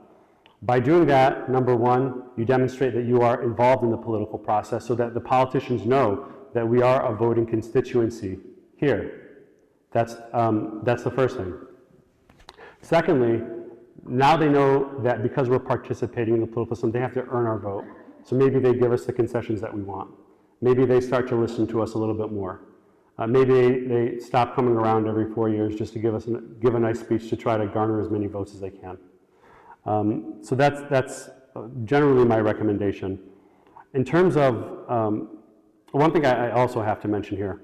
By doing that, number one, you demonstrate that you are involved in the political process so that the politicians know that we are a voting constituency here. That's the first thing. Secondly, now they know that because we're participating in the political system, they have to earn our vote. So maybe they give us the concessions that we want. Maybe they start to listen to us a little bit more. Maybe they stop coming around every 4 years just to give a nice speech to try to garner as many votes as they can. So that's generally my recommendation. In terms of, one thing I also have to mention here,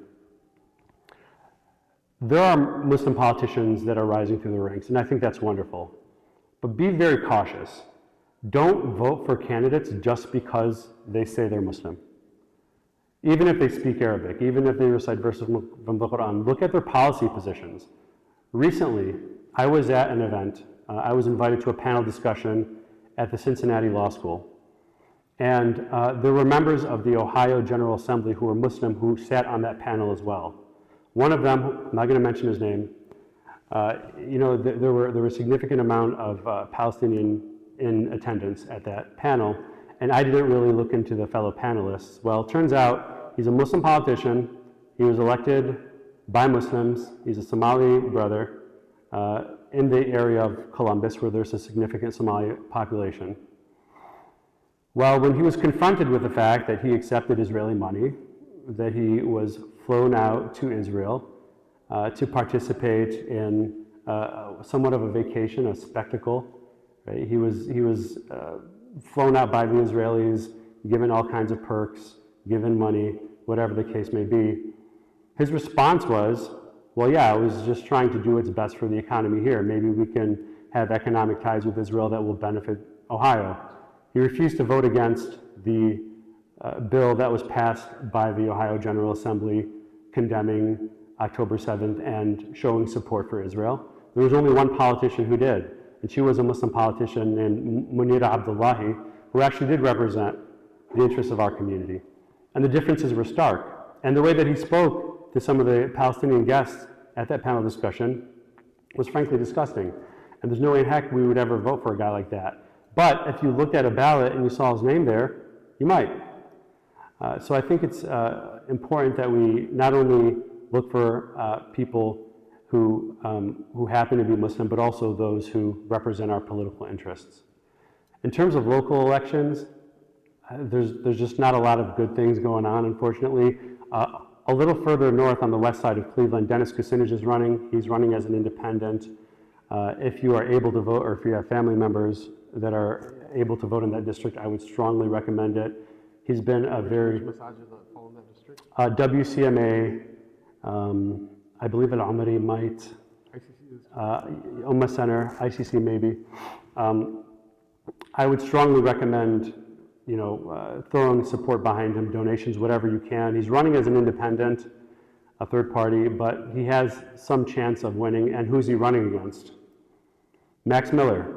there are Muslim politicians that are rising through the ranks, and I think that's wonderful. But be very cautious. Don't vote for candidates just because they say they're Muslim. Even if they speak Arabic, even if they recite verses from the Quran, look at their policy positions. Recently, I was at an event. I was invited to a panel discussion at the Cincinnati Law School. And there were members of the Ohio General Assembly who were Muslim who sat on that panel as well. One of them, I'm not going to mention his name, there were a significant amount of Palestinian in attendance at that panel, and I didn't really look into the fellow panelists. Well, it turns out he's a Muslim politician. He was elected by Muslims. He's a Somali brother in the area of Columbus, where there's a significant Somali population. Well, when he was confronted with the fact that he accepted Israeli money, that he was flown out to Israel to participate in somewhat of a vacation, a spectacle. Right? He was flown out by the Israelis, given all kinds of perks, given money, whatever the case may be. His response was, well, yeah, I was just trying to do what's best for the economy here. Maybe we can have economic ties with Israel that will benefit Ohio. He refused to vote against the bill that was passed by the Ohio General Assembly condemning October 7th and showing support for Israel. There was only one politician who did, and she was a Muslim politician named Munira Abdullahi, who actually did represent the interests of our community. And the differences were stark. And the way that he spoke to some of the Palestinian guests at that panel discussion was frankly disgusting. And there's no way in heck we would ever vote for a guy like that. But if you looked at a ballot and you saw his name there, you might. So I think it's important that we not only look for people who happen to be Muslim, but also those who represent our political interests. In terms of local elections, there's just not a lot of good things going on, unfortunately. A little further north on the west side of Cleveland, Dennis Kucinich is running. He's running as an independent. If you are able to vote, or if you have family members that are able to vote in that district, I would strongly recommend it. He's been a very... WCMA, I believe at Omri might, Ummah Center, ICC maybe. I would strongly recommend, throwing support behind him, donations, whatever you can. He's running as an independent, a third party, but he has some chance of winning. And who's he running against? Max Miller.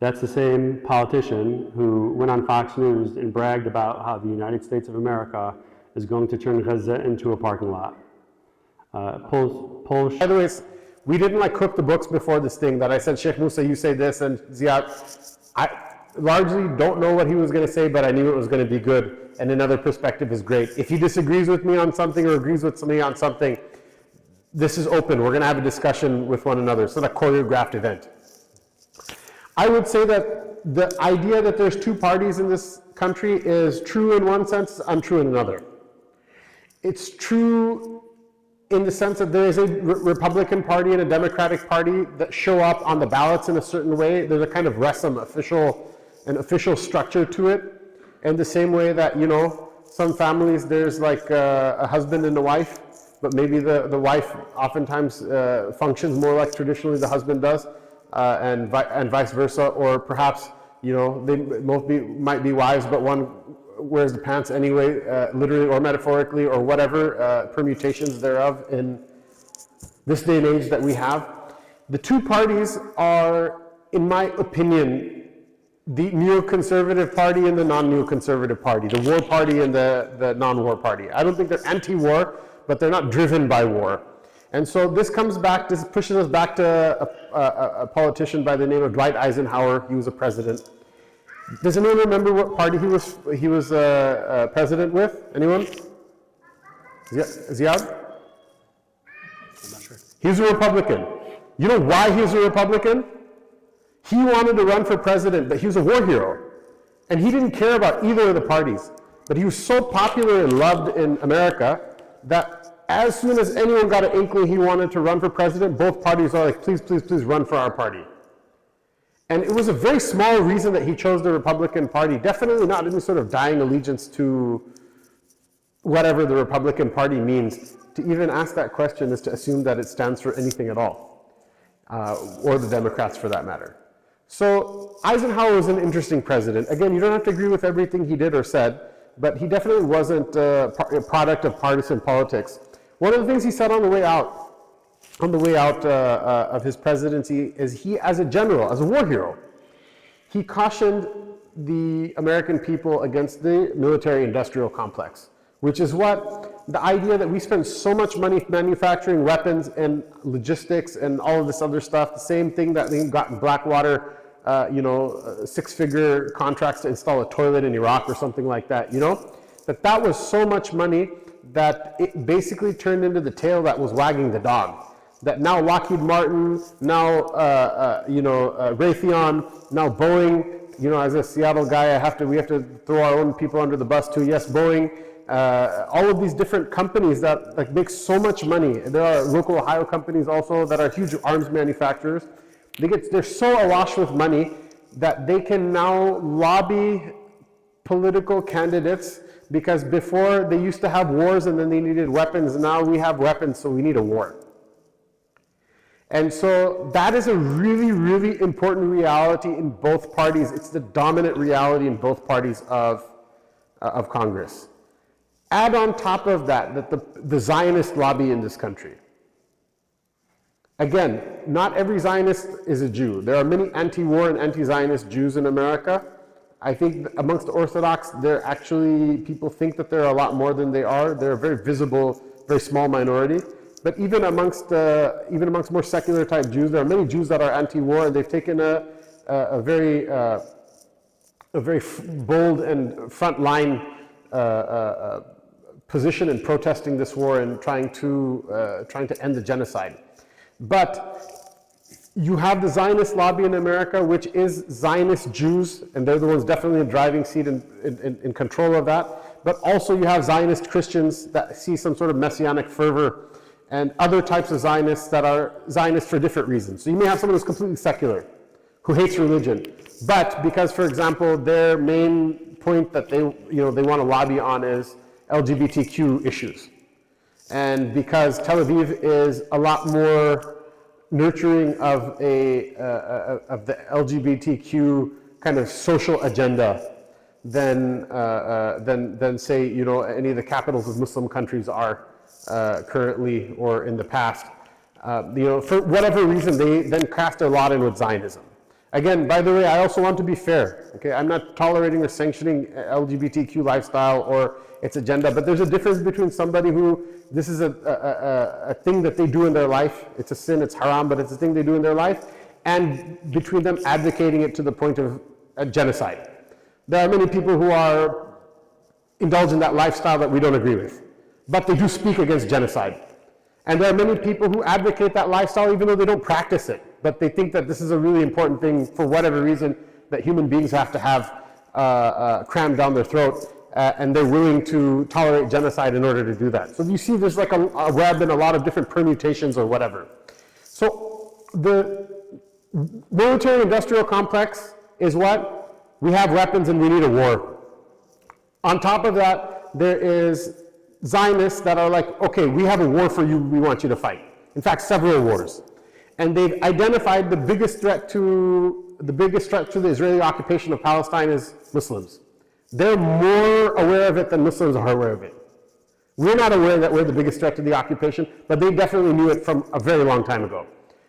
That's the same politician who went on Fox News and bragged about how the United States of America is going to turn Gaza into a parking lot. By the way, we didn't cook the books before this thing that I said, Sheikh Mūsā, you say this, and Ziad, I largely don't know what he was going to say, but I knew it was going to be good, and another perspective is great. If he disagrees with me on something or agrees with me on something, this is open. We're going to have a discussion with one another. It's not a choreographed event. I would say that the idea that there's two parties in this country is true in one sense, untrue in another. It's true in the sense that there is a Republican Party and a Democratic Party that show up on the ballots in a certain way. There's a kind of an official structure to it. In the same way that, you know, some families there's like a husband and a wife, but maybe the wife oftentimes functions more like traditionally the husband does, and vice versa, or perhaps, you know, they might be wives, but one wears the pants anyway, literally or metaphorically, or whatever permutations thereof in this day and age that we have. The two parties are, in my opinion, the neoconservative party and the non-neoconservative party, the war party and the non-war party. I don't think they're anti-war, but they're not driven by war. And so this pushes us back to a politician by the name of Dwight Eisenhower. He was a president. Does anyone remember what party he was president with? Anyone? Ziad? I'm not sure. He was a Republican. You know why he was a Republican? He wanted to run for president, but he was a war hero. And he didn't care about either of the parties. But he was so popular and loved in America that as soon as anyone got an inkling he wanted to run for president, both parties are like, please, please, please run for our party. And it was a very small reason that he chose the Republican Party. Definitely not any sort of dying allegiance to whatever the Republican Party means. To even ask that question is to assume that it stands for anything at all, or the Democrats for that matter. So Eisenhower was an interesting president. Again, you don't have to agree with everything he did or said, but he definitely wasn't a product of partisan politics. One of the things he said on the way out of his presidency is he, as a general, as a war hero, he cautioned the American people against the military-industrial complex, which is what the idea that we spend so much money manufacturing weapons and logistics and all of this other stuff, the same thing that they got in Blackwater, six-figure contracts to install a toilet in Iraq or something like that, you know? That was so much money that it basically turned into the tail that was wagging the dog. That now Lockheed Martin, now Raytheon, now Boeing. You know, as a Seattle guy, we have to throw our own people under the bus too. Yes, Boeing. All of these different companies that like make so much money. There are local Ohio companies also that are huge arms manufacturers. They're so awash with money that they can now lobby political candidates, because before they used to have wars and then they needed weapons. Now we have weapons, so we need a war. And so that is a really, really important reality in both parties. It's the dominant reality in both parties of Congress. Add on top of that the Zionist lobby in this country. Again, not every Zionist is a Jew. There are many anti-war and anti-Zionist Jews in America. I think amongst the Orthodox, people think that there are a lot more than they are. They're a very visible, very small minority. But even amongst more secular type Jews, there are many Jews that are anti-war, and they've taken a very bold and frontline position in protesting this war and trying to end the genocide. But you have the Zionist lobby in America, which is Zionist Jews, and they're the ones definitely in driving seat in control of that. But also you have Zionist Christians that see some sort of messianic fervor, and other types of Zionists that are Zionists for different reasons. So you may have someone who's completely secular, who hates religion, but because, for example, their main point that they want to lobby on is LGBTQ issues, and because Tel Aviv is a lot more nurturing of the LGBTQ kind of social agenda than say any of the capitals of Muslim countries are. Currently or in the past, for whatever reason, they then cast their lot in with Zionism. Again, by the way, I also want to be fair. Okay, I'm not tolerating or sanctioning LGBTQ lifestyle or its agenda, but there's a difference between somebody who this is a thing that they do in their life. It's a sin, it's haram, but it's a thing they do in their life, and between them advocating it to the point of genocide. There are many people who are indulge in that lifestyle that we don't agree with, but they do speak against genocide. And there are many people who advocate that lifestyle even though they don't practice it, but they think that this is a really important thing for whatever reason that human beings have to have crammed down their throat, and they're willing to tolerate genocide in order to do that. So you see there's like a web and a lot of different permutations or whatever. So the military-industrial complex is what? We have weapons and we need a war. On top of that, there is Zionists that are like, okay, we have a war for you, we want you to fight. In fact, several wars. And they've identified the biggest threat to the Israeli occupation of Palestine is Muslims. They're more aware of it than Muslims are aware of it. We're not aware that we're the biggest threat to the occupation, but they definitely knew it from a very long time ago.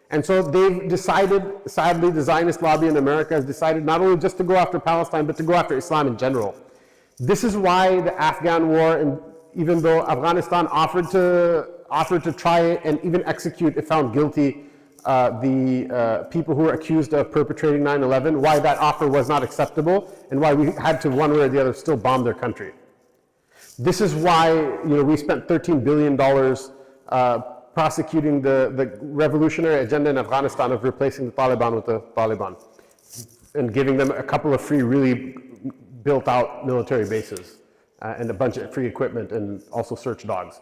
And so they've decided, sadly, the Zionist lobby in America has decided not only just to go after Palestine, but to go after Islam in general. This is why the Afghan war, and even though Afghanistan offered to try and even execute, if found guilty, the people who were accused of perpetrating 9/11, why that offer was not acceptable, and why we had to, one way or the other, still bomb their country. This is why we spent $13 billion prosecuting the revolutionary agenda in Afghanistan of replacing the Taliban with the Taliban and giving them a couple of free, really built-out military bases and a bunch of free equipment and also search dogs.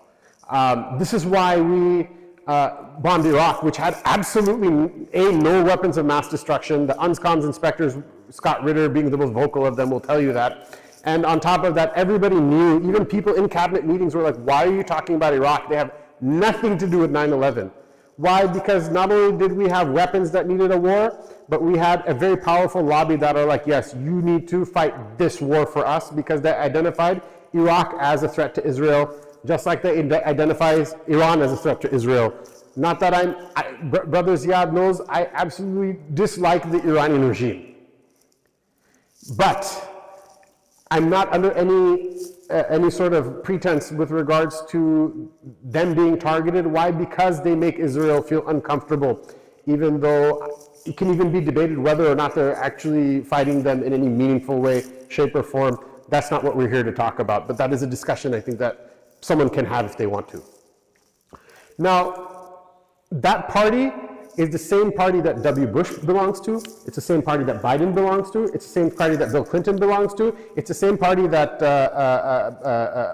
This is why we bombed Iraq, which had absolutely no weapons of mass destruction. The UNSCOM's inspectors, Scott Ritter being the most vocal of them, will tell you that. And on top of that, everybody knew, even people in cabinet meetings were like, why are you talking about Iraq? They have nothing to do with 9/11. Why? Because not only did we have weapons that needed a war, but we had a very powerful lobby that are like, yes, you need to fight this war for us, because they identified Iraq as a threat to Israel, just like they identifies Iran as a threat to Israel. Not that Brother Ziad knows, I absolutely dislike the Iranian regime. But I'm not under any sort of pretense with regards to them being targeted. Why? Because they make Israel feel uncomfortable, even though it can even be debated whether or not they're actually fighting them in any meaningful way, shape, or form. That's not what we're here to talk about, but that is a discussion I think that someone can have if they want to. Now, that party is the same party that W. Bush belongs to. It's the same party that Biden belongs to. It's the same party that Bill Clinton belongs to. It's the same party that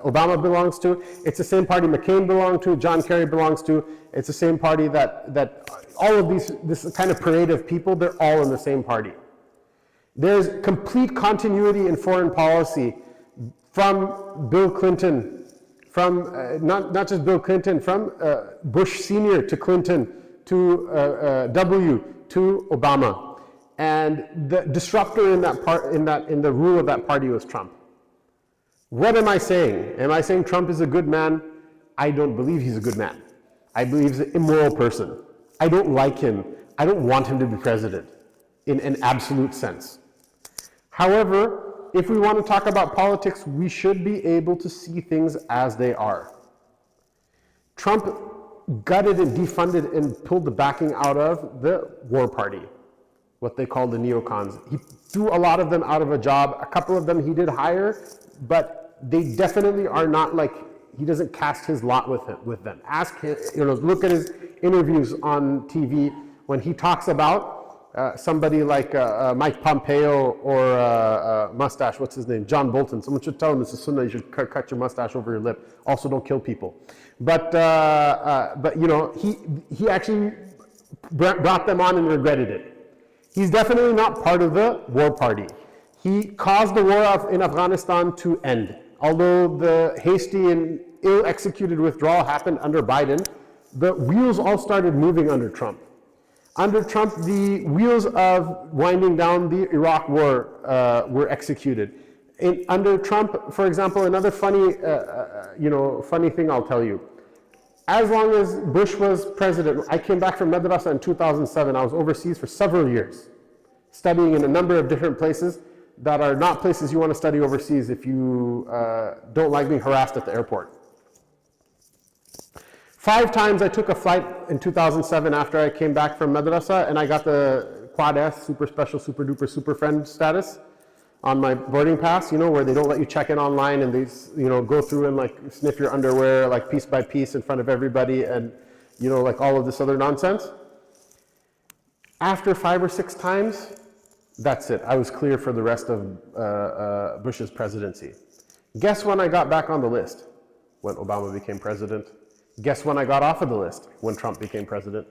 Obama belongs to. It's the same party McCain belonged to, John Kerry belongs to. It's the same party that all of this kind of parade of people, they're all in the same party. There's complete continuity in foreign policy from Bill Clinton, from not just Bill Clinton, from Bush Sr. to Clinton, to W, to Obama. And the disruptor in the rule of that party was Trump. What am I saying? Am I saying Trump is a good man? I don't believe he's a good man. I believe he's an immoral person. I don't like him. I don't want him to be president in an absolute sense. However, if we want to talk about politics, we should be able to see things as they are. Trump gutted and defunded and pulled the backing out of the war party, what they call the neocons. He threw a lot of them out of a job. A couple of them he did hire, but they definitely are not like, he doesn't cast his lot with them. Ask him, look at his interviews on TV when he talks about somebody like Mike Pompeo or mustache, what's his name? John Bolton. Someone should tell him this is Sunnah, you should cut your mustache over your lip. Also, don't kill people. But he actually brought them on and regretted it. He's definitely not part of the war party. He caused the war in Afghanistan to end. Although the hasty and ill-executed withdrawal happened under Biden, the wheels all started moving under Trump. Under Trump, the wheels of winding down the Iraq war were executed. Under Trump, for example, another funny thing I'll tell you. As long as Bush was president, I came back from Madrasa in 2007. I was overseas for several years, studying in a number of different places that are not places you want to study overseas if you don't like being harassed at the airport. 5 times I took a flight in 2007 after I came back from Madrasa, and I got the Quad S, super special, super duper, super friend status on my boarding pass, where they don't let you check in online and they, go through and like sniff your underwear like piece by piece in front of everybody and, like all of this other nonsense. After 5 or 6 times, that's it. I was clear for the rest of Bush's presidency. Guess when I got back on the list? When Obama became president. Guess when I got off of the list? When Trump became president.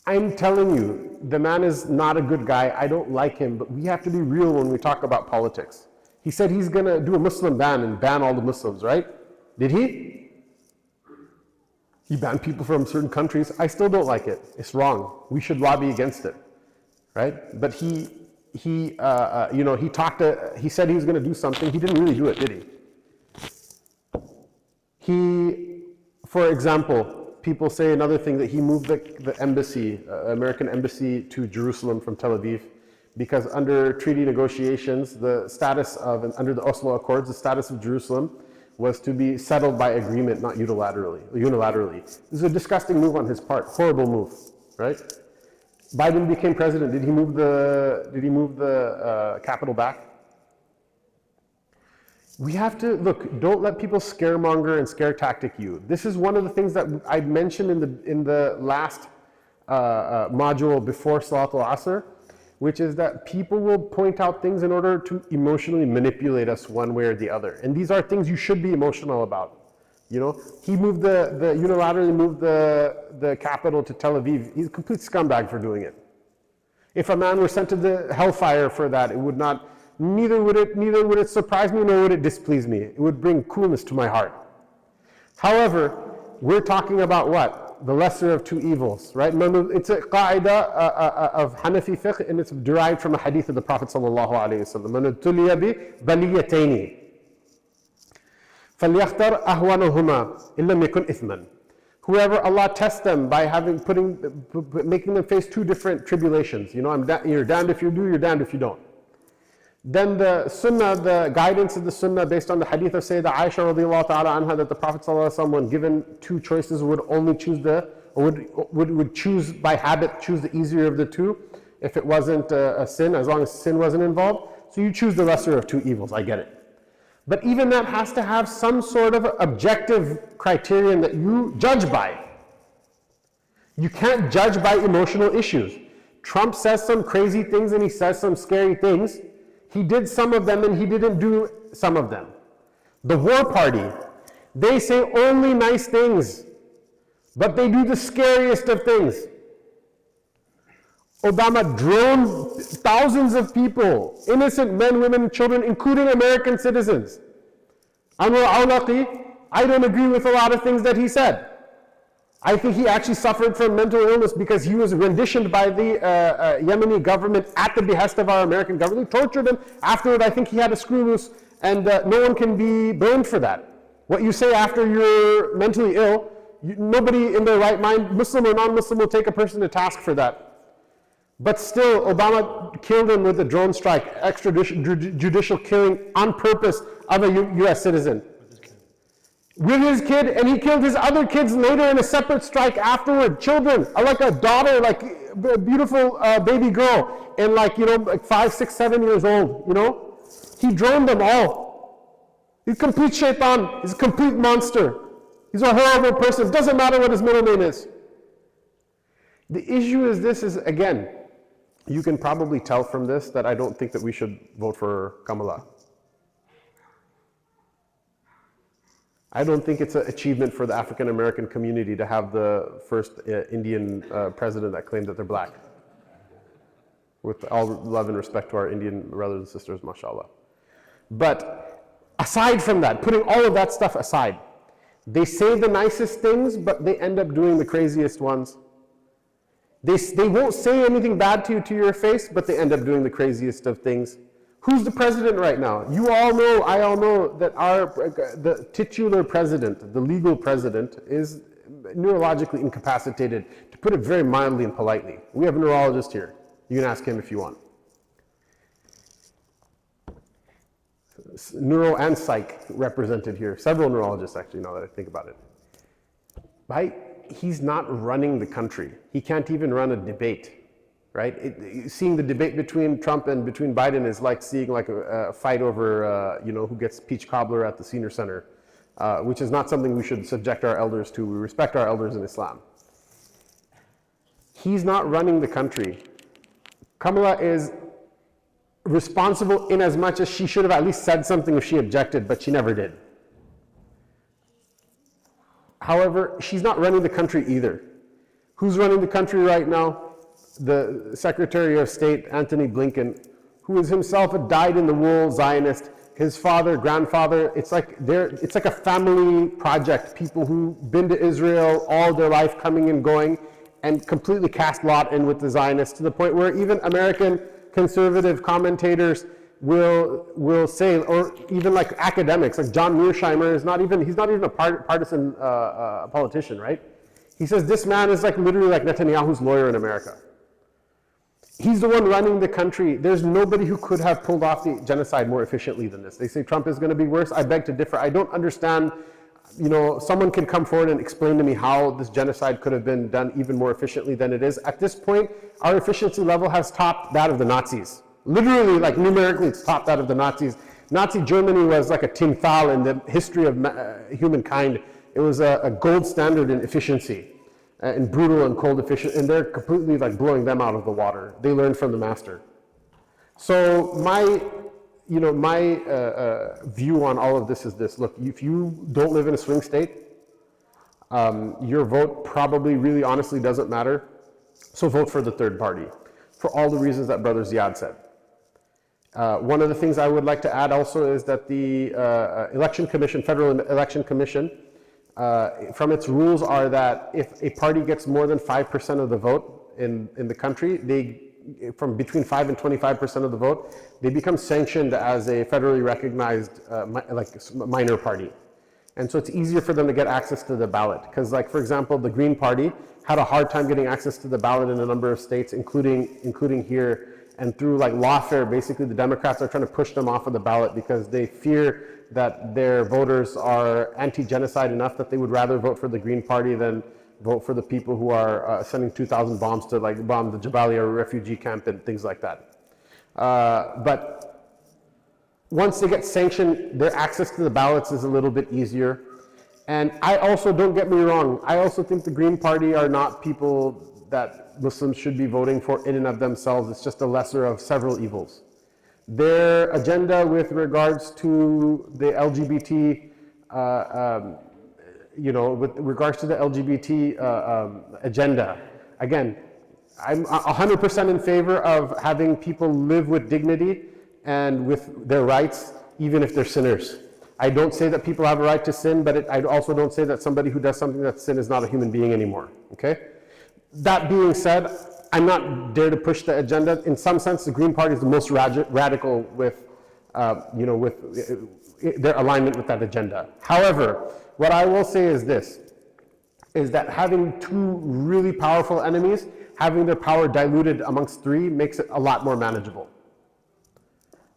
I'm telling you, the man is not a good guy. I don't like him, but we have to be real when we talk about politics. He said he's going to do a Muslim ban and ban all the Muslims, right? Did he? He banned people from certain countries. I still don't like it. It's wrong. We should lobby against it, right? But he said he was going to do something. He didn't really do it, did he? For example, people say another thing, that he moved the embassy, American embassy, to Jerusalem from Tel Aviv, because under treaty negotiations, under the Oslo Accords, the status of Jerusalem was to be settled by agreement, not unilaterally. This is a disgusting move on his part, horrible move, right? Biden became president. Did he move the capital back? We have to, look, don't let people scaremonger and scare tactic you. This is one of the things that I mentioned in the last module before Salatul Asr, which is that people will point out things in order to emotionally manipulate us one way or the other. And these are things you should be emotional about. You know, he unilaterally moved the capital to Tel Aviv. He's a complete scumbag for doing it. If a man were sent to the hellfire for that, it would not, neither would it surprise me, nor would it displease me. It would bring coolness to my heart. However, we're talking about what? The lesser of two evils, right? It's a qaida of Hanafi fiqh, and it's derived from a hadith of the Prophet sallallahu alaihi wasallam. Man tuliya bi baliyataini falyakhtar ahwanahuma illam yakun ithman. Whoever Allah tests them by making them face two different tribulations. You know, you're damned if you do, you're damned if you don't. Then the Sunnah, the guidance of the Sunnah based on the hadith of Sayyidah Aisha radiallahu ta'ala anha, that the Prophet sallallahu alaihi wasallam, when given two choices, would only choose would choose by habit, choose the easier of the two, if it wasn't a sin, as long as sin wasn't involved. So you choose the lesser of two evils, I get it. But even that has to have some sort of objective criterion that you judge by. You can't judge by emotional issues. Trump says some crazy things and he says some scary things. He did some of them and he didn't do some of them. The war party, they say only nice things, but they do the scariest of things. Obama droned thousands of people, innocent men, women, and children, including American citizens. Anwar al-Awlaqi, I don't agree with a lot of things that he said. I think he actually suffered from mental illness because he was renditioned by the Yemeni government at the behest of our American government. They tortured him. Afterward, I think he had a screw loose, and no one can be blamed for that. What you say after you're mentally ill, nobody in their right mind, Muslim or non-Muslim, will take a person to task for that. But still, Obama killed him with a drone strike, extrajudicial killing on purpose of a US citizen. With his kid, and he killed his other kids later in a separate strike afterward. Children, like a daughter, like a beautiful baby girl, and like 5, 6, 7 years old. He droned them all. He's a complete shaitan. He's a complete monster. He's a horrible person. Doesn't matter what his middle name is. The issue is again, you can probably tell from this that I don't think that we should vote for Kamala. I don't think it's an achievement for the African American community to have the first Indian president that claimed that they're black. With all love and respect to our Indian brothers and sisters, mashallah. But aside from that, putting all of that stuff aside, they say the nicest things, but they end up doing the craziest ones. They won't say anything bad to you to your face, but they end up doing the craziest of things. Who's the president right now? You all know, I all know that the titular president, the legal president, is neurologically incapacitated, to put it very mildly and politely. We have a neurologist here. You can ask him if you want. Neuro and psych represented here. Several neurologists, actually, now that I think about it. Right? He's not running the country. He can't even run a debate. Right? Seeing the debate between Trump and between Biden is like seeing like a fight over, who gets peach cobbler at the senior center, which is not something we should subject our elders to. We respect our elders in Islam. He's not running the country. Kamala is responsible in as much as she should have at least said something if she objected, but she never did. However, she's not running the country either. Who's running the country right now? The Secretary of State, Antony Blinken, who is himself a dyed-in-the-wool Zionist. His father, grandfather, it's like a family project. People who've been to Israel all their life, coming and going, and completely cast lot in with the Zionists, to the point where even American conservative commentators will say, or even like academics, like John Mearsheimer he's not even a partisan politician, right? He says this man is like literally like Netanyahu's lawyer in America. He's the one running the country. There's nobody who could have pulled off the genocide more efficiently than this. They say Trump is going to be worse. I beg to differ. I don't understand. Someone can come forward and explain to me how this genocide could have been done even more efficiently than it is. At this point, our efficiency level has topped that of the Nazis. Literally, like numerically, it's topped that of the Nazis. Nazi Germany was like a timthal in the history of humankind. It was a gold standard in efficiency. And brutal and cold efficient, and they're completely like blowing them out of the water. They learned from the master. So my view on all of this is this: look, if you don't live in a swing state, your vote probably really honestly doesn't matter. So vote for the third party, for all the reasons that Brother Ziad said. One of the things I would like to add also is that the Election Commission, Federal Election Commission, from its rules are that if a party gets more than 5% of the vote in the country, from between 5 and 25% of the vote, they become sanctioned as a federally recognized minor party. And so it's easier for them to get access to the ballot. Because like, for example, the Green Party had a hard time getting access to the ballot in a number of states, including here. And through like lawfare, basically the Democrats are trying to push them off of the ballot because they fear that their voters are anti-genocide enough that they would rather vote for the Green Party than vote for the people who are sending 2,000 bombs to like bomb the Jabalia refugee camp and things like that. But once they get sanctioned, their access to the ballots is a little bit easier. And I also, don't get me wrong, I also think the Green Party are not people that Muslims should be voting for in and of themselves. It's just a lesser of several evils. Their agenda with regards to the LGBT, with regards to the LGBT agenda, again, I'm 100% in favor of having people live with dignity and with their rights, even if they're sinners. I don't say that people have a right to sin, but I also don't say that somebody who does something that's sin is not a human being anymore, okay? That being said, I'm not dare to push the agenda. In some sense, the Green Party is the most radical with their alignment with that agenda. However, what I will say is this, is that having two really powerful enemies, having their power diluted amongst three makes it a lot more manageable.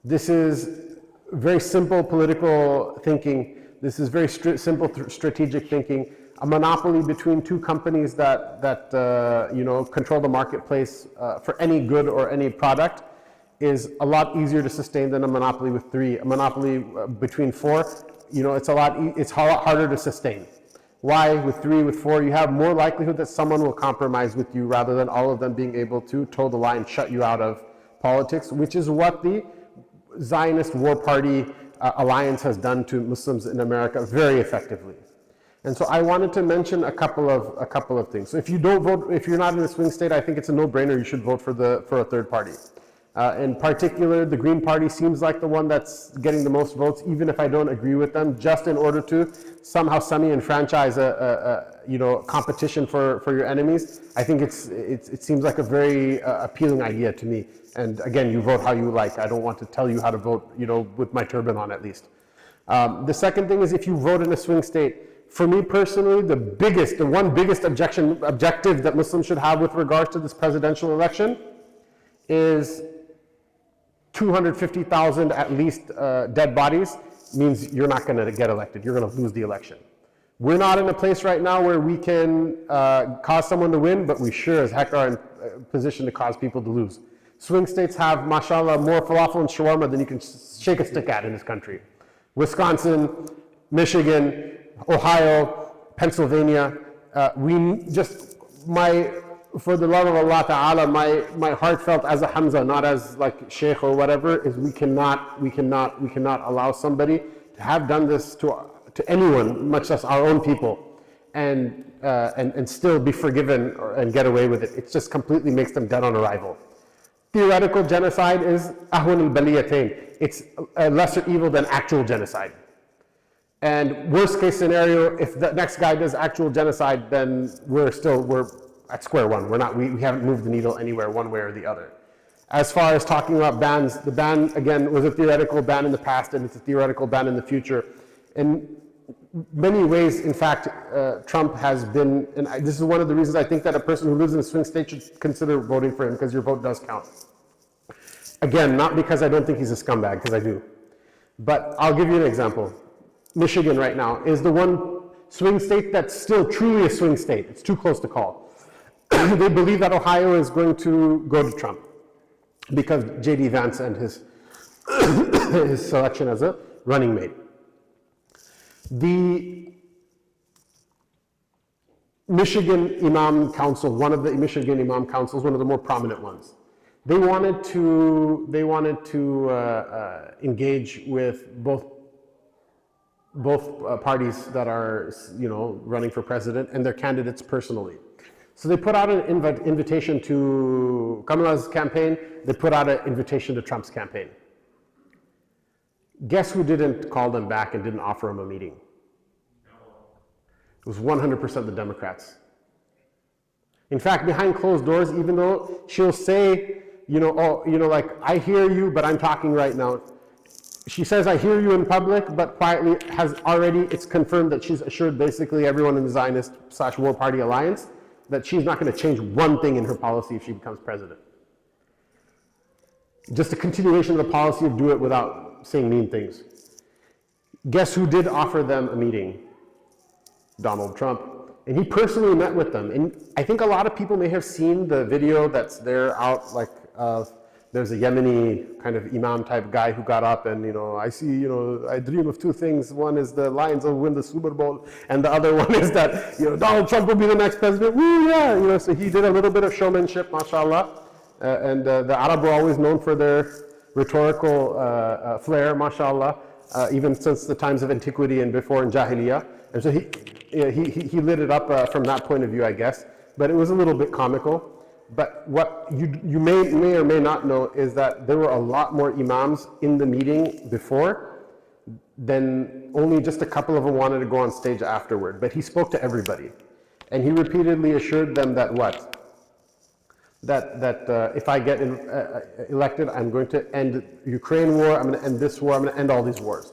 This is very simple political thinking. This is very simple strategic thinking. A monopoly between two companies that control the marketplace for any good or any product is a lot easier to sustain than a monopoly with three. A monopoly between four, it's a lot harder to sustain. Why? With three, with four, you have more likelihood that someone will compromise with you rather than all of them being able to toe the line, shut you out of politics, which is what the Zionist War Party alliance has done to Muslims in America very effectively. And so I wanted to mention a couple of things. So if you don't vote, if you're not in a swing state, I think it's a no-brainer. You should vote for a third party. In particular, the Green Party seems like the one that's getting the most votes, even if I don't agree with them, just in order to somehow semi-enfranchise a competition for your enemies. I think it seems like a very appealing idea to me. And again, you vote how you like. I don't want to tell you how to vote, with my turban on at least. The second thing is, if you vote in a swing state, for me personally, the one biggest objective that Muslims should have with regards to this presidential election is 250,000 at least dead bodies means you're not going to get elected. You're going to lose the election. We're not in a place right now where we can cause someone to win, but we sure as heck are in a position to cause people to lose. Swing states have, mashallah, more falafel and shawarma than you can shake a stick at in this country. Wisconsin, Michigan, Ohio, Pennsylvania, for the love of Allah Ta'ala, my heartfelt as a Ḥamzah, not as like Shaykh or whatever, is we cannot allow somebody to have done this to anyone, much less our own people, and still be forgiven and get away with it. It just completely makes them dead on arrival. Theoretical genocide is ahwan al-baliyatain. It's a lesser evil than actual genocide. And worst case scenario, if the next guy does actual genocide, then we're at square one. We haven't moved the needle anywhere one way or the other. As far as talking about bans, the ban, again, was a theoretical ban in the past, and it's a theoretical ban in the future. In many ways, in fact, Trump has been, and this is one of the reasons I think that a person who lives in a swing state should consider voting for him, because your vote does count. Again, not because I don't think he's a scumbag, because I do. But I'll give you an example. Michigan right now is the one swing state that's still truly a swing state. It's too close to call. They believe that Ohio is going to go to Trump because J.D. Vance and his selection as a running mate. The Michigan Imam Council, one of the Michigan Imam Councils, one of the more prominent ones, they wanted to engage with both parties that are, running for president and their candidates personally. So they put out an invitation to Kamala's campaign. They put out an invitation to Trump's campaign. Guess who didn't call them back and didn't offer them a meeting? It was 100% the Democrats. In fact, behind closed doors, even though she'll say, like, I hear you, but I'm talking right now. She says, I hear you in public, but quietly it's confirmed that she's assured basically everyone in the Zionist/War Party alliance that she's not going to change one thing in her policy if she becomes president. Just a continuation of the policy of do it without saying mean things. Guess who did offer them a meeting? Donald Trump. And he personally met with them. And I think a lot of people may have seen the video that's there out, like, there's a Yemeni kind of imam type guy who got up and, I see, I dream of two things. One is the Lions will win the Super Bowl, and the other one is that, Donald Trump will be the next president. Woo, yeah, so he did a little bit of showmanship, mashallah. And the Arab were always known for their rhetorical flair, mashallah, even since the times of antiquity and before in Jahiliyyah. And so he lit it up from that point of view, I guess. But it was a little bit comical. But what you may or may not know is that there were a lot more imams in the meeting before than only just a couple of them wanted to go on stage afterward. But he spoke to everybody. And he repeatedly assured them that what? That if I get elected, I'm going to end the Ukraine war, I'm going to end this war, I'm going to end all these wars.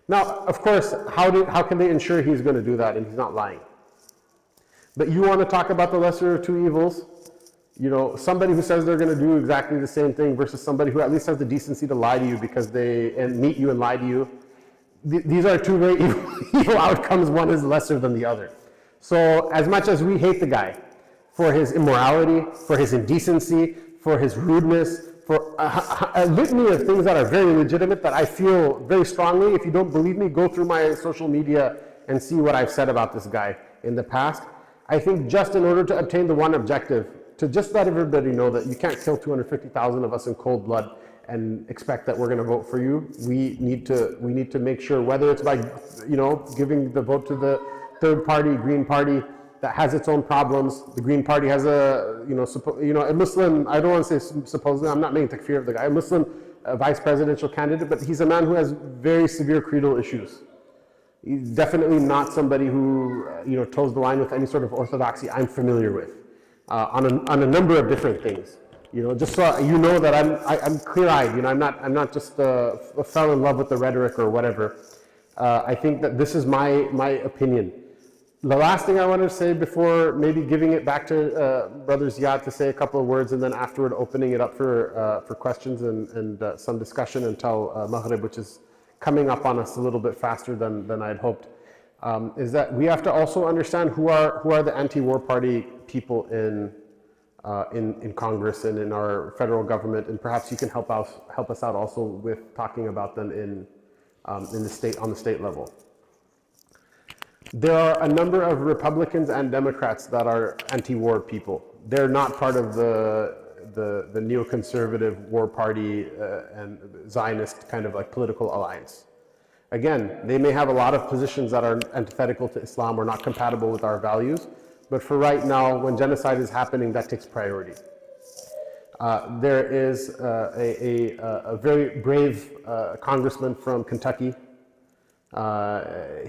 Now, of course, how can they ensure he's going to do that and he's not lying? But you want to talk about the lesser of two evils? Somebody who says they're going to do exactly the same thing versus somebody who at least has the decency to lie to you and meet you and lie to you. These are two very evil outcomes. One is lesser than the other. So as much as we hate the guy for his immorality, for his indecency, for his rudeness, for a litany of things that are very legitimate that I feel very strongly, if you don't believe me, go through my social media and see what I've said about this guy in the past. I think just in order to obtain the one objective, to just let everybody know that you can't kill 250,000 of us in cold blood and expect that we're going to vote for you. We need to make sure, whether it's by giving the vote to the third party, Green Party, that has its own problems. The Green Party has a Muslim. I don't want to say supposedly. I'm not making takfir of the guy. A Muslim vice presidential candidate, but he's a man who has very severe creedal issues. He's definitely not somebody who toes the line with any sort of orthodoxy I'm familiar with. On a number of different things, just so you know that I'm clear-eyed. I'm not just fell in love with the rhetoric or whatever. I think that this is my opinion. The last thing I want to say before maybe giving it back to Brother Ziad to say a couple of words, and then afterward opening it up for questions and some discussion until Maghrib, which is coming up on us a little bit faster than I had hoped. Is that we have to also understand who are the anti-war party people in Congress and in our federal government, and perhaps you can help us out also with talking about them in the state, on the state level. There are a number of Republicans and Democrats that are anti-war people. They're not part of the neoconservative war party and Zionist kind of like political alliance. Again, they may have a lot of positions that are antithetical to Islam or not compatible with our values, but for right now, when genocide is happening, that takes priority. There is a very brave congressman from Kentucky.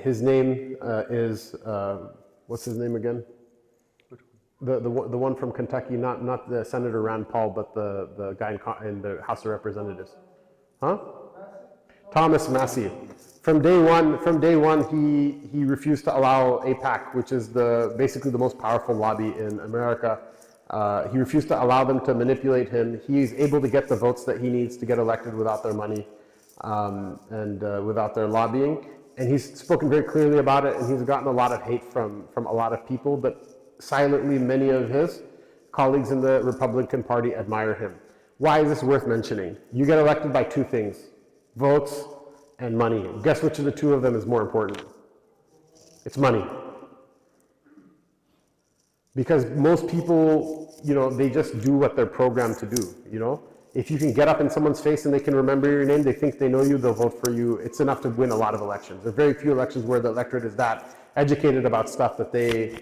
His name is, what's his name again? The one from Kentucky, not the Senator Rand Paul, but the guy in the House of Representatives. Huh? Thomas Massey. From day one, he refused to allow AIPAC, which is basically the most powerful lobby in America. He refused to allow them to manipulate him. He's able to get the votes that he needs to get elected without their money and without their lobbying. And he's spoken very clearly about it, and he's gotten a lot of hate from a lot of people, but silently many of his colleagues in the Republican Party admire him. Why is this worth mentioning? You get elected by two things: votes and money. Guess which of the two of them is more important? It's money. Because most people, they just do what they're programmed to do, If you can get up in someone's face and they can remember your name, they think they know you, they'll vote for you. It's enough to win a lot of elections. There are very few elections where the electorate is that educated about stuff that the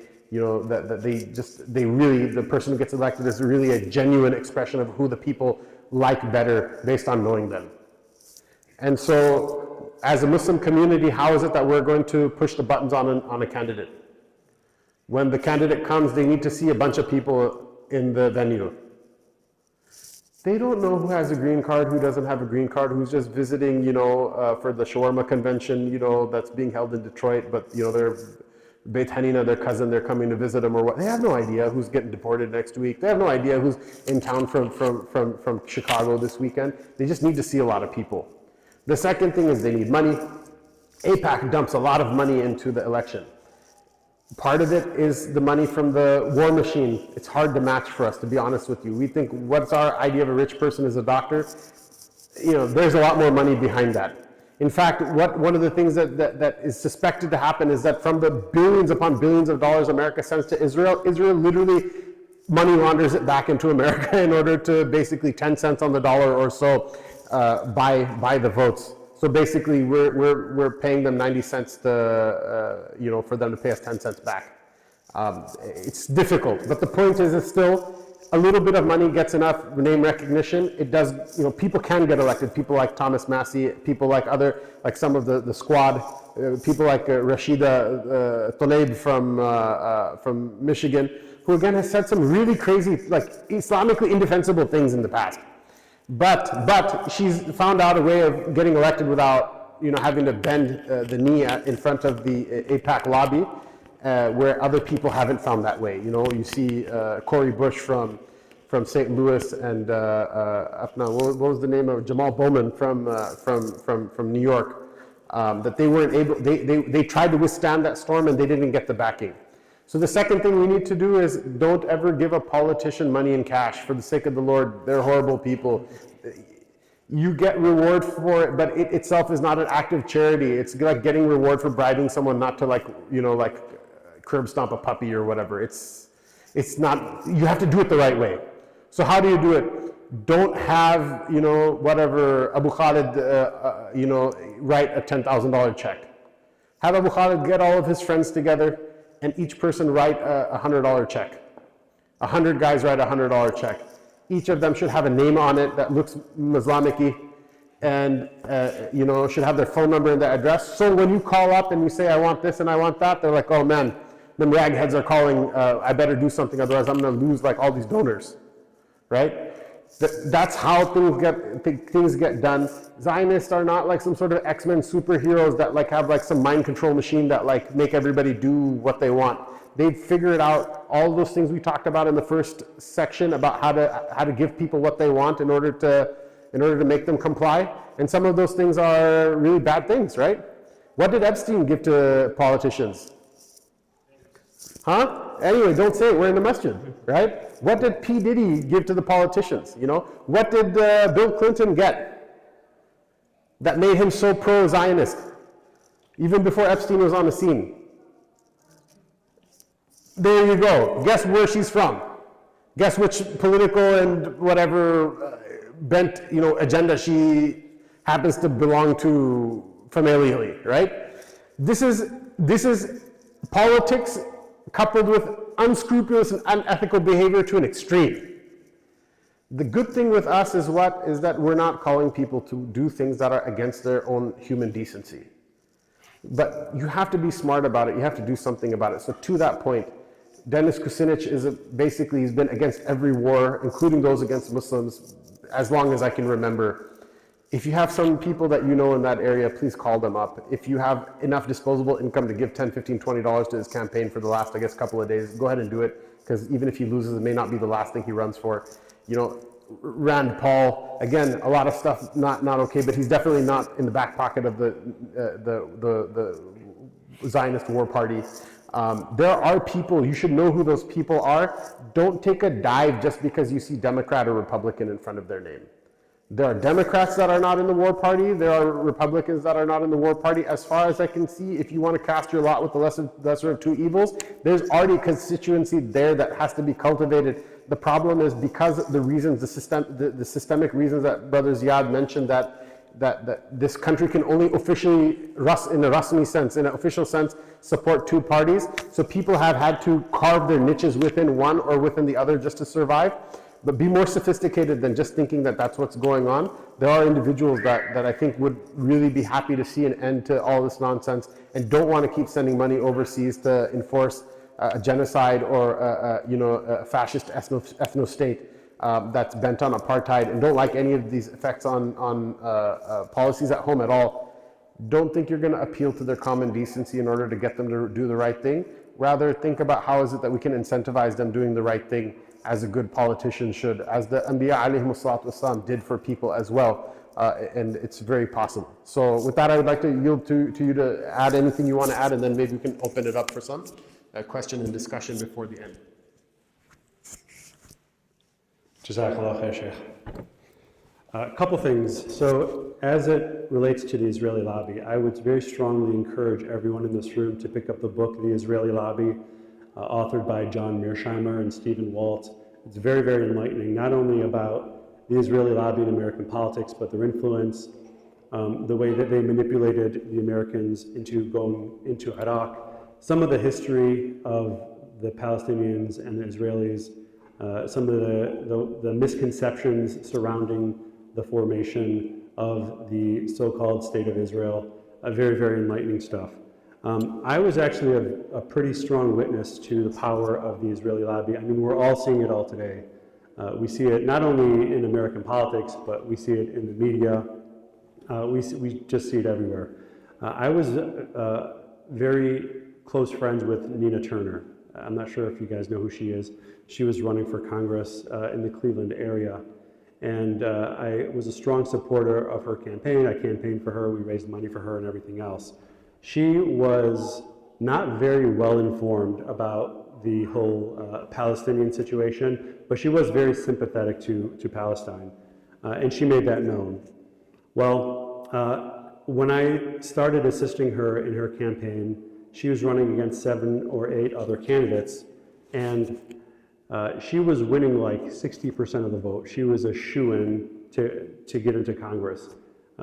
person who gets elected is really a genuine expression of who the people like better based on knowing them. And so, as a Muslim community, how is it that we're going to push the buttons on a candidate? When the candidate comes, they need to see a bunch of people in the venue. They don't know who has a green card, who doesn't have a green card, who's just visiting, for the shawarma convention, that's being held in Detroit, but, they're Beit Hanina, their cousin, they're coming to visit them or what. They have no idea who's getting deported next week. They have no idea who's in town from Chicago this weekend. They just need to see a lot of people. The second thing is they need money. AIPAC dumps a lot of money into the election. Part of it is the money from the war machine. It's hard to match for us, to be honest with you. We think, what's our idea of a rich person as a doctor? There's a lot more money behind that. In fact, one of the things that is suspected to happen is that from the billions upon billions of dollars America sends to Israel, Israel literally money launders it back into America in order to basically 10 cents on the dollar or so buy the votes. So basically, we're paying them 90 cents to, for them to pay us 10 cents back. It's difficult, but the point is, it's still a little bit of money gets enough name recognition. It does, people can get elected. People like Thomas Massey, people like some of the squad, people like Rashida Tlaib from Michigan, who again has said some really crazy, Islamically indefensible things in the past. But she's found out a way of getting elected without, having to bend the knee in front of the AIPAC lobby, where other people haven't found that way. You see Cori Bush from St. Louis and what was the name of Jamal Bowman from New York, that they weren't able. They tried to withstand that storm and they didn't get the backing. So the second thing we need to do is don't ever give a politician money in cash for the sake of the Lord. They're horrible people. You get reward for it, but it itself is not an act of charity. It's like getting reward for bribing someone not to curb stomp a puppy or whatever. It's not, you have to do it the right way. So how do you do it? Don't have, Abu Khalid, write a $10,000 check. Have Abu Khalid get all of his friends together and each person write a $100 check. 100 guys write a $100 check. Each of them should have a name on it that looks Islamic-y and, should have their phone number and their address. So when you call up and you say, I want this and I want that, they're like, oh man, them ragheads are calling, I better do something, otherwise I'm gonna lose all these donors, right? That's how things get done. Zionists are not some sort of X-Men superheroes that have some mind control machine that make everybody do what they want. They've figured out all those things we talked about in the first section about how to give people what they want in order to make them comply. And some of those things are really bad things, right? What did Epstein give to politicians? Huh? Anyway, don't say it, we're in the masjid, right? What did P. Diddy give to the politicians? What did Bill Clinton get that made him so pro-Zionist, even before Epstein was on the scene? There you go. Guess where she's from. Guess which political and whatever bent, agenda she happens to belong to familially, right? This is politics coupled with unscrupulous and unethical behavior to an extreme. The good thing with us is what? Is that we're not calling people to do things that are against their own human decency. But you have to be smart about it. You have to do something about it. So to that point, Denis Kucinich basically he's been against every war, including those against Muslims, as long as I can remember. If you have some people that you know in that area, please call them up. If you have enough disposable income to give $10, $15, $20 to his campaign for the last, I guess, couple of days, go ahead and do it, because even if he loses, it may not be the last thing he runs for. You know, Rand Paul, again, a lot of stuff not okay, but he's definitely not in the back pocket of the Zionist war party. There are people, you should know who those people are. Don't take a dive just because you see Democrat or Republican in front of their name. There are Democrats that are not in the war party. There are Republicans that are not in the war party. As far as I can see, if you want to cast your lot with the lesser of two evils, there's already a constituency there that has to be cultivated. The problem is because of the reasons, the systemic reasons that Brother Ziad mentioned, that this country can only officially, in a Rasmi sense, in an official sense, support two parties. So people have had to carve their niches within one or within the other just to survive. But be more sophisticated than just thinking that that's what's going on. There are individuals that I think would really be happy to see an end to all this nonsense and don't want to keep sending money overseas to enforce a genocide or a fascist ethno-state that's bent on apartheid and don't like any of these effects on policies at home at all. Don't think you're going to appeal to their common decency in order to get them to do the right thing. Rather, think about how is it that we can incentivize them doing the right thing as a good politician should, as the Anbiya alayhimu salatu wassalam did for people as well, and it's very possible. So with that, I would like to yield to you to add anything you want to add, and then maybe we can open it up for some question and discussion before the end. Jazakallah khair, Shaykh. A couple things. So as it relates to the Israeli lobby, I would very strongly encourage everyone in this room to pick up the book, The Israeli Lobby, authored by John Mearsheimer and Stephen Walt. It's very, very enlightening, not only about the Israeli lobby in American politics, but their influence, the way that they manipulated the Americans into going into Iraq, some of the history of the Palestinians and the Israelis, some of the misconceptions surrounding the formation of the so-called State of Israel, very, very enlightening stuff. I was actually a pretty strong witness to the power of the Israeli lobby. I mean, we're all seeing it all today. We see it not only in American politics, but we see it in the media. We just see it everywhere. I was very close friends with Nina Turner. I'm not sure if you guys know who she is. She was running for Congress in the Cleveland area. And I was a strong supporter of her campaign. I campaigned for her. We raised money for her and everything else. She was not very well informed about the whole Palestinian situation, but she was very sympathetic to Palestine, and she made that known. Well, when I started assisting her in her campaign, she was running against 7 or 8 other candidates, and she was winning like 60% of the vote. She was a shoo-in to get into Congress.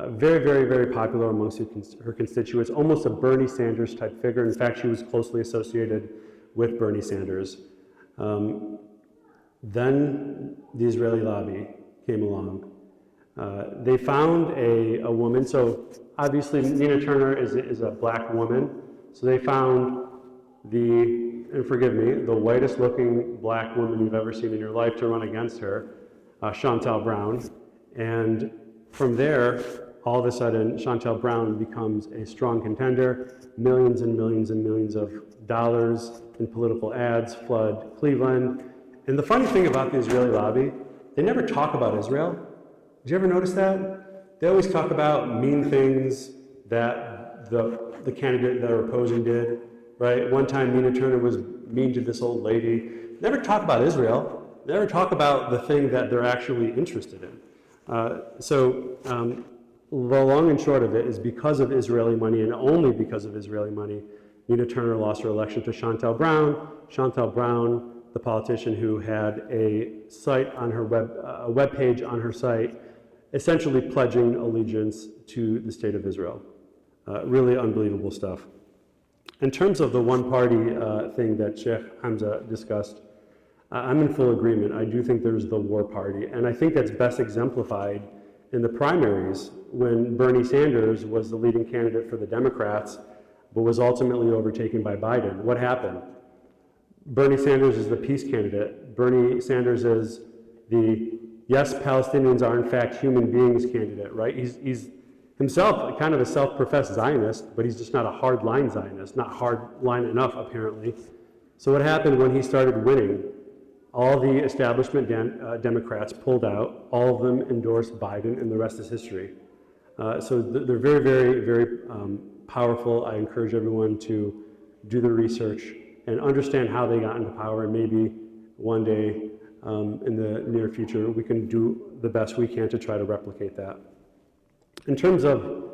Very, very, very popular amongst her constituents, almost a Bernie Sanders type figure. In fact, she was closely associated with Bernie Sanders. Then the Israeli lobby came along. They found a woman, so obviously Nina Turner is a black woman, so they found and forgive me, the whitest looking black woman you've ever seen in your life to run against her, Chantal Brown, and from there, all of a sudden, Chantal Brown becomes a strong contender. Millions and millions and millions of dollars in political ads flood Cleveland. And the funny thing about the Israeli lobby, they never talk about Israel. Did you ever notice that? They always talk about mean things that the candidate that are opposing did, right? One time Nina Turner was mean to this old lady. Never talk about Israel. Never talk about the thing that they're actually interested in. The long and short of it is because of Israeli money, and only because of Israeli money, Nina Turner lost her election to Chantal Brown. Chantal Brown, the politician who had a site on her a web page on her site, essentially pledging allegiance to the State of Israel. Really unbelievable stuff. In terms of the one-party thing that Sheikh Ḥamzah discussed, I'm in full agreement. I do think there's the war party, and I think that's best exemplified in the primaries when Bernie Sanders was the leading candidate for the Democrats, but was ultimately overtaken by Biden. What happened? Bernie Sanders is the peace candidate. Bernie Sanders is the yes, Palestinians are in fact human beings candidate, right? He's himself kind of a self-professed Zionist, but he's just not a hard-line Zionist, not hard-line enough apparently. So what happened when he started winning? All the establishment Democrats pulled out, all of them endorsed Biden, and the rest is history. So they're very, very, very powerful. I encourage everyone to do the research and understand how they got into power, and maybe one day in the near future we can do the best we can to try to replicate that. In terms of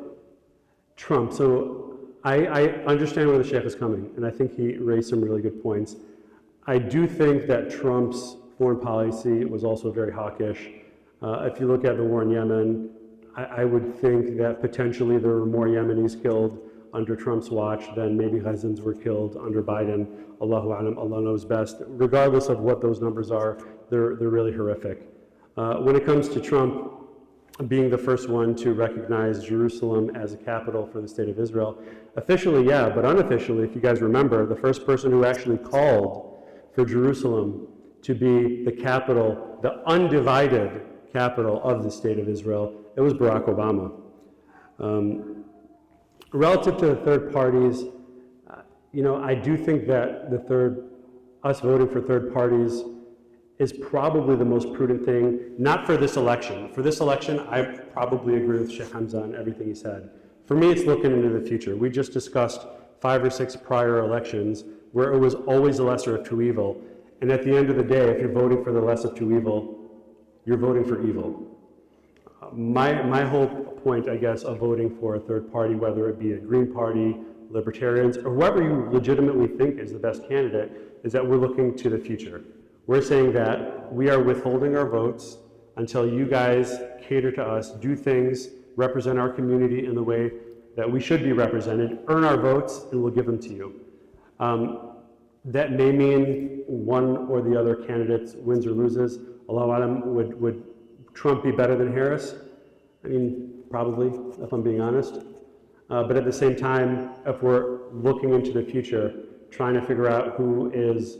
Trump, so I understand where the Shaykh is coming, and I think he raised some really good points. I do think that Trump's foreign policy was also very hawkish. If you look at the war in Yemen, I would think that potentially there were more Yemenis killed under Trump's watch than maybe Gazans were killed under Biden. Allahu Alam, Allah knows best. Regardless of what those numbers are, they're really horrific. When it comes to Trump being the first one to recognize Jerusalem as a capital for the state of Israel, officially, yeah, but unofficially, if you guys remember, the first person who actually called for Jerusalem to be the capital, the undivided capital of the state of Israel, it was Barack Obama. Relative to the third parties, I do think that us voting for third parties is probably the most prudent thing, not for this election. For this election, I probably agree with Sheikh Ḥamzah on everything he said. For me, it's looking into the future. We just discussed 5 or 6 prior elections where it was always the lesser of two evil. And at the end of the day, if you're voting for the less of two evil, you're voting for evil. My whole point, I guess, of voting for a third party, whether it be a Green Party, Libertarians, or whoever you legitimately think is the best candidate, is that we're looking to the future. We're saying that we are withholding our votes until you guys cater to us, do things, represent our community in the way that we should be represented, earn our votes, and we'll give them to you. That may mean one or the other candidate wins or loses. Allahu Alam, would Trump be better than Harris? I mean, probably, if I'm being honest. But at the same time, if we're looking into the future, trying to figure out who is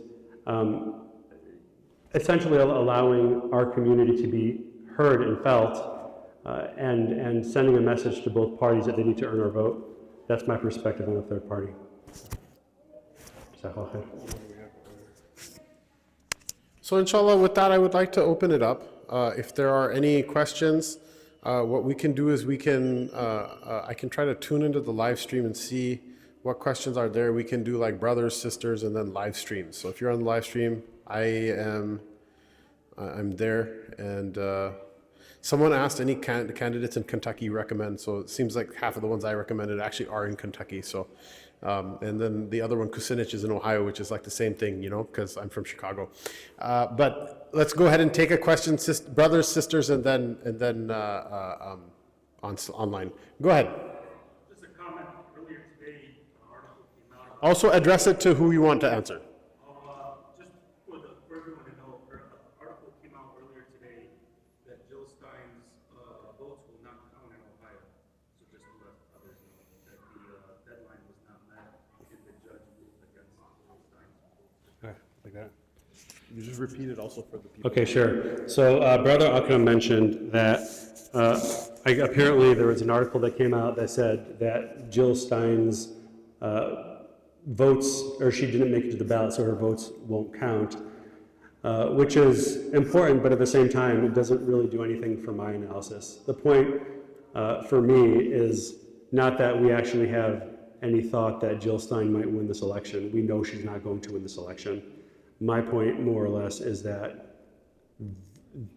essentially allowing our community to be heard and felt, and sending a message to both parties that they need to earn our vote, that's my perspective on the third party. So inshallah, with that, I would like to open it up. If there are any questions, what we can do is I can try to tune into the live stream and see what questions are there. We can do like brothers, sisters, and then live streams. So if you're on the live stream, I'm there. And someone asked any candidates in Kentucky you recommend. So it seems like half of the ones I recommended actually are in Kentucky. So, and then the other one, Kucinich, is in Ohio, which is like the same thing, because I'm from Chicago. But let's go ahead and take a question, brothers, sisters, and then online. Go ahead. Just a comment. Earlier today, an article came out. Also address it to who you want to answer. Just for everyone to know, an article came out earlier today that Jill Stein's votes will not count in Ohio. So just to let others know that the deadline was not met and the judge ruled against Jill Stein's votes. Like that. You just repeat it also for the people. Okay, sure. So Brother Akram mentioned that apparently there was an article that came out that said that Jill Stein's votes, or she didn't make it to the ballot, so her votes won't count, which is important, but at the same time, it doesn't really do anything for my analysis. The point for me is not that we actually have any thought that Jill Stein might win this election. We know she's not going to win this election. My point, more or less, is that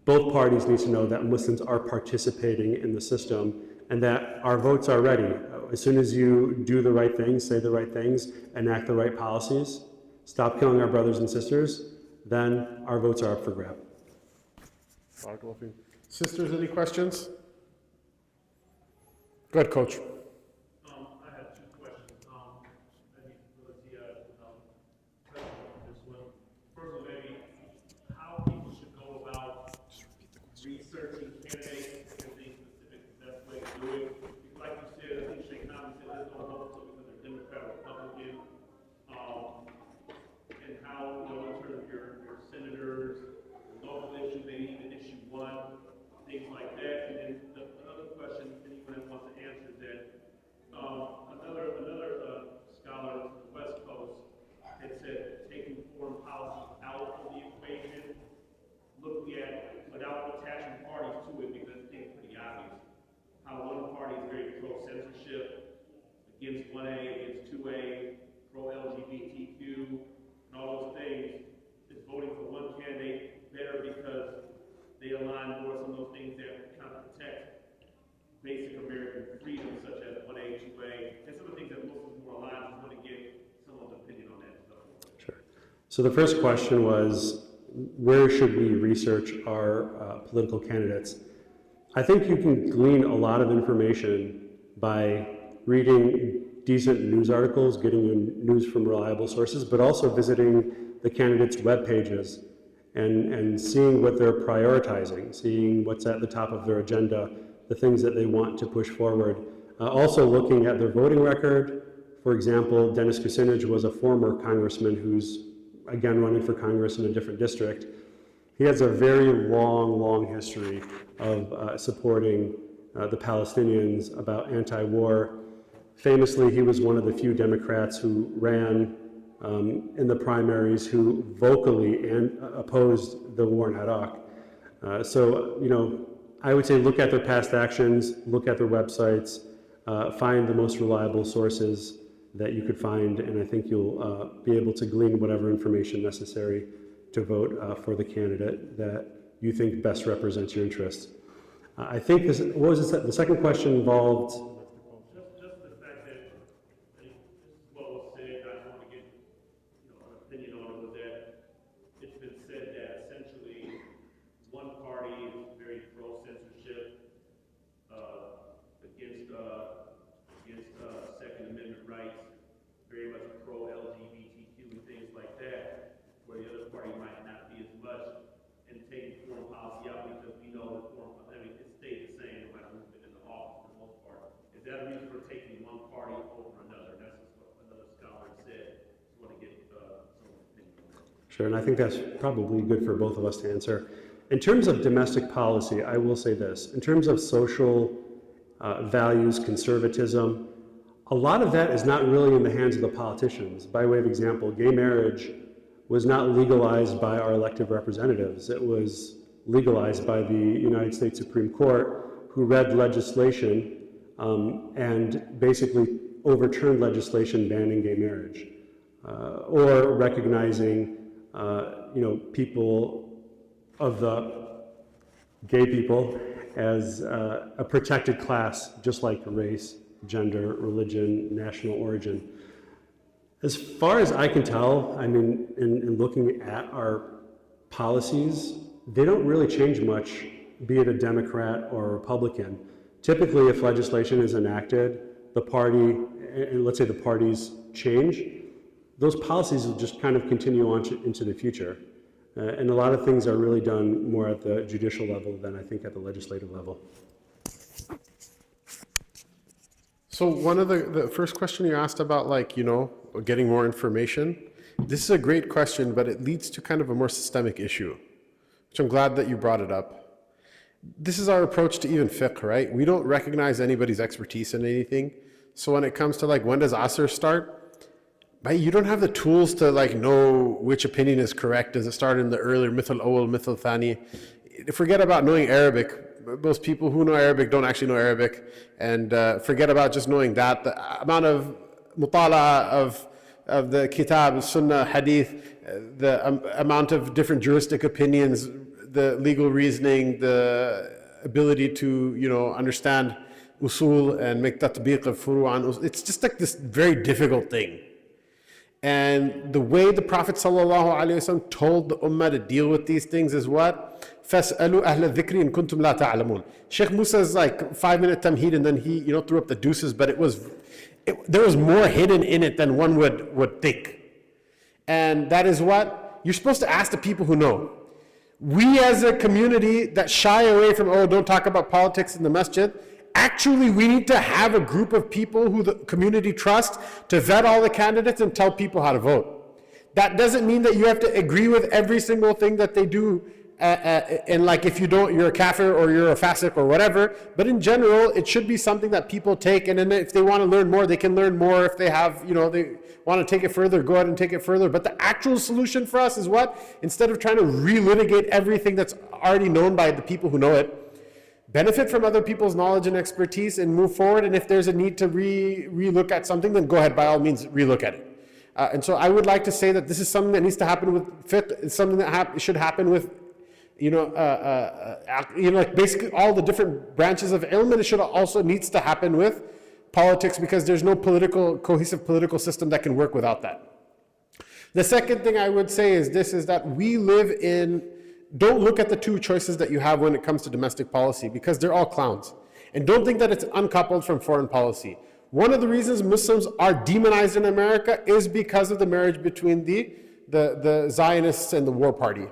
both parties need to know that Muslims are participating in the system and that our votes are ready. As soon as you do the right things, say the right things, enact the right policies, stop killing our brothers and sisters, then our votes are up for grab. Sisters, any questions? Go ahead, Coach. I researching candidates and the specific best way to do it. Like you said, I think Shaykhs said there's no hope because they're Democrat or Republican. And how, in terms of your senators, local issue, maybe even issue one, things like that. And then the other question, anyone that wants to answer that, another scholar from the West Coast had said taking foreign policy out of the equation, looking at, without attaching parties to it, because I think it's pretty obvious, how one party is very pro-censorship, against 1A, against 2A, pro-LGBTQ, and all those things, is voting for one candidate better because they align more with some of those things that kind of protect basic American freedoms, such as 1A, 2A, and some of the things that Muslims more align. I just want to get someone's opinion on that. Sure. So the first question was, where should we research our political candidates? I think you can glean a lot of information by reading decent news articles, getting your news from reliable sources, but also visiting the candidates' web pages and seeing what they're prioritizing, seeing what's at the top of their agenda, the things that they want to push forward. Also looking at their voting record. For example, Dennis Kucinich was a former congressman who's again running for Congress in a different district. He has a very long history of supporting the Palestinians, about anti-war. Famously, he was one of the few Democrats who ran in the primaries who vocally opposed the war in Iraq. I would say look at their past actions, look at their websites, find the most reliable sources that you could find, and I think you'll be able to glean whatever information necessary to vote for the candidate that you think best represents your interests. I think this, what was the second question involved? Just the fact that, I think this is what was said, I just want to get an opinion on it, was that it's been said that essentially one party is very pro-censorship, against Second Amendment rights, very much pro-LGBTQ and things like that, where the other party might not be as much, and taking foreign policy out because we know that it stayed the same no matter who's been in the office for the most part. Is that a reason for taking one party over another? That's what another scholar said. Just want to get someone's opinion on that. Sure, and I think that's probably good for both of us to answer. In terms of domestic policy, I will say this. In terms of social values, conservatism, a lot of that is not really in the hands of the politicians. By way of example, gay marriage was not legalized by our elected representatives. It was legalized by the United States Supreme Court, who read legislation and basically overturned legislation banning gay marriage, or recognizing people of the gay people as a protected class, just like race, gender, religion, national origin. As far as I can tell, I mean, in looking at our policies, they don't really change much, be it a Democrat or a Republican. Typically, if legislation is enacted, the party, and let's say the parties change, those policies will just kind of continue on into the future. And a lot of things are really done more at the judicial level than I think at the legislative level. So one of the first question you asked about, getting more information, this is a great question, but it leads to kind of a more systemic issue, which I'm glad that you brought it up. This is our approach to even fiqh, right? We don't recognize anybody's expertise in anything. So when it comes to when does Asr start, right, you don't have the tools to know which opinion is correct. Does it start in the earlier mithal awal, mithal thani? Forget about knowing Arabic. Most people who know Arabic don't actually know Arabic, and forget about just knowing that. The amount of mutala of the kitab, sunnah, hadith, the amount of different juristic opinions, the legal reasoning, the ability to understand usul and make tatbiq of furu'an. It's just this very difficult thing. And the way the Prophet ﷺ told the Ummah to deal with these things is what? فَاسْأَلُوا أَهْلَ الذِّكْرِ إِن كُنْتُمْ لَا تَعْلَمُونَ. Shaykh Mūsā's 5-minute tamheed, and then he threw up the deuces, but there was more hidden in it than one would think. And that is what? You're supposed to ask the people who know. We as a community that shy away from, oh, don't talk about politics in the masjid, actually we need to have a group of people who the community trusts to vet all the candidates and tell people how to vote. That doesn't mean that you have to agree with every single thing that they do, and like if you don't, you're a kafir or you're a fasiq or whatever. But in general, it should be something that people take, and then if they want to learn more, they can learn more. If they have, they want to take it further, go ahead and take it further. But the actual solution for us is what? Instead of trying to relitigate everything that's already known by the people who know it, benefit from other people's knowledge and expertise and move forward. And if there's a need to re-look at something, then go ahead, by all means, re-look at it. And so I would like to say that this is something that needs to happen with fiqh. It's something that should happen with, like basically all the different branches of ilm, and it should also needs to happen with politics, because there's no cohesive political system that can work without that. The second thing I would say is this, is that we live in, don't look at the two choices that you have when it comes to domestic policy, because they're all clowns. And don't think that it's uncoupled from foreign policy. One of the reasons Muslims are demonized in America is because of the marriage between the Zionists and the war party.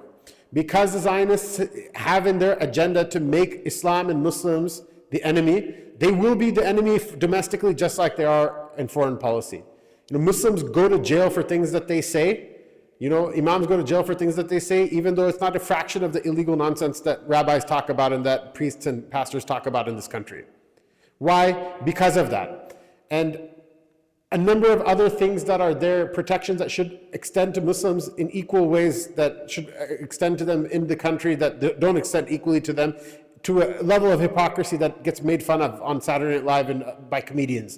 Because the Zionists have in their agenda to make Islam and Muslims the enemy, they will be the enemy domestically just like they are in foreign policy. Muslims go to jail for things that they say. Imams go to jail for things that they say, even though it's not a fraction of the illegal nonsense that rabbis talk about and that priests and pastors talk about in this country. Why? Because of that. And a number of other things that are there, protections that should extend to Muslims in equal ways, that should extend to them in the country, that don't extend equally to them, to a level of hypocrisy that gets made fun of on Saturday Night Live and by comedians,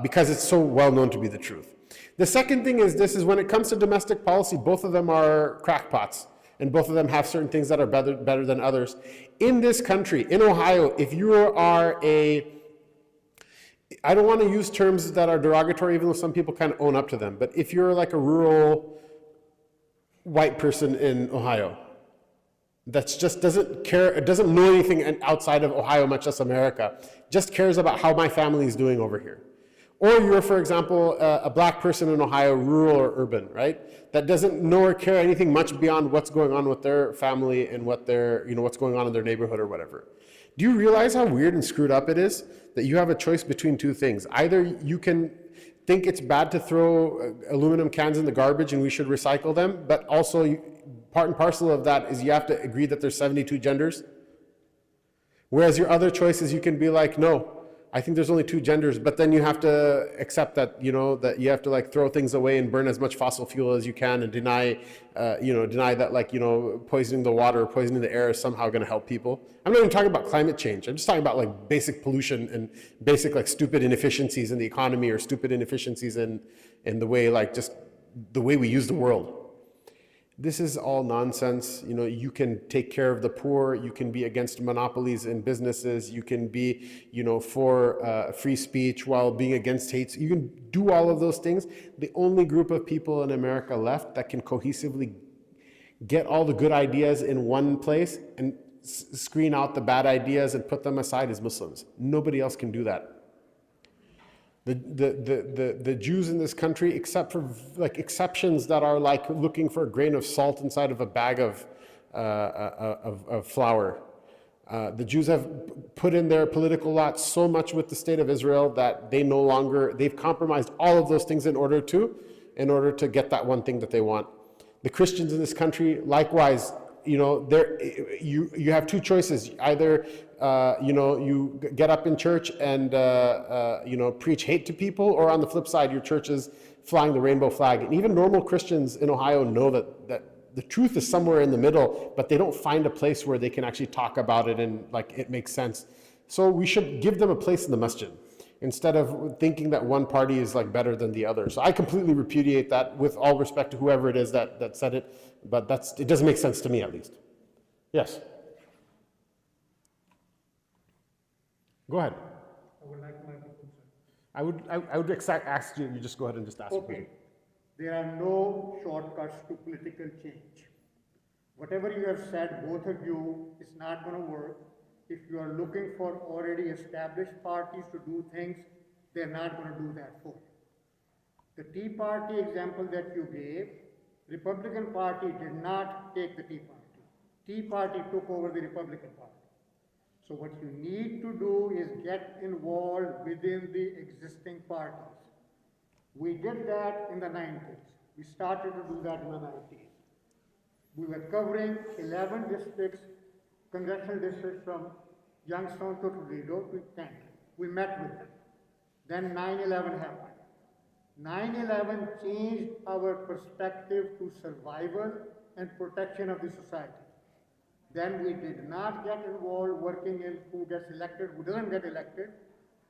because it's so well known to be the truth. The second thing is this, is when it comes to domestic policy, both of them are crackpots, and both of them have certain things that are better than others. In this country, in Ohio, if you are I don't want to use terms that are derogatory, even though some people kind of own up to them, but if you're like a rural white person in Ohio that just doesn't care, doesn't know anything outside of Ohio, much less America, just cares about how my family is doing over here. Or you're, for example, a black person in Ohio, rural or urban, right? That doesn't know or care anything much beyond what's going on with their family and what's going on in their neighborhood or whatever. Do you realize how weird and screwed up it is that you have a choice between two things? Either you can think it's bad to throw aluminum cans in the garbage and we should recycle them, but also part and parcel of that is you have to agree that there's 72 genders. Whereas your other choice is you can be like, no, I think there's only two genders, but then you have to accept that, that you have to like throw things away and burn as much fossil fuel as you can and deny that poisoning the water or poisoning the air is somehow going to help people. I'm not even talking about climate change. I'm just talking about like basic pollution and basic like stupid inefficiencies in the economy or stupid inefficiencies in the way, like just the way we use the world. This is all nonsense. You can take care of the poor. You can be against monopolies in businesses. You can be, for free speech while being against hate. You can do all of those things. The only group of people in America left that can cohesively get all the good ideas in one place and screen out the bad ideas and put them aside is Muslims. Nobody else can do that. The Jews in this country, except for like exceptions that are like looking for a grain of salt inside of a bag of flour, the Jews have put in their political lot so much with the state of Israel that they've compromised all of those things in order to get that one thing that they want. The Christians in this country, likewise, you have two choices. Either you get up in church and preach hate to people, or on the flip side, your church is flying the rainbow flag. And even normal Christians in Ohio know that the truth is somewhere in the middle, but they don't find a place where they can actually talk about it and like it makes sense. So we should give them a place in the masjid instead of thinking that one party is like better than the other. So I completely repudiate that, with all respect to whoever it is that said it, but it doesn't make sense to me, at least. Yes. Go ahead. I would like my concern. I would ask you just go ahead and just ask. Okay. There are no shortcuts to political change. Whatever you have said, both of you, is not going to work. If you are looking for already established parties to do things, they're not going to do that for you. The Tea Party example that you gave, Republican Party did not take the Tea Party. Tea Party took over the Republican Party. So what you need to do is get involved within the existing parties. We did that in the 90s. We started to do that in the 90s. We were covering 11 districts, congressional districts from Youngstown to Toledo to Kent. We met with them. Then 9/11 happened. 9/11 changed our perspective to survival and protection of the society. Then we did not get involved working in who gets elected, who doesn't get elected,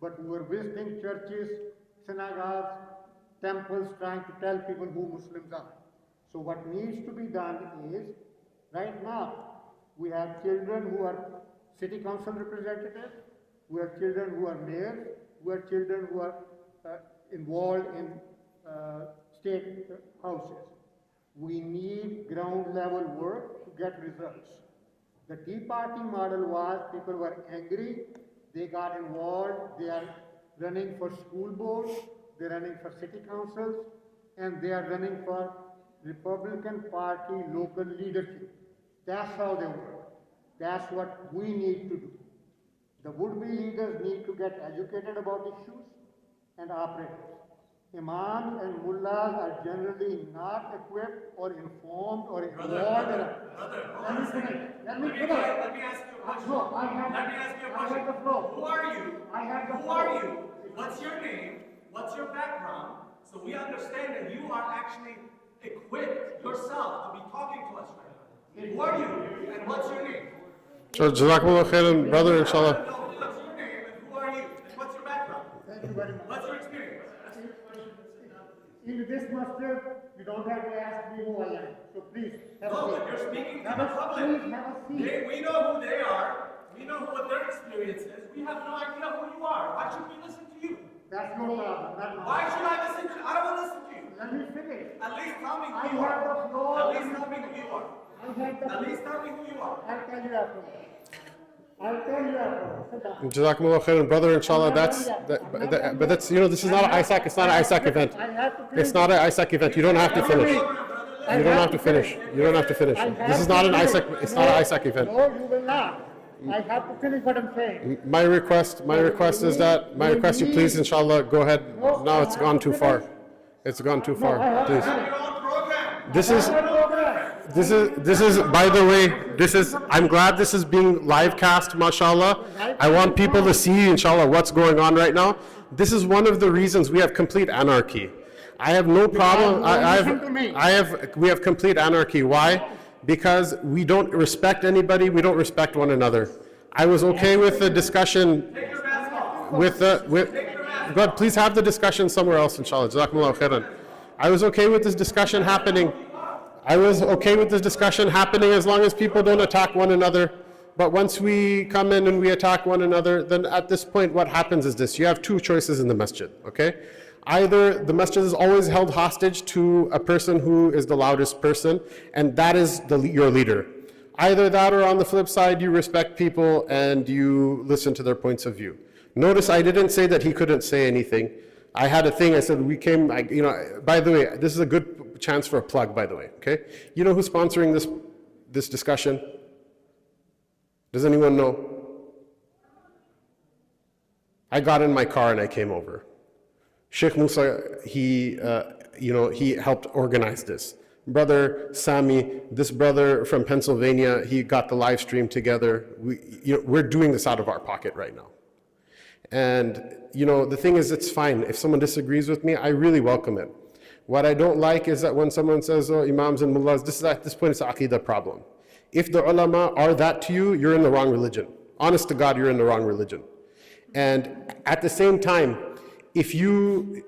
but we were visiting churches, synagogues, temples, trying to tell people who Muslims are. So what needs to be done is, right now, we have children who are city council representatives, we have children who are mayors, we have children who are involved in state houses. We need ground level work to get results. The Tea Party model was people were angry, they got involved, they are running for school boards, they're running for city councils, and they are running for Republican Party local leadership. That's how they work. That's what we need to do. The would-be leaders need to get educated about issues and operate. Imams and mullahs are generally not equipped or informed or involved. Let me finish. Let me ask you a question. No, I have the floor. Who are you? I have the Who floor. are you? What's your name? What's your background? So we understand that you are actually equipped yourself to be talking to us right now. Who are you? And what's your name? So, Jazakumullah khairan, brother, inshallah. No, what's your name and who are you? And what's your background? Thank you very much. What's your experience? In this masjid, you don't have to ask me who I am. So please, have No, a but seat. you're speaking to Have the a- public. Please have a seat. We know who they are. We know what their experience is. We have no idea who you are. Why should we listen to you? That's your problem, not mine. Why should I listen to you? I don't want to listen to you. Let me finish. At least tell me I who you have the are. floor. At least tell me who you are. I have the At floor. least tell me who you are. I'll tell you afterwards. I'll tell you afterwards. Sit down. Jazakumullah khairan, brother, inshallah. But that's, this is not an ISAC, it's not an ISAC event. I have to finish. It's not an ISAC event. You don't have to finish. You don't have to finish. You don't have to finish. This is not an ISAC, it's not an ISAC event. No, you will not. I have to finish what I'm saying. My request is that, you please, inshallah, go ahead. Now it's gone too far. It's gone too far, please. Your own program. This is, by the way, I'm glad this is being live cast, mashallah. I want people to see, inshallah, what's going on right now. This is one of the reasons we have complete anarchy. I have no problem, we have complete anarchy. Why? Because we don't respect anybody, we don't respect one another. I was okay with the discussion God, please have the discussion somewhere else, inshallah. Jazakumullah khairan. I was okay with this discussion happening. As long as people don't attack one another. But once we come in and we attack one another, then at this point what happens is this. You have two choices in the masjid, okay? Either the masjid is always held hostage to a person who is the loudest person, and that is your leader. Either that, or on the flip side, you respect people and you listen to their points of view. Notice I didn't say that he couldn't say anything. I had a thing, I said by the way, this is a good chance for a plug, by the way, okay? You know who's sponsoring this discussion? Does anyone know? I got in my car and I came over. Sheikh Mūsā, he helped organize this. Brother Sami, this brother from Pennsylvania, he got the live stream together. We're doing this out of our pocket right now. And, the thing is, it's fine. If someone disagrees with me, I really welcome it. What I don't like is that when someone says, oh, imams and mullahs, at this point, it's an aqeedah problem. If the ulama are that to you, you're in the wrong religion. Honest to God, you're in the wrong religion. And at the same time, if you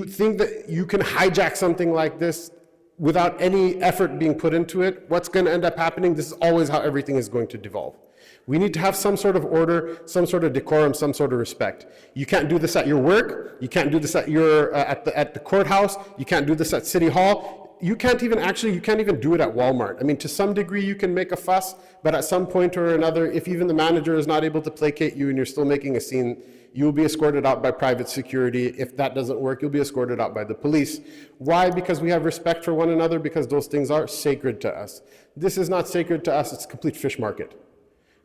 think that you can hijack something like this without any effort being put into it, what's going to end up happening? This is always how everything is going to devolve. We need to have some sort of order, some sort of decorum, some sort of respect. You can't do this at your work. You can't do this at the courthouse. You can't do this at City Hall. you can't even do it at Walmart. I mean, to some degree you can make a fuss, but at some point or another, if even the manager is not able to placate you and you're still making a scene, you'll be escorted out by private security. If that doesn't work, you'll be escorted out by the police. Why? Because we have respect for one another, because those things are sacred to us. This is not sacred to us, it's a complete fish market.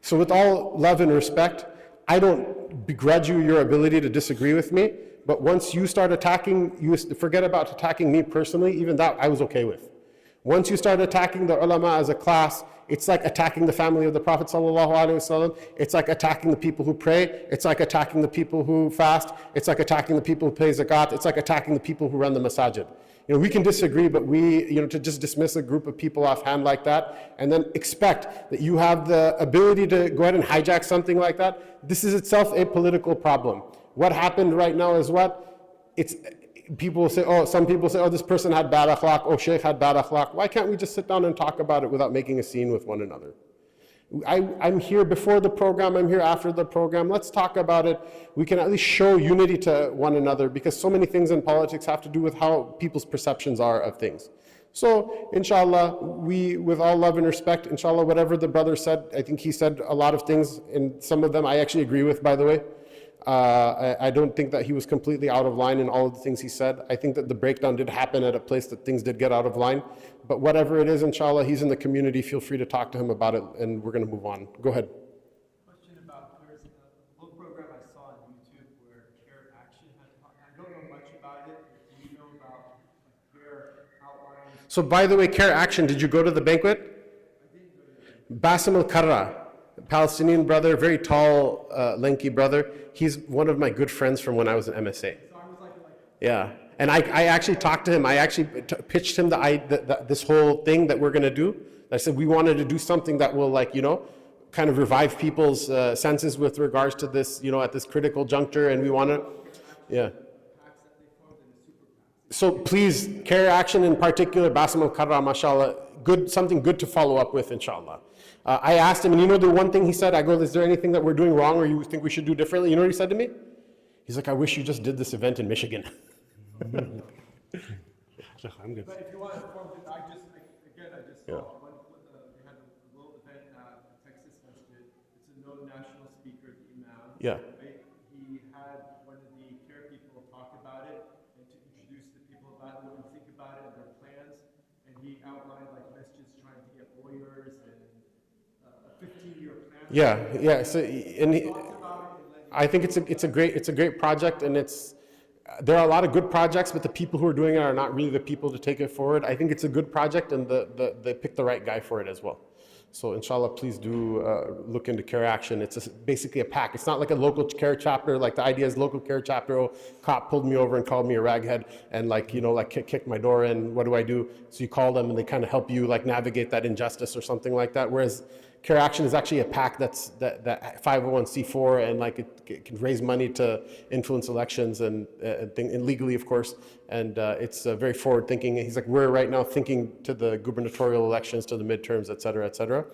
So with all love and respect, I don't begrudge you your ability to disagree with me, but once you start attacking, you forget about attacking me personally, even that I was okay with. Once you start attacking the ulama as a class, it's like attacking the family of the Prophet ﷺ. It's like attacking the people who pray. It's like attacking the people who fast. It's like attacking the people who pay zakat. It's like attacking the people who run the masajid. We can disagree, but to just dismiss a group of people offhand like that and then expect that you have the ability to go ahead and hijack something like that, this is itself a political problem. What happened right now is people will say, some people say, this person had bad akhlaq, Shaykh had bad akhlaq. Why can't we just sit down and talk about it without making a scene with one another? I'm here before the program, I'm here after the program. Let's talk about it. We can at least show unity to one another, because so many things in politics have to do with how people's perceptions are of things. So, inshallah, with all love and respect, inshallah, whatever the brother said, I think he said a lot of things, and some of them I actually agree with, by the way. I don't think that he was completely out of line in all of the things he said. I think that the breakdown did happen at a place that things did get out of line. But whatever it is, inshallah, he's in the community. Feel free to talk to him about it, and we're going to move on. Go ahead. Question about, there's a little program I saw on YouTube where Care Action had talked. I don't know much about it. Do you know about their outlines? So by the way, Care Action, did you go to the banquet? I didn't go to the Basim al-Karra, Palestinian brother, very tall, lanky brother. He's one of my good friends from when I was an MSA. So I was like Yeah, and I actually talked to him. I actually pitched him this whole thing that we're going to do. I said we wanted to do something that will, kind of revive people's senses with regards to this, at this critical juncture, and we want to, yeah. So please, Care Action in particular, Basim al-Karra, mashallah, something good to follow up with, inshallah. I asked him, and the one thing he said, I go, is there anything that we're doing wrong or you think we should do differently? You know what he said to me? He's like, I wish you just did this event in Michigan. I'm good. But if you want to inform them, I just saw one, they had a little event at Texas Masjid. It's a known national speaker, the Imam. Yeah. He had one of the care people talk about it and to introduce the people about what we think about it and their plans. And he outlined masjids trying to get lawyers and a 15-year plan. Yeah. So, I think it's a great project, and there are a lot of good projects, but the people who are doing it are not really the people to take it forward. I think it's a good project, and they picked the right guy for it as well. So inshallah, please do look into Care Action. It's basically a pack. It's not like a local care chapter. Like the idea is local care chapter. Cop pulled me over and called me a raghead and kicked my door in. What do I do? So you call them and they kind of help you navigate that injustice or something like that. Whereas Care Action is actually a PAC that 501c4 and it can raise money to influence elections and legally, of course. And it's very forward thinking. He's like, we're right now thinking to the gubernatorial elections, to the midterms, et cetera, et cetera.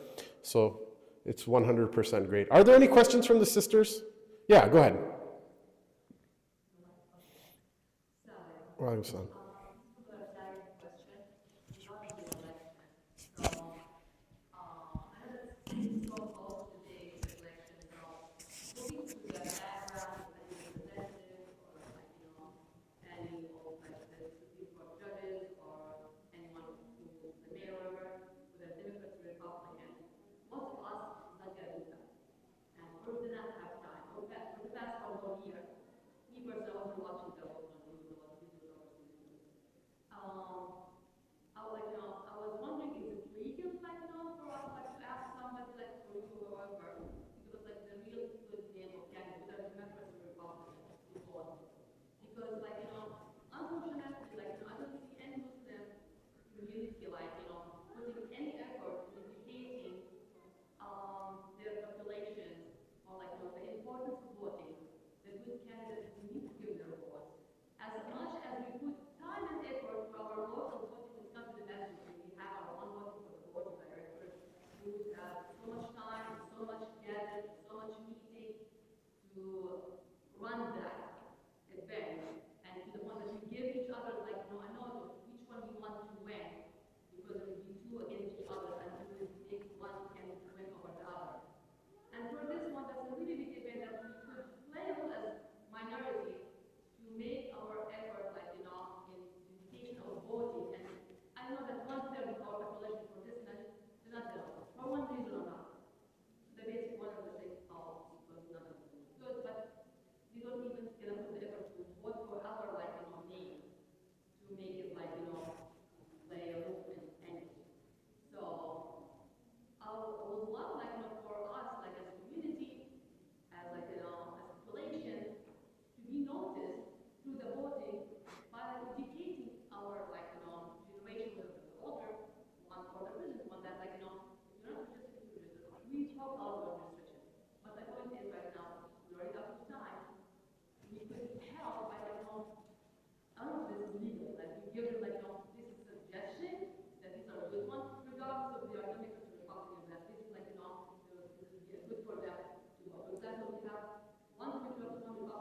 So it's 100% great. Are there any questions from the sisters? Yeah, go ahead. Waalaikum salam. run that event, and to the point that we give each other, I know which one we want to win.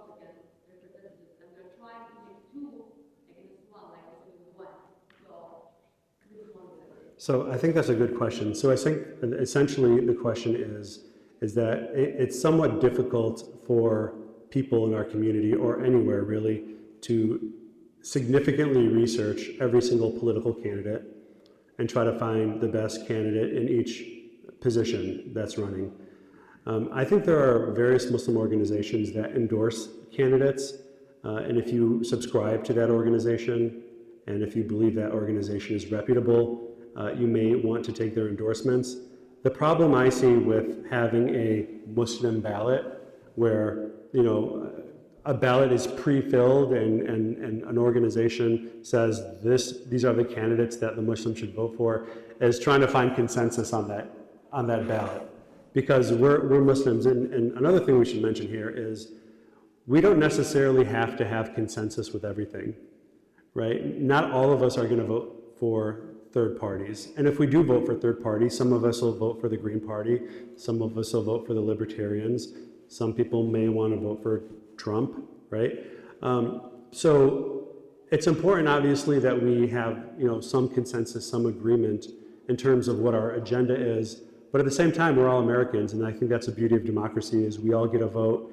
Republican representatives, and they're trying to make two against one, like it's doing one. So this is one of the. So I think that's a good question. So I think essentially the question is that it's somewhat difficult for people in our community or anywhere really to significantly research every single political candidate and try to find the best candidate in each position that's running. I think there are various Muslim organizations that endorse candidates, and if you subscribe to that organization and if you believe that organization is reputable, you may want to take their endorsements. The problem I see with having a Muslim ballot where, you know, a ballot is pre-filled and an organization says these are the candidates that the Muslims should vote for, is trying to find consensus on that ballot. Because we're Muslims, and another thing we should mention here is we don't necessarily have to have consensus with everything, right? Not all of us are going to vote for third parties. And if we do vote for third parties, some of us will vote for the Green Party, some of us will vote for the Libertarians, some people may want to vote for Trump, right? So it's important, obviously, that we have, you know, some consensus, some agreement in terms of what our agenda is. But at the same time, we're all Americans, and I think that's the beauty of democracy is we all get a vote.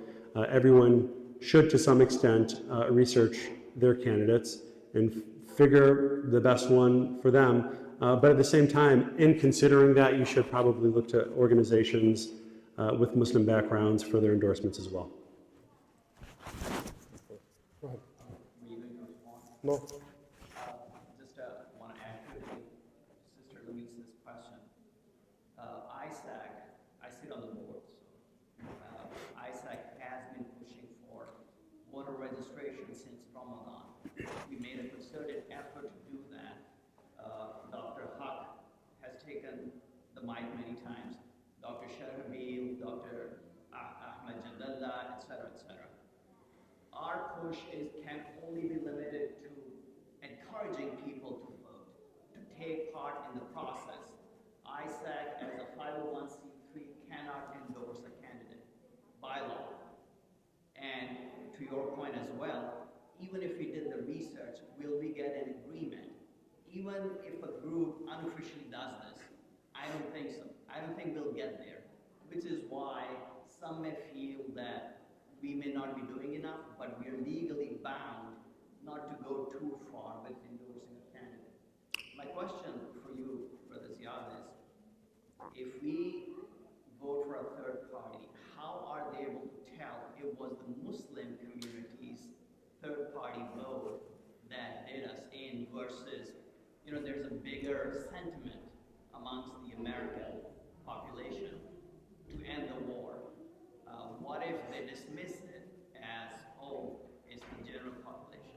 Everyone should, to some extent, research their candidates and figure the best one for them. But at the same time, in considering that, you should probably look to organizations with Muslim backgrounds for their endorsements as well. No. Just want to add to Sister Luisa's question. ISAC, I sit on the board, so ISAC has been pushing for voter registration since Ramadan. We made a concerted effort to do that. Dr. Haq has taken the mic many times. Dr. Shaykhs, Dr. Ahmed Jadallah, etc., etc. Our push can only be limited to encouraging people to vote, to take part in the process. ISAC, as a 501c3, cannot endorse a candidate by law. And to your point as well, even if we did the research, will we get an agreement? Even if a group unofficially does this, I don't think so. I don't think we'll get there, which is why some may feel that we may not be doing enough, but we are legally bound not to go too far with endorsing a candidate. My question for you, Brother Ziad, is if we vote for a third party, how are they able to tell it was the Muslim community's third party vote that did us in versus, you know, there's a bigger sentiment amongst the American population to end the war. What if they dismiss it as, oh, it's the general population?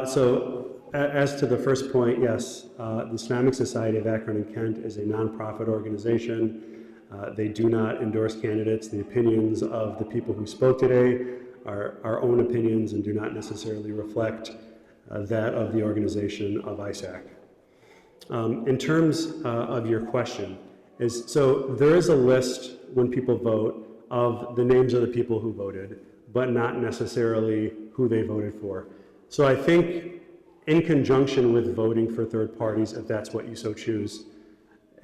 So as to the first point, yes, the Islamic Society of Akron and Kent is a nonprofit organization. They do not endorse candidates. The opinions of the people who spoke today are our own opinions and do not necessarily reflect that of the organization of ISAC. In terms of your question, so there is a list when people vote of the names of the people who voted, but not necessarily who they voted for. So I think in conjunction with voting for third parties, if that's what you so choose,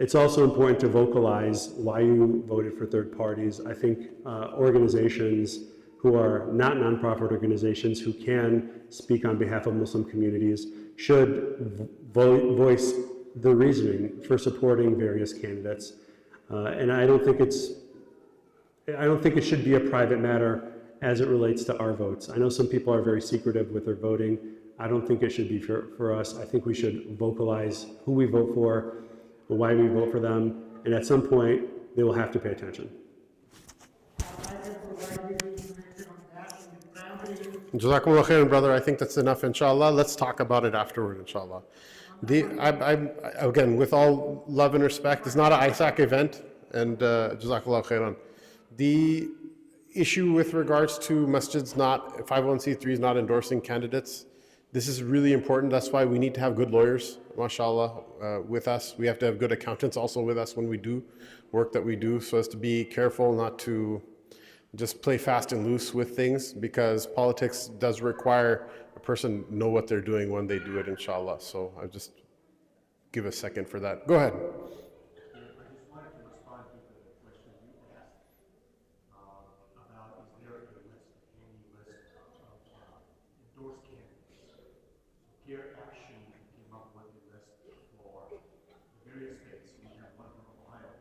it's also important to vocalize why you voted for third parties. I think organizations who are not nonprofit organizations who can speak on behalf of Muslim communities should voice the reasoning for supporting various candidates. And I don't think it should be a private matter as it relates to our votes. I know some people are very secretive with their voting. I don't think it should be for us. I think we should vocalize who we vote for, why we vote for them, and at some point, they will have to pay attention. Jazakumullah khairan, brother. I think that's enough, inshallah. Let's talk about it afterward, inshallah. Again, with all love and respect, it's not an ISAC event, and Jazakumullah khairan. The issue with regards to masjids not, 501c3s not endorsing candidates, this is really important. That's why we need to have good lawyers, mashallah, with us. We have to have good accountants also with us when we do work that we do, so as to be careful not to just play fast and loose with things, because politics does require a person know what they're doing when they do it, inshallah. So I'll just give a second for that. Go ahead. I just wanted to respond to the question you asked about is there a list, any list of endorsed candidates. Here Action came up with a list for various states. We have one from Ohio.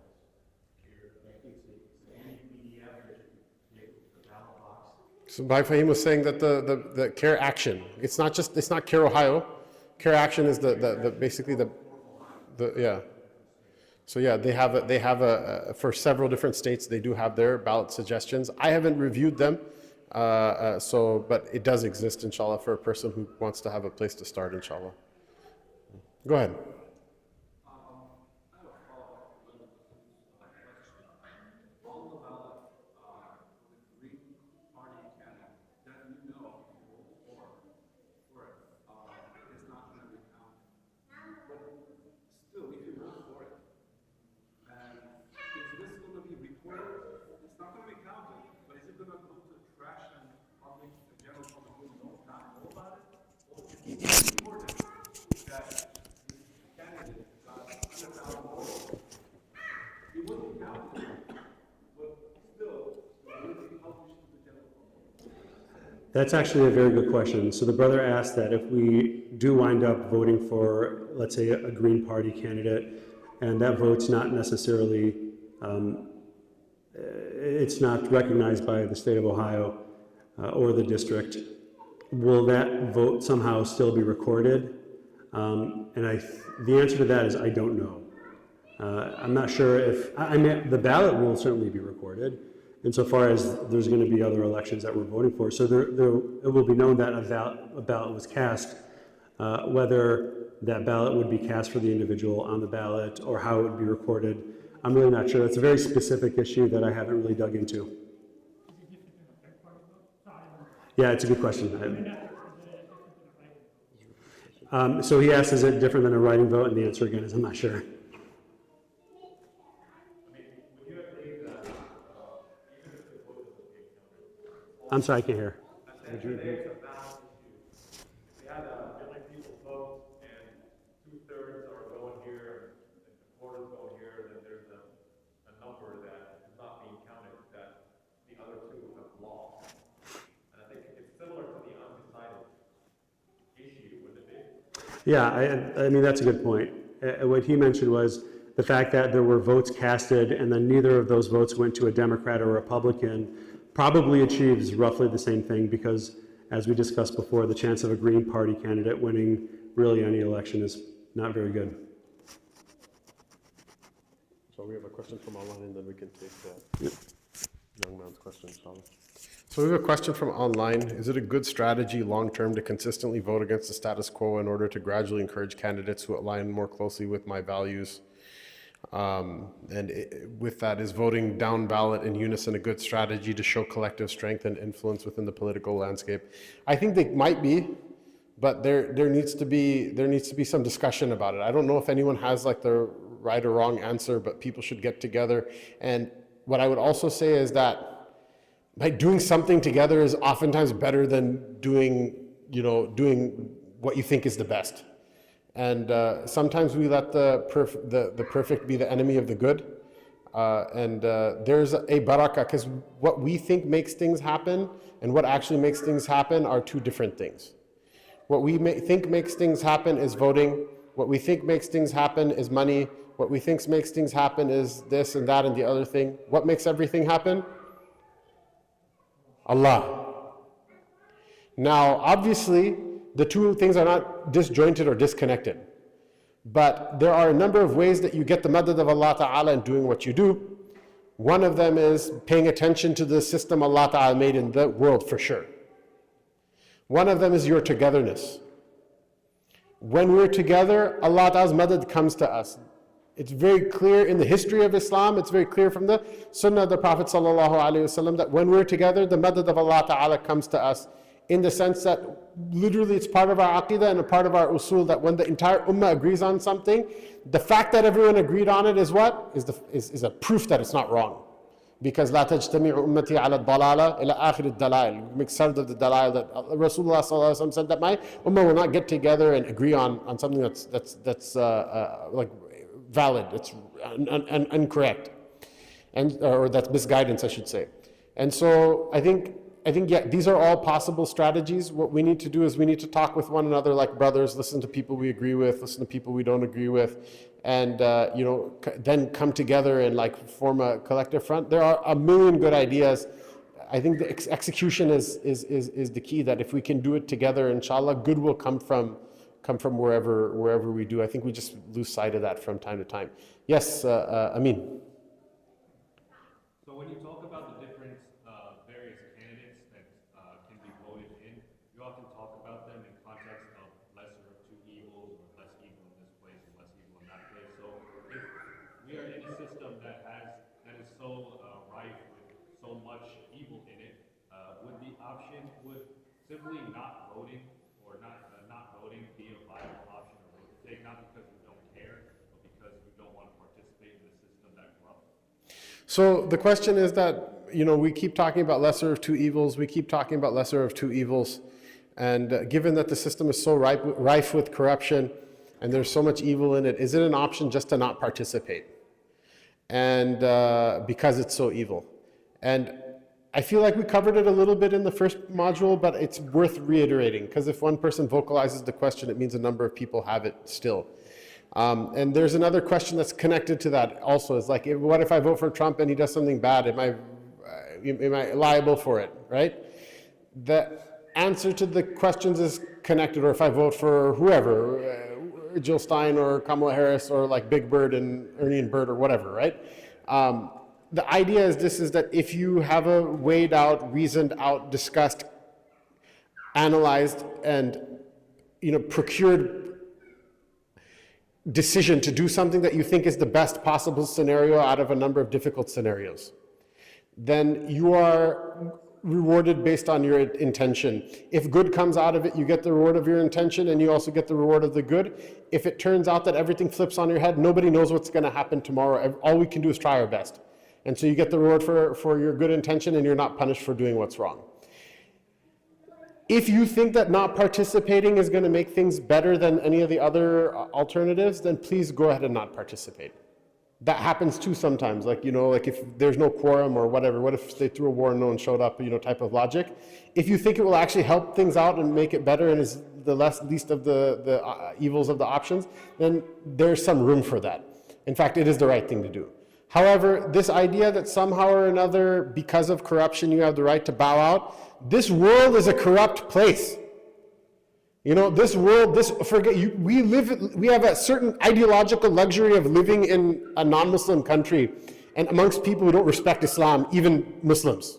Here, it's any PDF that you can take the ballot box. So Bhai Fahim was saying that the Care Action, it's not Care Ohio. Care Action is basically the yeah. So yeah, they have a for several different states, they do have their ballot suggestions. I haven't reviewed them, but it does exist, inshallah, for a person who wants to have a place to start, inshallah. Go ahead. That's actually a very good question. So the brother asked that if we do wind up voting for, let's say, a Green Party candidate, and that vote's not necessarily, it's not recognized by the state of Ohio or the district, will that vote somehow still be recorded? The answer to that is I don't know. I'm not sure if, the ballot will certainly be recorded, insofar as there's going to be other elections that we're voting for. So it will be known that a ballot was cast, whether that ballot would be cast for the individual on the ballot or how it would be recorded. I'm really not sure. That's a very specific issue that I haven't really dug into. Yeah, it's a good question. So he asked, is it different than a writing vote? And the answer again is I'm not sure. I'm sorry, I can't hear. Would you agree? It's a balance issue. We had a million people vote, and 2/3 are going here, and a quarter's going here, then there's a number that is not being counted that the other two have lost. And I think it's similar to the undecided issue, wouldn't it be? Yeah, I mean, that's a good point. What he mentioned was the fact that there were votes casted, and then neither of those votes went to a Democrat or Republican, probably achieves roughly the same thing, because as we discussed before, the chance of a Green Party candidate winning really any election is not very good. So we have a question from online, and then we can take the young man's question, inshallah. So we have a question from online. Is it a good strategy long-term to consistently vote against the status quo in order to gradually encourage candidates who align more closely with my values? With that, is voting down ballot in unison a good strategy to show collective strength and influence within the political landscape? I think they might be, but there needs to be some discussion about it. I don't know if anyone has like the right or wrong answer, but people should get together. And what I would also say is that like doing something together is oftentimes better than doing what you think is the best. And sometimes we let the perfect be the enemy of the good. There's a barakah, because what we think makes things happen and what actually makes things happen are two different things. What we think makes things happen is voting. What we think makes things happen is money. What we think makes things happen is this and that and the other thing. What makes everything happen? Allah. Now, obviously, the two things are not disjointed or disconnected. But there are a number of ways that you get the madad of Allah Ta'ala in doing what you do. One of them is paying attention to the system Allah Ta'ala made in the world, for sure. One of them is your togetherness. When we're together, Allah Ta'ala's madad comes to us. It's very clear in the history of Islam, it's very clear from the Sunnah of the Prophet ﷺ that when we're together, the madad of Allah Ta'ala comes to us, in the sense that literally it's part of our aqidah and a part of our usul, that when the entire ummah agrees on something, the fact that everyone agreed on it is what? Is a proof that it's not wrong. Because لا تجتمع أمتي على الضلالة إلى آخر الدلائل. Make sense of the dalail that Rasulullah sallallahu alaihi wasallam said that my ummah will not get together and agree on something that's like valid, it's incorrect, and or that's misguidance, I should say. And so I think yeah, these are all possible strategies. What we need to do is we need to talk with one another like brothers, listen to people we agree with, listen to people we don't agree with, and then come together and like form a collective front. There are a million good ideas. I think the execution is the key, that if we can do it together, inshallah, good will come from wherever we do. I think we just lose sight of that from time to time. Yes, Amin. So when you talk about the different various candidates that can be voted in, you often talk about them in context of lesser of two evils, or less evil in this place and less evil in that place. So if we are in a system that is so rife with so much evil in it, would simply not voting or not voting be a viable option, or vote to take, not because we don't care, but because we don't want to participate in the system that corrupts? So the question is that, we keep talking about lesser of two evils, and given that the system is so rife with corruption and there's so much evil in it, is it an option just to not participate? And because it's so evil. And I feel like we covered it a little bit in the first module, but it's worth reiterating, because if one person vocalizes the question, it means a number of people have it still. And there's another question that's connected to that also. It's like, what if I vote for Trump and he does something bad? Am I liable for it, right? The answer to the questions is connected. Or if I vote for whoever, Jill Stein or Kamala Harris or like Big Bird and Ernie and Bird or whatever, right? The idea is that if you have a weighed out, reasoned out, discussed, analyzed, and procured decision to do something that you think is the best possible scenario out of a number of difficult scenarios, then you are rewarded based on your intention. If good comes out of it, you get the reward of your intention, and you also get the reward of the good. If it turns out that everything flips on your head, nobody knows what's going to happen tomorrow. All we can do is try our best. And so you get the reward for your good intention, and you're not punished for doing what's wrong. If you think that not participating is going to make things better than any of the other alternatives, then please go ahead and not participate. That happens too sometimes, like if there's no quorum or whatever, what if they threw a war and no one showed up, type of logic. If you think it will actually help things out and make it better and is the least of the evils of the options, then there's some room for that. In fact, it is the right thing to do. However, this idea that somehow or another, because of corruption, you have the right to bow out, this world is a corrupt place. This world, we have a certain ideological luxury of living in a non-Muslim country and amongst people who don't respect Islam, even Muslims.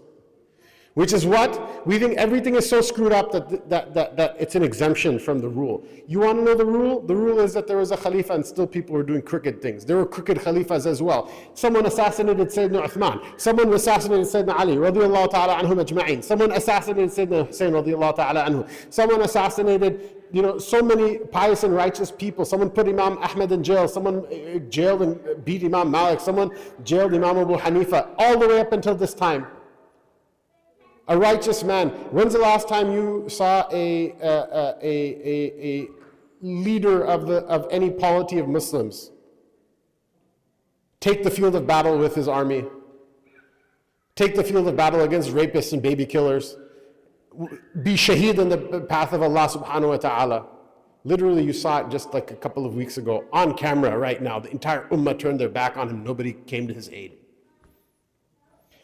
Which is what? We think everything is so screwed up that it's an exemption from the rule. You want to know the rule? The rule is that there was a Khalifa and still people were doing crooked things. There were crooked Khalifas as well. Someone assassinated Sayyidina Uthman. Someone assassinated Sayyidina Ali, radiyallahu ta'ala anhum ajma'in. Someone assassinated Sayyidina Hussein, radiyallahu ta'ala anhu. Someone assassinated, so many pious and righteous people. Someone put Imam Ahmad in jail. Someone jailed and beat Imam Malik. Someone jailed Imam Abu Hanifa. All the way up until this time. A righteous man. When's the last time you saw a leader of any polity of Muslims take the field of battle with his army, take the field of battle against rapists and baby killers, be shaheed in the path of Allah subhanahu wa ta'ala? Literally, you saw it just like a couple of weeks ago on camera right now. The entire ummah turned their back on him. Nobody came to his aid.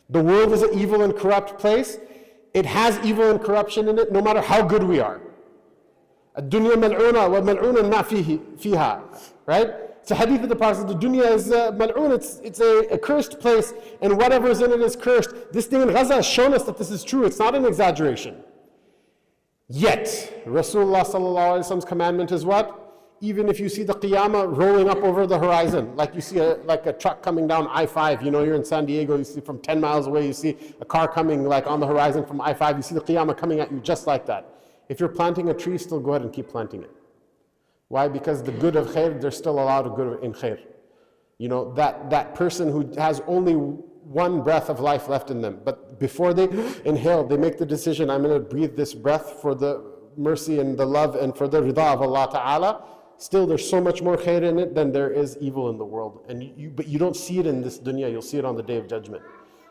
The world is an evil and corrupt place. It has evil and corruption in it, no matter how good we are. الدنيا ملعونة وملعون ما فيها, right? It's a hadith of the Prophet. The dunya is mal'oon. It's a cursed place, and whatever is in it is cursed. This thing in Gaza has shown us that this is true. It's not an exaggeration. Yet, Rasulullah sallallahu alaihi wasallam's commandment is what? Even if you see the Qiyamah rolling up over the horizon, like you see a truck coming down I-5, you're in San Diego, you see from 10 miles away, you see a car coming like on the horizon from I-5, you see the Qiyamah coming at you just like that. If you're planting a tree, still go ahead and keep planting it. Why? Because the good of khair, there's still a lot of good in khair. That person who has only one breath of life left in them. But before they inhale, they make the decision, I'm going to breathe this breath for the mercy and the love and for the rida of Allah Ta'ala. Still, there's so much more khair in it than there is evil in the world. But you don't see it in this dunya, you'll see it on the Day of Judgment.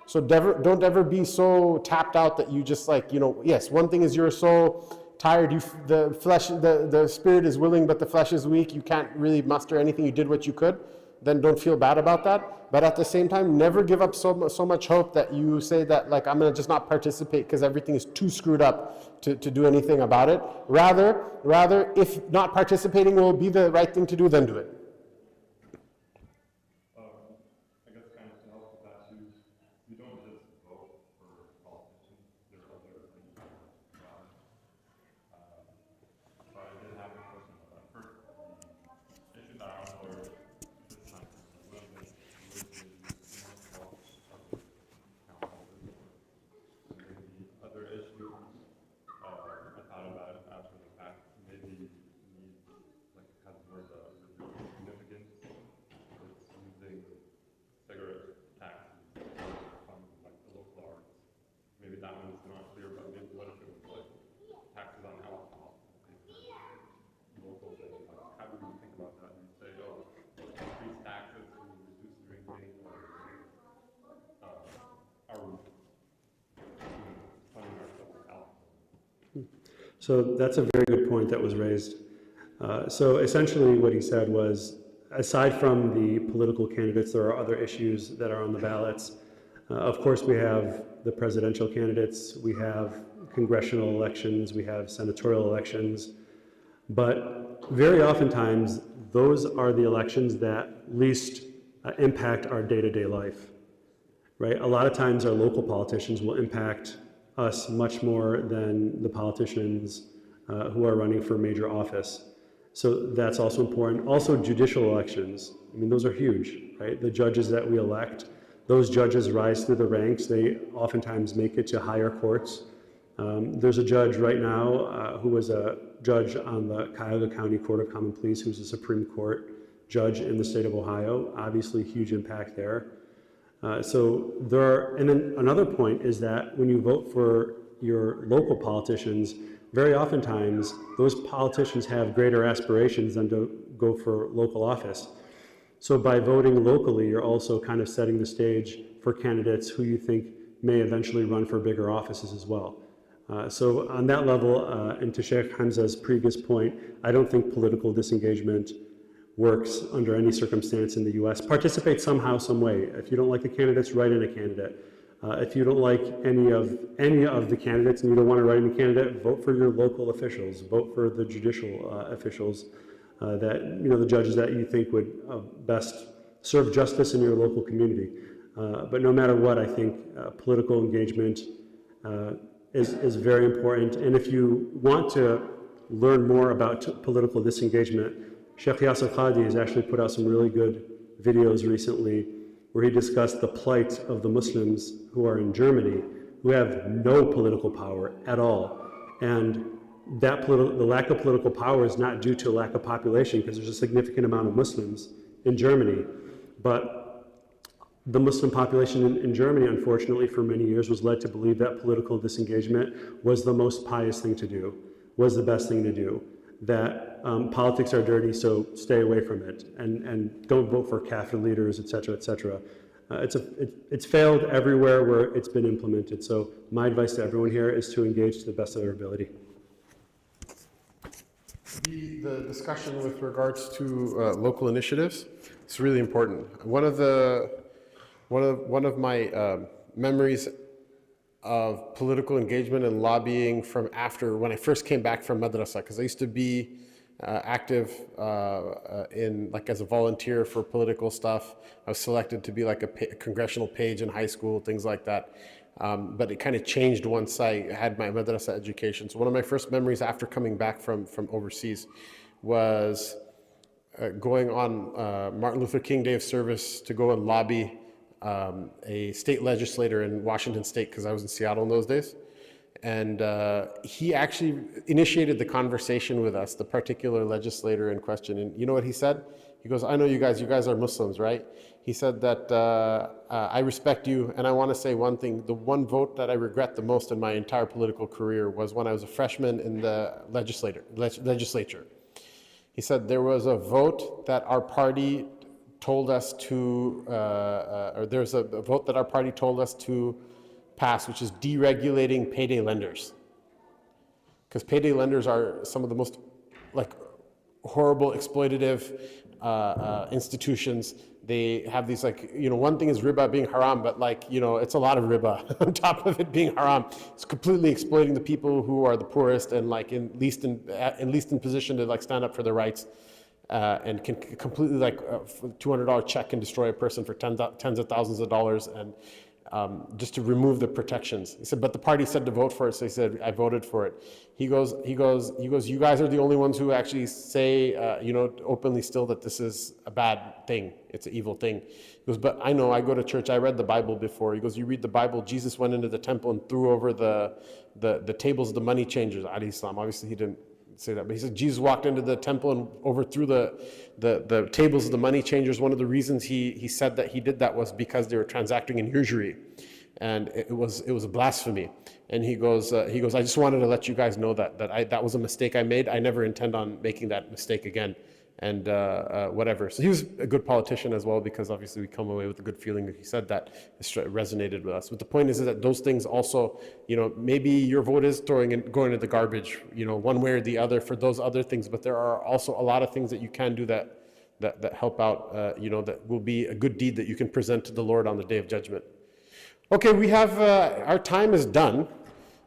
So don't ever be so tapped out that you just like, yes, one thing is you're so tired, the flesh, the spirit is willing, but the flesh is weak, you can't really muster anything, you did what you could, then don't feel bad about that. But at the same time, never give up so much hope that you say that like, I'm gonna just not participate because everything is too screwed up to do anything about it. Rather, if not participating will be the right thing to do, then do it. I guess kind of to help with that too, you don't just vote for politicians, there's other things around. So I did have a question about that. First, the issue that I also this time maybe other issues I thought about it after the fact, maybe need like has more the religious significance. It's using cigarette taxes from like the local arts. Maybe that one's not clear, but maybe what if it was like taxes on alcohol? Local things, like how do you think about that? You say, oh, increase taxes to reduce drinking, or are we funding ourselves with alcohol? So that's a very good point that was raised. So essentially what he said was, aside from the political candidates, there are other issues that are on the ballots. Of course, we have the presidential candidates, we have congressional elections, we have senatorial elections, but very oftentimes those are the elections that least impact our day-to-day life, right? A lot of times our local politicians will impact us much more than the politicians who are running for major office. So that's also important. Also judicial elections, I mean, those are huge, right? The judges that we elect, those judges rise through the ranks. They oftentimes make it to higher courts. There's a judge right now who was a judge on the Cuyahoga County Court of Common Pleas, who's a Supreme Court judge in the state of Ohio. Obviously, huge impact there. So there are, and then another point is that when you vote for your local politicians, very oftentimes those politicians have greater aspirations than to go for local office. So by voting locally, you're also kind of setting the stage for candidates who you think may eventually run for bigger offices as well. So on that level, and to Sheikh Ḥamzah's previous point, I don't think political disengagement works under any circumstance in the US. Participate somehow, some way. If you don't like the candidates, write in a candidate. If you don't like any of the candidates and you don't want to write in a candidate, vote for your local officials, vote for the judicial officials, the judges that you think would best serve justice in your local community. But no matter what, I think political engagement is very important. And if you want to learn more about political disengagement, Sheikh Yasir Qadi has actually put out some really good videos recently where he discussed the plight of the Muslims who are in Germany, who have no political power at all. And the lack of political power is not due to a lack of population, because there's a significant amount of Muslims in Germany. But the Muslim population in Germany, unfortunately, for many years was led to believe that political disengagement was the most pious thing to do, was the best thing to do, that politics are dirty, so stay away from it, and don't vote for Kafir leaders, et cetera, et cetera. It's failed everywhere where it's been implemented. So my advice to everyone here is to engage to the best of their ability. The discussion with regards to local initiatives is really important. One of my memories of political engagement and lobbying from after when I first came back from madrasa, because I used to be active in as a volunteer for political stuff. I was selected to be like a congressional page in high school, things like that. But it kind of changed once I had my madrasa education. So one of my first memories after coming back from overseas was going on Martin Luther King Day of Service to go and lobby a state legislator in Washington State, because I was in Seattle in those days. And he actually initiated the conversation with us, the particular legislator in question. And you know what he said? He goes, I know you guys are Muslims, right? He said that I respect you, and I want to say one thing. The one vote that I regret the most in my entire political career was when I was a freshman in the legislature. He said there was a vote that our party told us to, or there's a vote that our party told us to pass, which is deregulating payday lenders. Because payday lenders are some of the most horrible, exploitative institutions. They have these one thing is riba being haram, but it's a lot of riba on top of it being haram. It's completely exploiting the people who are the poorest and least in position to stand up for their rights, and can completely $200 check can destroy a person for tens of thousands of dollars, and just to remove the protections. He said, but the party said to vote for it, so he said, I voted for it. He goes, you guys are the only ones who actually say, openly still that this is a bad thing. It's an evil thing. He goes, but I know, I go to church, I read the Bible before. He goes, you read the Bible, Jesus went into the temple and threw over the tables of the money changers, alayhi salam. Obviously he didn't say that, but he said Jesus walked into the temple and overthrew the tables of the money changers. One of the reasons he said that he did that was because they were transacting in usury, and it was a blasphemy. And he goes, I just wanted to let you guys know that was a mistake I made. I never intend on making that mistake again, and whatever. So he was a good politician as well, because obviously we come away with a good feeling that he said that. It resonated with us. But the point is that those things also, maybe your vote is going into the garbage, one way or the other for those other things, but there are also a lot of things that you can do that help out, that will be a good deed that you can present to the Lord on the Day of Judgment. Okay, we have, our time is done.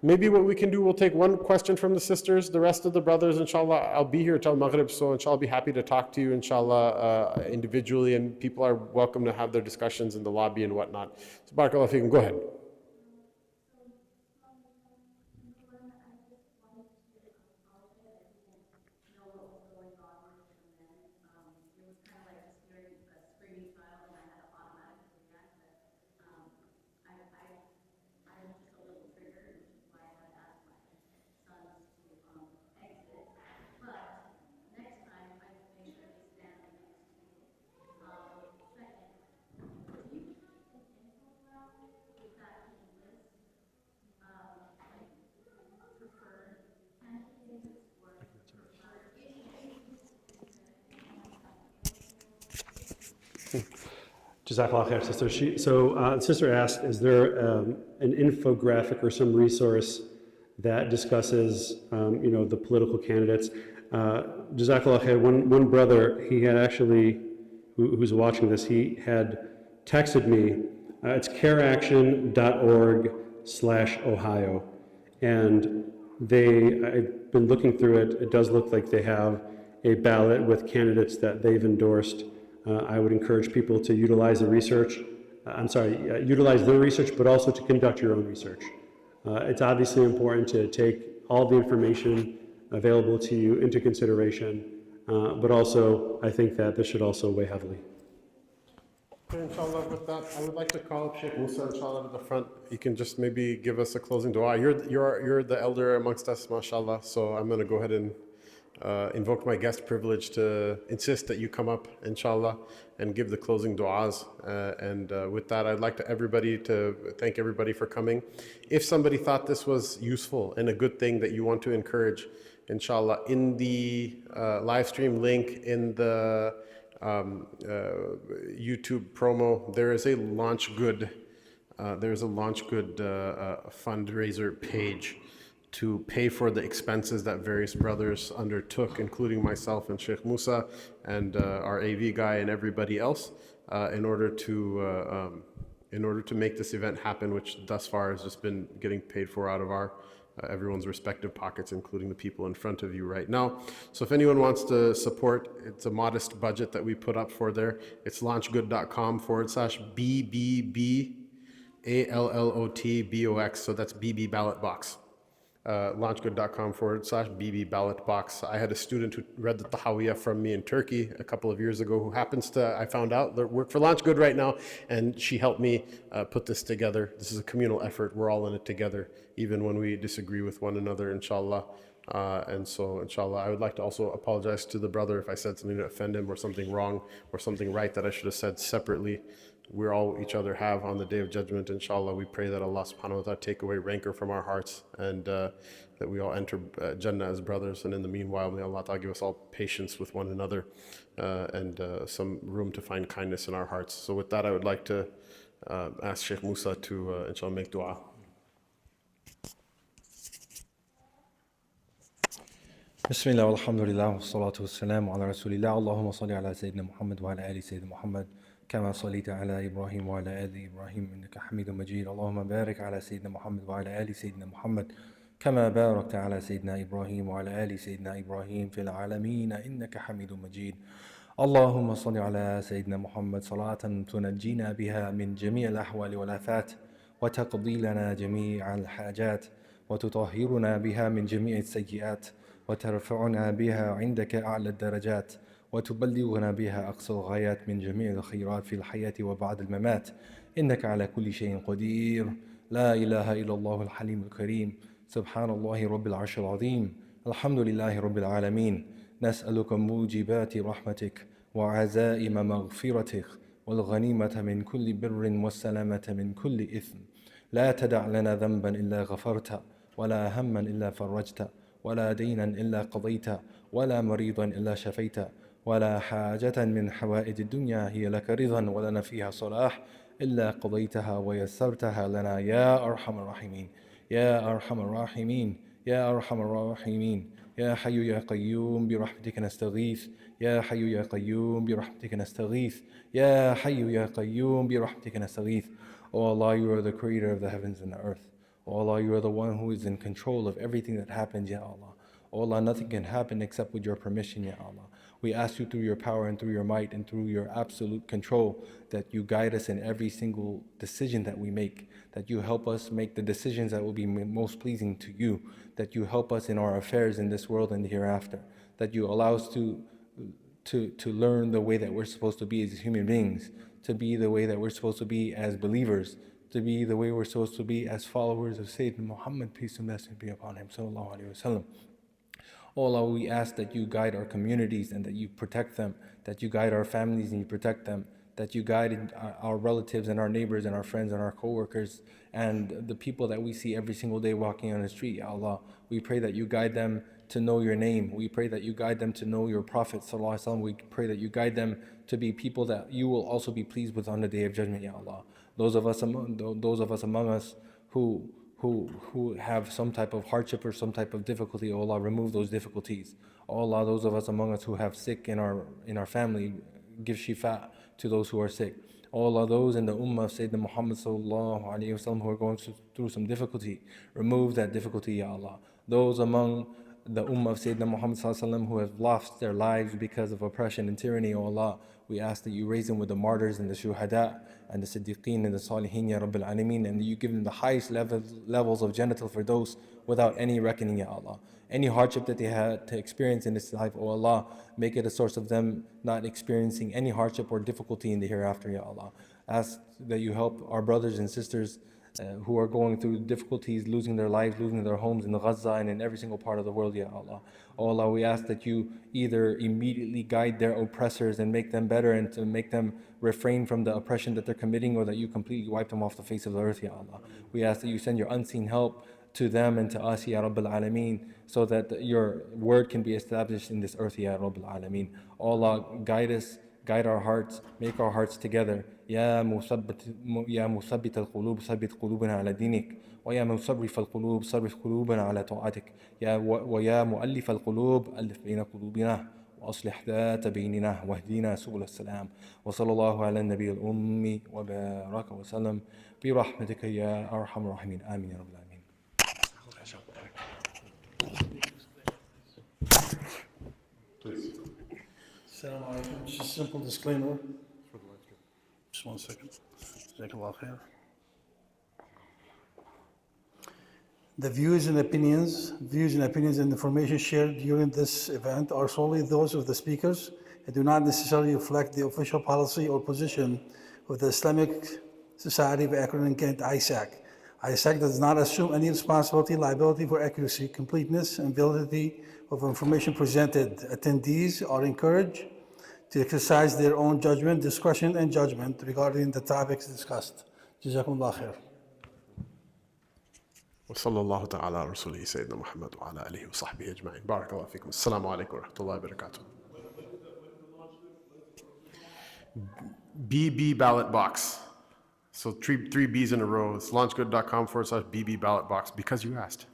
Maybe what we can do, we'll take one question from the sisters. The rest of the brothers, inshallah, I'll be here till Maghrib, so inshallah I'll be happy to talk to you, inshallah, individually, and people are welcome to have their discussions in the lobby and whatnot. So barakallahu feekum, go ahead. Jazakallah khair, sister. The sister asked, is there an infographic or some resource that discusses, the political candidates? Jazakallah khair. One brother, he had actually, who's watching this, he had texted me. It's careaction.org/Ohio, and I've been looking through it. It does look like they have a ballot with candidates that they've endorsed. I would encourage people to utilize the research. Utilize their research, but also to conduct your own research. It's obviously important to take all the information available to you into consideration, but also I think that this should also weigh heavily. Inshallah, with that, I would like to call up Sheikh Mūsā, inshallah, at the front. You can just maybe give us a closing dua. You're the elder amongst us, mashallah. So I'm going to go ahead and invoke my guest privilege to insist that you come up, inshallah, and give the closing du'as. With that, I'd like to thank everybody for coming. If somebody thought this was useful and a good thing that you want to encourage, inshallah, in the live stream link in the YouTube promo, there is a Launch Good fundraiser page to pay for the expenses that various brothers undertook, including myself and Sheikh Mūsā and our AV guy and everybody else, in order to make this event happen, which thus far has just been getting paid for out of our everyone's respective pockets, including the people in front of you right now. So if anyone wants to support, it's a modest budget that we put up for there. It's launchgood.com/BBBALLOTBOX. So that's BB ballot box. launchgood.com/BB ballot box. I had a student who read the Tahawiyah from me in Turkey a couple of years ago who happens to, I found out, work for Launch Good right now, and she helped me put this together. This is a communal effort. We're all in it together, even when we disagree with one another, inshallah. And so, inshallah, I would like to also apologize to the brother if I said something to offend him or something wrong or something right that I should have said separately. We're all each other have on the Day of Judgment, inshallah. We pray that Allah subhanahu wa ta'ala take away rancor from our hearts and that we all enter Jannah as brothers. And in the meanwhile, may Allah ta'ala give us all patience with one another and some room to find kindness in our hearts. So with that, I would like to ask Shaykh Mūsā to, inshallah, make dua. بسم الله والحمد لله والصلاة والسلام على رسول الله اللهم صل على سيدنا محمد وعلى آل سيدنا محمد كما صليت على إبراهيم وعلى آل إبراهيم إنك حميد مجيد اللهم بارك على سيدنا محمد وعلى آل سيدنا محمد كما باركت على سيدنا إبراهيم وعلى آل سيدنا إبراهيم في العالمين إنك حميد مجيد اللهم صل على سيدنا محمد صلاة تنجينا بها من جميع الأحوال والآفات وتقضي لنا جميع الحاجات وتطهرنا بها من جميع السيئات وترفعنا بها عندك أعلى الدرجات وتبلغنا بها أقصى الغايات من جميع الخيرات في الحياة وبعد الممات إنك على كل شيء قدير لا إله إلا الله الحليم الكريم سبحان الله رب العرش العظيم الحمد لله رب العالمين نسألك موجبات رحمتك وعزائم مغفرتك والغنيمة من كل بر والسلامة من كل إثم لا تدع لنا ذنبا إلا غفرت ولا هما إلا فرجت ولا دينا إلا قضيت ولا مريضا إلا شفيت ولا حاجة من حوائج الدنيا هي لك رضا ولنا فيها صلاح إلا قضيتها ويسرتها لنا يا أرحم الراحمين يا أرحم الراحمين يا أرحم الراحمين يا حي يا قيوم برحمتك نستغيث يا حي يا قيوم برحمتك نستغيث يا حي يا قيوم برحمتك نستغيث O Allah, you are the creator of the heavens and the earth. O Allah, you are the one who is in control of everything that happens, Ya Allah. O Allah, nothing can happen except with your permission, Ya Allah. We ask you through your power and through your might and through your absolute control that you guide us in every single decision that we make, that you help us make the decisions that will be most pleasing to you, that you help us in our affairs in this world and the hereafter, that you allow us to learn the way that we're supposed to be as human beings, to be the way that we're supposed to be as believers, to be the way we're supposed to be as followers of Sayyidina Muhammad, peace and blessings be upon him, sallallahu alaihi wasallam. O Allah, we ask that you guide our communities and that you protect them, that you guide our families and you protect them, that you guide our relatives and our neighbors and our friends and our co-workers and the people that we see every single day walking on the street, Ya Allah. We pray that you guide them to know your name. We pray that you guide them to know your Prophet sallallahu alaihi wasallam. We pray that you guide them to be people that you will also be pleased with on the Day of Judgment, Ya Allah. Those of us among us who have some type of hardship or some type of difficulty, O Allah, remove those difficulties. O Allah, those of us among us who have sick in our family, give shifa to those who are sick. O Allah, those in the ummah of Sayyidina Muhammad sallallahu alaihi wasallam who are going through some difficulty, remove that difficulty, Ya Allah. Those among the ummah of Sayyidina Muhammad sallallahu alaihi wasallam who have lost their lives because of oppression and tyranny, O Allah, we ask that you raise them with the martyrs and the shuhada and the siddiqeen and the salihin, Ya Rabbil Alameen, and you give them the highest levels of Jannatul Firdaus without any reckoning, Ya Allah. Any hardship that they had to experience in this life, O Allah, make it a source of them not experiencing any hardship or difficulty in the hereafter, Ya Allah. Ask that you help our brothers and sisters who are going through difficulties, losing their lives, losing their homes in Gaza and in every single part of the world, Ya Allah. Oh Allah, we ask that you either immediately guide their oppressors and make them better and to make them refrain from the oppression that they're committing, or that you completely wipe them off the face of the earth, Ya Allah. We ask that you send your unseen help to them and to us, Ya Rabbil Alameen, so that your word can be established in this earth, Ya Rabbil Alameen. Oh Allah, guide us, guide our hearts, make our hearts together. يا مثبت القلوب ثبت قلوبنا على دينك ويا مصرف القلوب صرف قلوبنا على طاعتك ويا مؤلف القلوب ألف بين قلوبنا وأصلح ذات بيننا واهدنا سبل السلام وصلى الله على النبي الأمي وبارك وسلم برحمتك يا أرحم الراحمين آمين يا رب العالمين. Assalamu alaikum. Just a simple disclaimer. Just 1 second. Jazakallah khair. The views and opinions and information shared during this event are solely those of the speakers and do not necessarily reflect the official policy or position of the Islamic Society of Akron and Kent, ISAC. ISAC does not assume any responsibility, liability for accuracy, completeness, and validity of information presented. Attendees are encouraged to exercise their own judgment, discretion, and judgment regarding the topics discussed. Jazakumullah khair. وصلى الله تعالى على رسوله سيدنا محمد وعلى آله وصحبه أجمعين. بارك الله فيكم. السلام عليكم ورحمة الله وبركاته. BB ballot box. So three B's in a row. It's launchgood.com/BB ballot box because you asked.